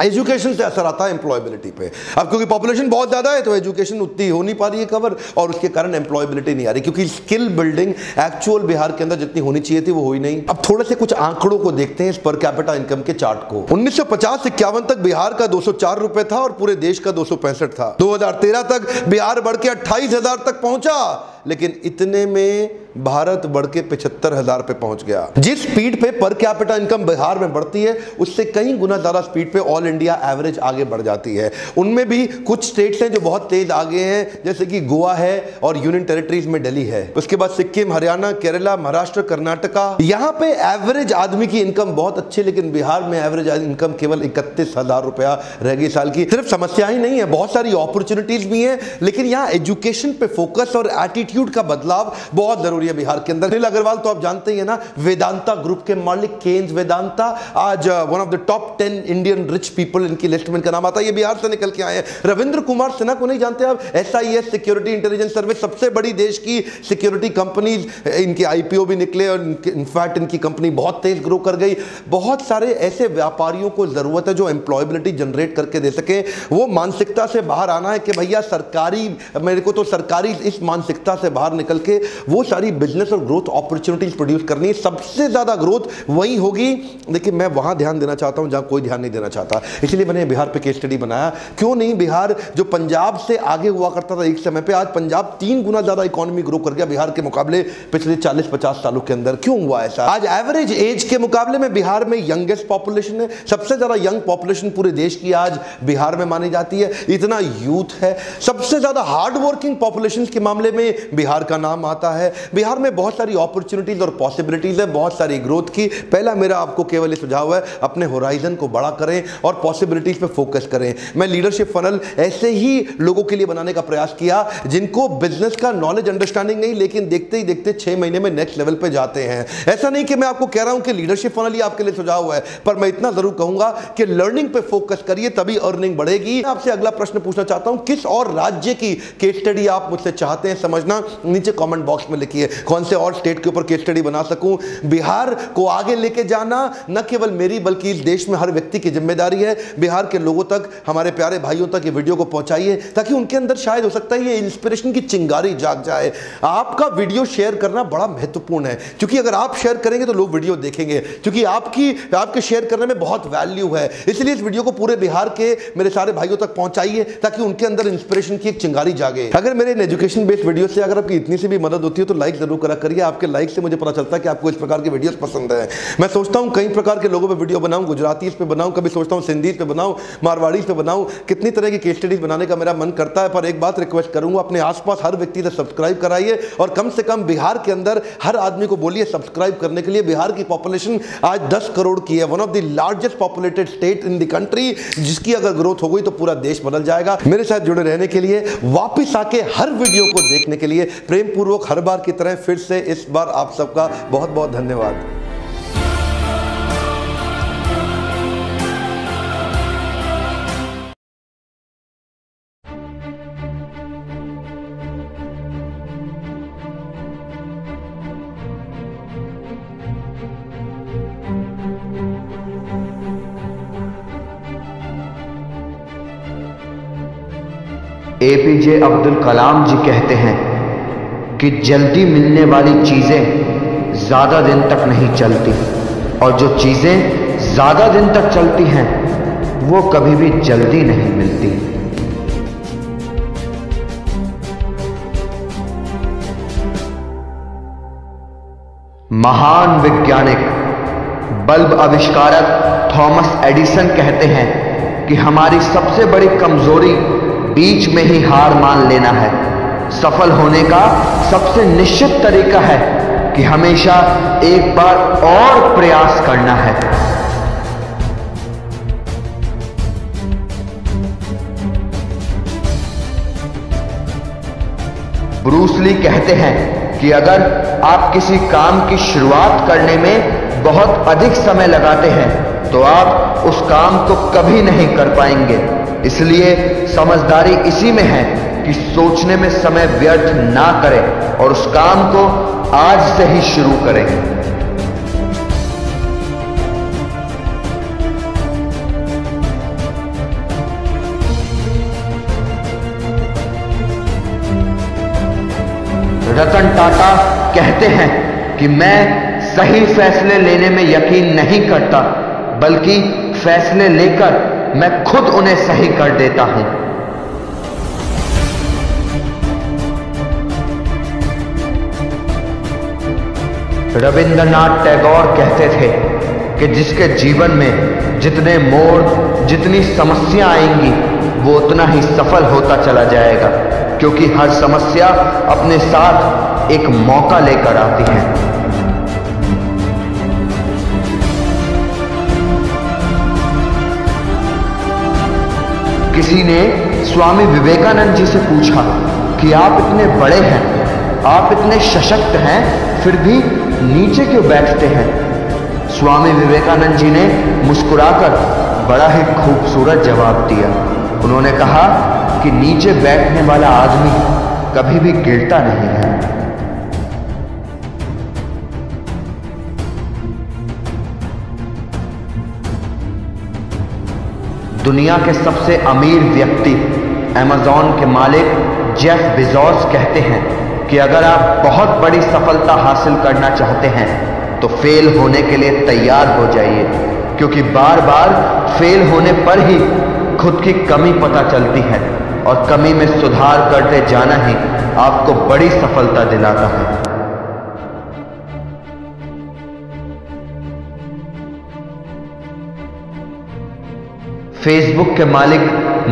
एजुकेशन से असर आता है एम्प्लॉयबिलिटी पे। अब क्योंकि पॉपुलेशन बहुत ज्यादा है तो एजुकेशन उतनी हो नहीं पा रही है कवर, और उसके कारण एम्प्लॉयबिलिटी नहीं आ रही, क्योंकि स्किल बिल्डिंग एक्चुअल बिहार के अंदर जितनी होनी चाहिए थी वो हुई नहीं। अब थोड़े से कुछ आंकड़ों को देखते हैं इस पर कैपिटा इनकम के चार्ट को। 1950 से 51 तक बिहार का 204 रुपए था और पूरे देश का 265 था। 2013 तक बिहार बढ़ के 28,000 तक पहुंचा, लेकिन इतने में भारत बढ़ के 75,000 पे पहुंच गया। जिस स्पीड पे पर कैपिटा इनकम बिहार में बढ़ती है, उससे कई गुना ज्यादा स्पीड पे ऑल इंडिया एवरेज आगे बढ़ जाती है। उनमें भी कुछ स्टेट्स हैं जो बहुत तेज आगे हैं, जैसे कि गोवा है और यूनियन टेरिटरीज में दिल्ली है। उसके बाद सिक्किम, हरियाणा, केरला, महाराष्ट्र, कर्नाटका। यहां पे एवरेज आदमी की इनकम बहुत अच्छी, लेकिन बिहार में एवरेज इनकम केवल 31,000 रुपया रह गई साल की। सिर्फ समस्या ही नहीं है, बहुत सारी अपॉर्चुनिटीज भी हैं, लेकिन यहाँ एजुकेशन पे फोकस और एटीट्यूड का बदलाव बहुत जरूरी है बिहार के अंदर। अनिल अग्रवाल तो आप जानते ही है ना, वेदांता ग्रुप के मालिक, केन्स वेदांता, आज one of the top 10 Indian rich people इनकी लिस्ट में इनका नाम आता है। ये बिहार से निकल के आए हैं। रविंद्र कुमार सिन्हा को नहीं जानते आप, SIS सिक्योरिटी इंटेलिजेंस सर्विस, सबसे बड़ी देश की सिक्योरिटी कंपनीज, इनके IPO भी निकले और इनफैक्ट इनकी कंपनी बहुत तेज ग्रो कर गई। बहुत सारे ऐसे व्यापारियों को जरूरत है जो एम्प्लॉयबिलिटी जनरेट करके दे सके। वो मानसिकता से बाहर आना है कि भैया सरकारी, मेरे को तो सरकारी, इस मानसिकता से बाहर निकल के वो सारी बिजनेस और ग्रोथ अपॉर्चुनिटीज प्रोड्यूस करनी है। सबसे ज्यादा ग्रोथ वही होगी, लेकिन मैं वहां ध्यान देना चाहता हूं जहां कोई ध्यान नहीं देना चाहता, इसलिए मैंने बिहार पे केस स्टडी बनाया। क्यों नहीं, बिहार जो पंजाब से आगे हुआ करता था एक समय पे, आज पंजाब 3 गुना ज्यादा इकोनॉमी ग्रो कर गया बिहार के मुकाबले पिछले 40-50 सालों के अंदर। क्यों हुआ ऐसा? आज एवरेज एज के मुकाबले में बिहार में यंगेस्ट पॉपुलेशन है, सबसे ज्यादा यंग पॉपुलेशन पूरे देश की आज बिहार में मानी जाती है। इतना यूथ है, सबसे ज्यादा हार्ड वर्किंग पॉपुलेशन के मामले में बिहार का नाम आता है। बिहार में बहुत सारी अपॉर्चुनिटीज और पॉसिबिलिटीज है, बहुत सारी ग्रोथ की। पहला मेरा आपको केवल ये सुझाव है, अपने होराइजन को बड़ा करें और पॉसिबिलिटीज पे फोकस करें। मैं लीडरशिप फनल ऐसे ही लोगों के लिए बनाने का प्रयास किया जिनको बिजनेस का नॉलेज अंडरस्टैंडिंग नहीं, लेकिन देखते ही देखते 6 महीने में नेक्स्ट लेवल पे जाते हैं। ऐसा नहीं कि मैं आपको कह रहा हूं कि लीडरशिप फनल ही आपके लिए सुझाव है, पर मैं इतना जरूर कहूंगा कि लर्निंग पे फोकस करिए, तभी अर्निंग बढ़ेगी। आपसे अगला प्रश्न पूछना चाहता हूं, किस और राज्य की केस स्टडी आप मुझसे चाहते हैं समझना, नीचे कमेंट बॉक्स में लिखिए। कौन से और स्टेट के ऊपर केस स्टडी बना सकूं। बिहार को आगे लेके जाना न केवल मेरी बल्कि इस देश में हर व्यक्ति की जिम्मेदारी है। बिहार के लोगों तक, हमारे प्यारे भाइयों तक ये वीडियो को पहुंचाइए ताकि उनके अंदर शायद हो सकता है ये इंस्पिरेशन की चिंगारी जाग जाए। आपका वीडियो शेयर करना बड़ा महत्वपूर्ण है, क्योंकि अगर आप शेयर करेंगे तो लोग वीडियो देखेंगे, क्योंकि आपके शेयर करने में बहुत वैल्यू है। इसलिए इस वीडियो को पूरे बिहार के मेरे सारे भाइयों तक पहुंचाइए ताकि उनके अंदर इंस्पिरेशन की एक चिंगारी जागे। अगर मेरे एजुकेशन बेस्ड वीडियो से अगर आपकी इतनी सी भी मदद होती है तो लाइक जरूर करा करिए। आपके लाइक से मुझे पता चलता है कि आपको इस प्रकार की वीडियोस पसंद है। मैं सोचता हूं कई प्रकार के लोगों पे वीडियो बनाऊं, गुजराती पे बनाऊं, कभी सोचता हूं सिंधी पे बनाऊं, मारवाड़ी पे बनाऊं, कितनी तरह की केस स्टडीज बनाने का मेरा मन करता है। पर एक बात रिक्वेस्ट करूंगा, अपने आसपास हर व्यक्ति से सब्सक्राइब कराइए और कम से कम बिहार के अंदर हर आदमी को बोलिए सब्सक्राइब करने के लिए। बिहार की पॉपुलेशन आज 10 करोड़ की है, one of the largest populated state in the country, जिसकी अगर ग्रोथ हो गई तो पूरा देश बदल जाएगा। मेरे साथ जुड़े रहने के लिए, वापिस आके हर वीडियो को देखने के लिए प्रेम पूर्वक हर बार की तरह फिर से इस बार आप सबका बहुत बहुत धन्यवाद। APJ अब्दुल कलाम जी कहते हैं कि जल्दी मिलने वाली चीज़ें ज़्यादा दिन तक नहीं चलती और जो चीज़ें ज़्यादा दिन तक चलती हैं वो कभी भी जल्दी नहीं मिलती। महान वैज्ञानिक बल्ब आविष्कारक थॉमस एडिसन कहते हैं कि हमारी सबसे बड़ी कमजोरी बीच में ही हार मान लेना है। सफल होने का सबसे निश्चित तरीका है कि हमेशा एक बार और प्रयास करना है। ब्रूस ली कहते हैं कि अगर आप किसी काम की शुरुआत करने में बहुत अधिक समय लगाते हैं तो आप उस काम को कभी नहीं कर पाएंगे। इसलिए समझदारी इसी में है कि सोचने में समय व्यर्थ ना करें और उस काम को आज से ही शुरू करें। रतन टाटा कहते हैं कि मैं सही फैसले लेने में यकीन नहीं करता, बल्कि फैसले लेकर मैं खुद उन्हें सही कर देता हूं। रविंद्रनाथ टैगोर कहते थे कि जिसके जीवन में जितने मोड़, जितनी समस्या आएंगी वो उतना ही सफल होता चला जाएगा, क्योंकि हर समस्या अपने साथ एक मौका लेकर आती है। किसी ने स्वामी विवेकानंद जी से पूछा कि आप इतने बड़े हैं, आप इतने सशक्त हैं, फिर भी नीचे क्यों बैठते हैं? स्वामी विवेकानंद जी ने मुस्कुराकर बड़ा ही खूबसूरत जवाब दिया। उन्होंने कहा कि नीचे बैठने वाला आदमी कभी भी गिरता नहीं है। दुनिया के सबसे अमीर व्यक्ति अमेज़न के मालिक जेफ बेजोस कहते हैं कि अगर आप बहुत बड़ी सफलता हासिल करना चाहते हैं तो फेल होने के लिए तैयार हो जाइए, क्योंकि बार बार फेल होने पर ही खुद की कमी पता चलती है और कमी में सुधार करते जाना ही आपको बड़ी सफलता दिलाता है। फेसबुक के मालिक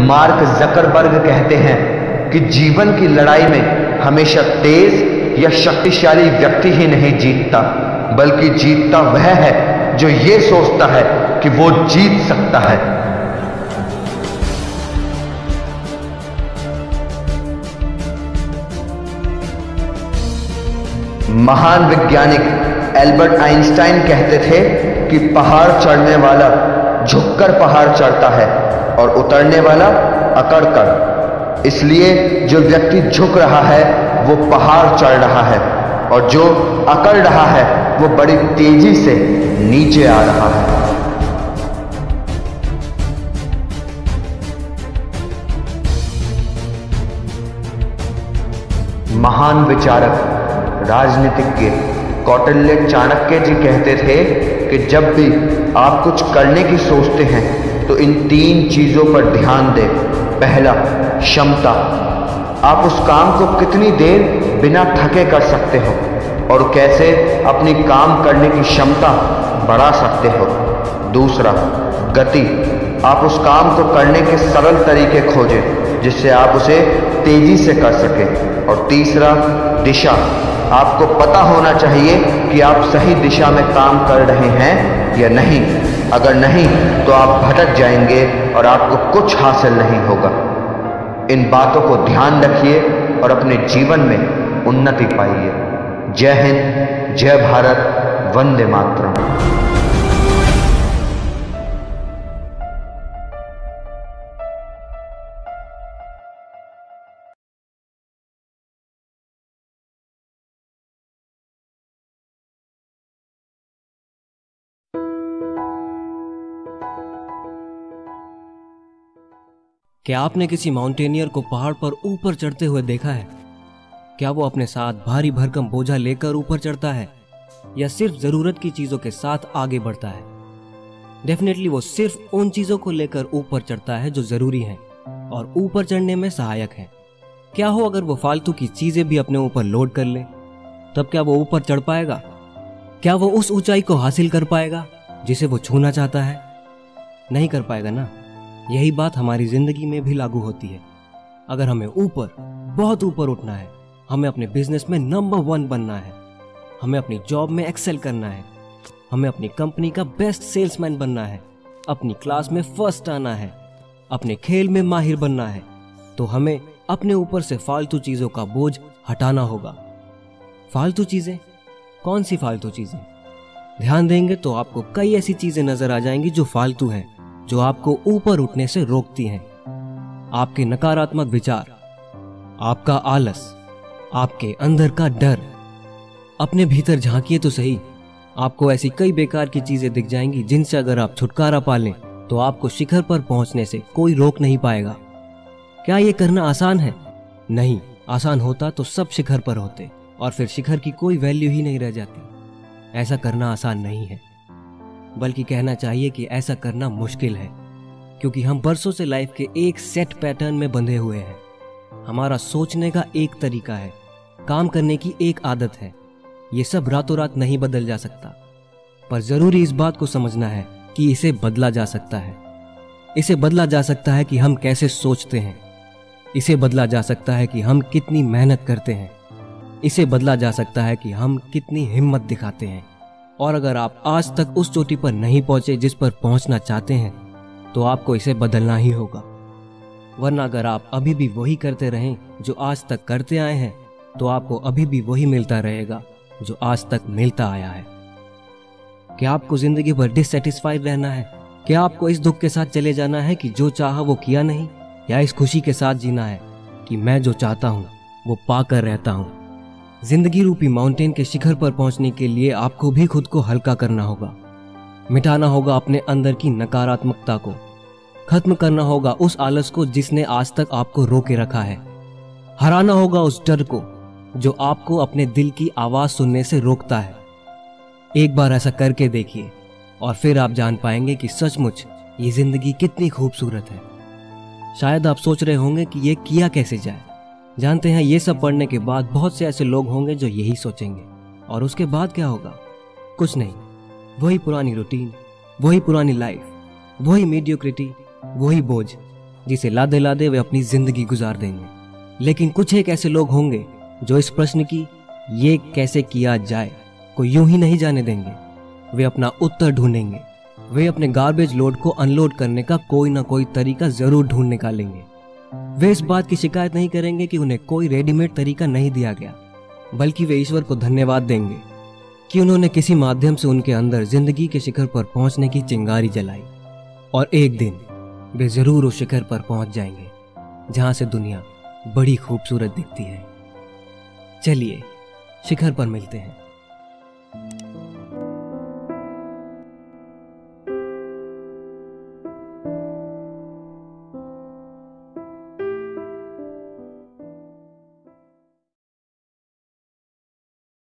मार्क जकरबर्ग कहते हैं कि जीवन की लड़ाई में हमेशा तेज या शक्तिशाली व्यक्ति ही नहीं जीतता, बल्कि जीतता वह है जो ये सोचता है कि वो जीत सकता है। महान वैज्ञानिक एल्बर्ट आइंस्टाइन कहते थे कि पहाड़ चढ़ने वाला झुककर पहाड़ चढ़ता है और उतरने वाला अकड़कर। इसलिए जो व्यक्ति झुक रहा है वो पहाड़ चढ़ रहा है और जो अकड़ रहा है वो बड़ी तेजी से नीचे आ रहा है। महान विचारक राजनीतिज्ञ कौटिल्य चाणक्य जी कहते थे कि जब भी आप कुछ करने की सोचते हैं तो इन 3 चीजों पर ध्यान दें। पहला, क्षमता। आप उस काम को कितनी देर बिना थके कर सकते हो और कैसे अपनी काम करने की क्षमता बढ़ा सकते हो। दूसरा, गति। आप उस काम को करने के सरल तरीके खोजें जिससे आप उसे तेजी से कर सकें। और तीसरा, दिशा। आपको पता होना चाहिए कि आप सही दिशा में काम कर रहे हैं या नहीं। अगर नहीं तो आप भटक जाएंगे और आपको कुछ हासिल नहीं होगा। इन बातों को ध्यान रखिए और अपने जीवन में उन्नति पाइए। जय हिंद, जय भारत, वंदे मातरम। क्या आपने किसी माउंटेनियर को पहाड़ पर ऊपर चढ़ते हुए देखा है? क्या वो अपने साथ भारी भरकम बोझा लेकर ऊपर चढ़ता है या सिर्फ जरूरत की चीजों के साथ आगे बढ़ता है? डेफिनेटली वो सिर्फ उन चीजों को लेकर ऊपर चढ़ता है जो जरूरी हैं और ऊपर चढ़ने में सहायक हैं। क्या हो अगर वो फालतू की चीजें भी अपने ऊपर लोड कर ले, तब क्या वो ऊपर चढ़ पाएगा? क्या वो उस ऊंचाई को हासिल कर पाएगा जिसे वो छूना चाहता है? नहीं कर पाएगा ना। यही बात हमारी जिंदगी में भी लागू होती है। अगर हमें ऊपर, बहुत ऊपर उठना है, हमें अपने बिजनेस में नंबर 1 बनना है, हमें अपनी जॉब में एक्सेल करना है, हमें अपनी कंपनी का बेस्ट सेल्समैन बनना है, अपनी क्लास में फर्स्ट आना है, अपने खेल में माहिर बनना है, तो हमें अपने ऊपर से फालतू चीजों का बोझ हटाना होगा। फालतू चीजें? कौन सी फालतू चीजें? ध्यान देंगे तो आपको कई ऐसी चीजें नजर आ जाएंगी जो फालतू हैं, जो आपको ऊपर उठने से रोकती हैं। आपके नकारात्मक विचार, आपका आलस, आपके अंदर का डर। अपने भीतर झांकिए तो सही, आपको ऐसी कई बेकार की चीजें दिख जाएंगी जिनसे अगर आप छुटकारा पा लें तो आपको शिखर पर पहुंचने से कोई रोक नहीं पाएगा। क्या ये करना आसान है? नहीं। आसान होता तो सब शिखर पर होते और फिर शिखर की कोई वैल्यू ही नहीं रह जाती। ऐसा करना आसान नहीं है, बल्कि कहना चाहिए कि ऐसा करना मुश्किल है, क्योंकि हम बरसों से लाइफ के एक सेट पैटर्न में बंधे हुए हैं। हमारा सोचने का एक तरीका है, काम करने की एक आदत है। ये सब रातों रात नहीं बदल जा सकता, पर जरूरी इस बात को समझना है कि इसे बदला जा सकता है। इसे बदला जा सकता है कि हम कैसे सोचते हैं, इसे बदला जा सकता है कि हम कितनी मेहनत करते हैं, इसे बदला जा सकता है कि हम कितनी हिम्मत दिखाते हैं। और अगर आप आज तक उस चोटी पर नहीं पहुंचे जिस पर पहुंचना चाहते हैं, तो आपको इसे बदलना ही होगा। वरना अगर आप अभी भी वही करते रहें जो आज तक करते आए हैं, तो आपको अभी भी वही मिलता रहेगा जो आज तक मिलता आया है। क्या आपको जिंदगी भर डिससेटिस्फाइड रहना है? क्या आपको इस दुख के साथ चले जाना है कि जो चाहा वो किया नहीं, या इस खुशी के साथ जीना है कि मैं जो चाहता हूं वो पाकर रहता हूं? जिंदगी रूपी माउंटेन के शिखर पर पहुंचने के लिए आपको भी खुद को हल्का करना होगा। मिटाना होगा अपने अंदर की नकारात्मकता को, खत्म करना होगा उस आलस को जिसने आज तक आपको रोके रखा है, हराना होगा उस डर को जो आपको अपने दिल की आवाज सुनने से रोकता है। एक बार ऐसा करके देखिए और फिर आप जान पाएंगे कि सचमुच ये जिंदगी कितनी खूबसूरत है। शायद आप सोच रहे होंगे कि ये किया कैसे जाए। जानते हैं, ये सब पढ़ने के बाद बहुत से ऐसे लोग होंगे जो यही सोचेंगे, और उसके बाद क्या होगा? कुछ नहीं, वही पुरानी रूटीन, वही पुरानी लाइफ, वही मीडियोक्रिटी, वही बोझ जिसे लादे लादे वे अपनी जिंदगी गुजार देंगे। लेकिन कुछ एक ऐसे लोग होंगे जो इस प्रश्न की ये कैसे किया जाए को यूं ही नहीं जाने देंगे। वे अपना उत्तर ढूंढेंगे। वे अपने गार्बेज लोड को अनलोड करने का कोई ना कोई तरीका जरूर ढूंढ निकालेंगे। वे इस बात की शिकायत नहीं करेंगे कि उन्हें कोई रेडीमेड तरीका नहीं दिया गया, बल्कि वे ईश्वर को धन्यवाद देंगे कि उन्होंने किसी माध्यम से उनके अंदर जिंदगी के शिखर पर पहुंचने की चिंगारी जलाई। और एक दिन वे जरूर उस शिखर पर पहुंच जाएंगे जहां से दुनिया बड़ी खूबसूरत दिखती है। चलिए शिखर पर मिलते हैं।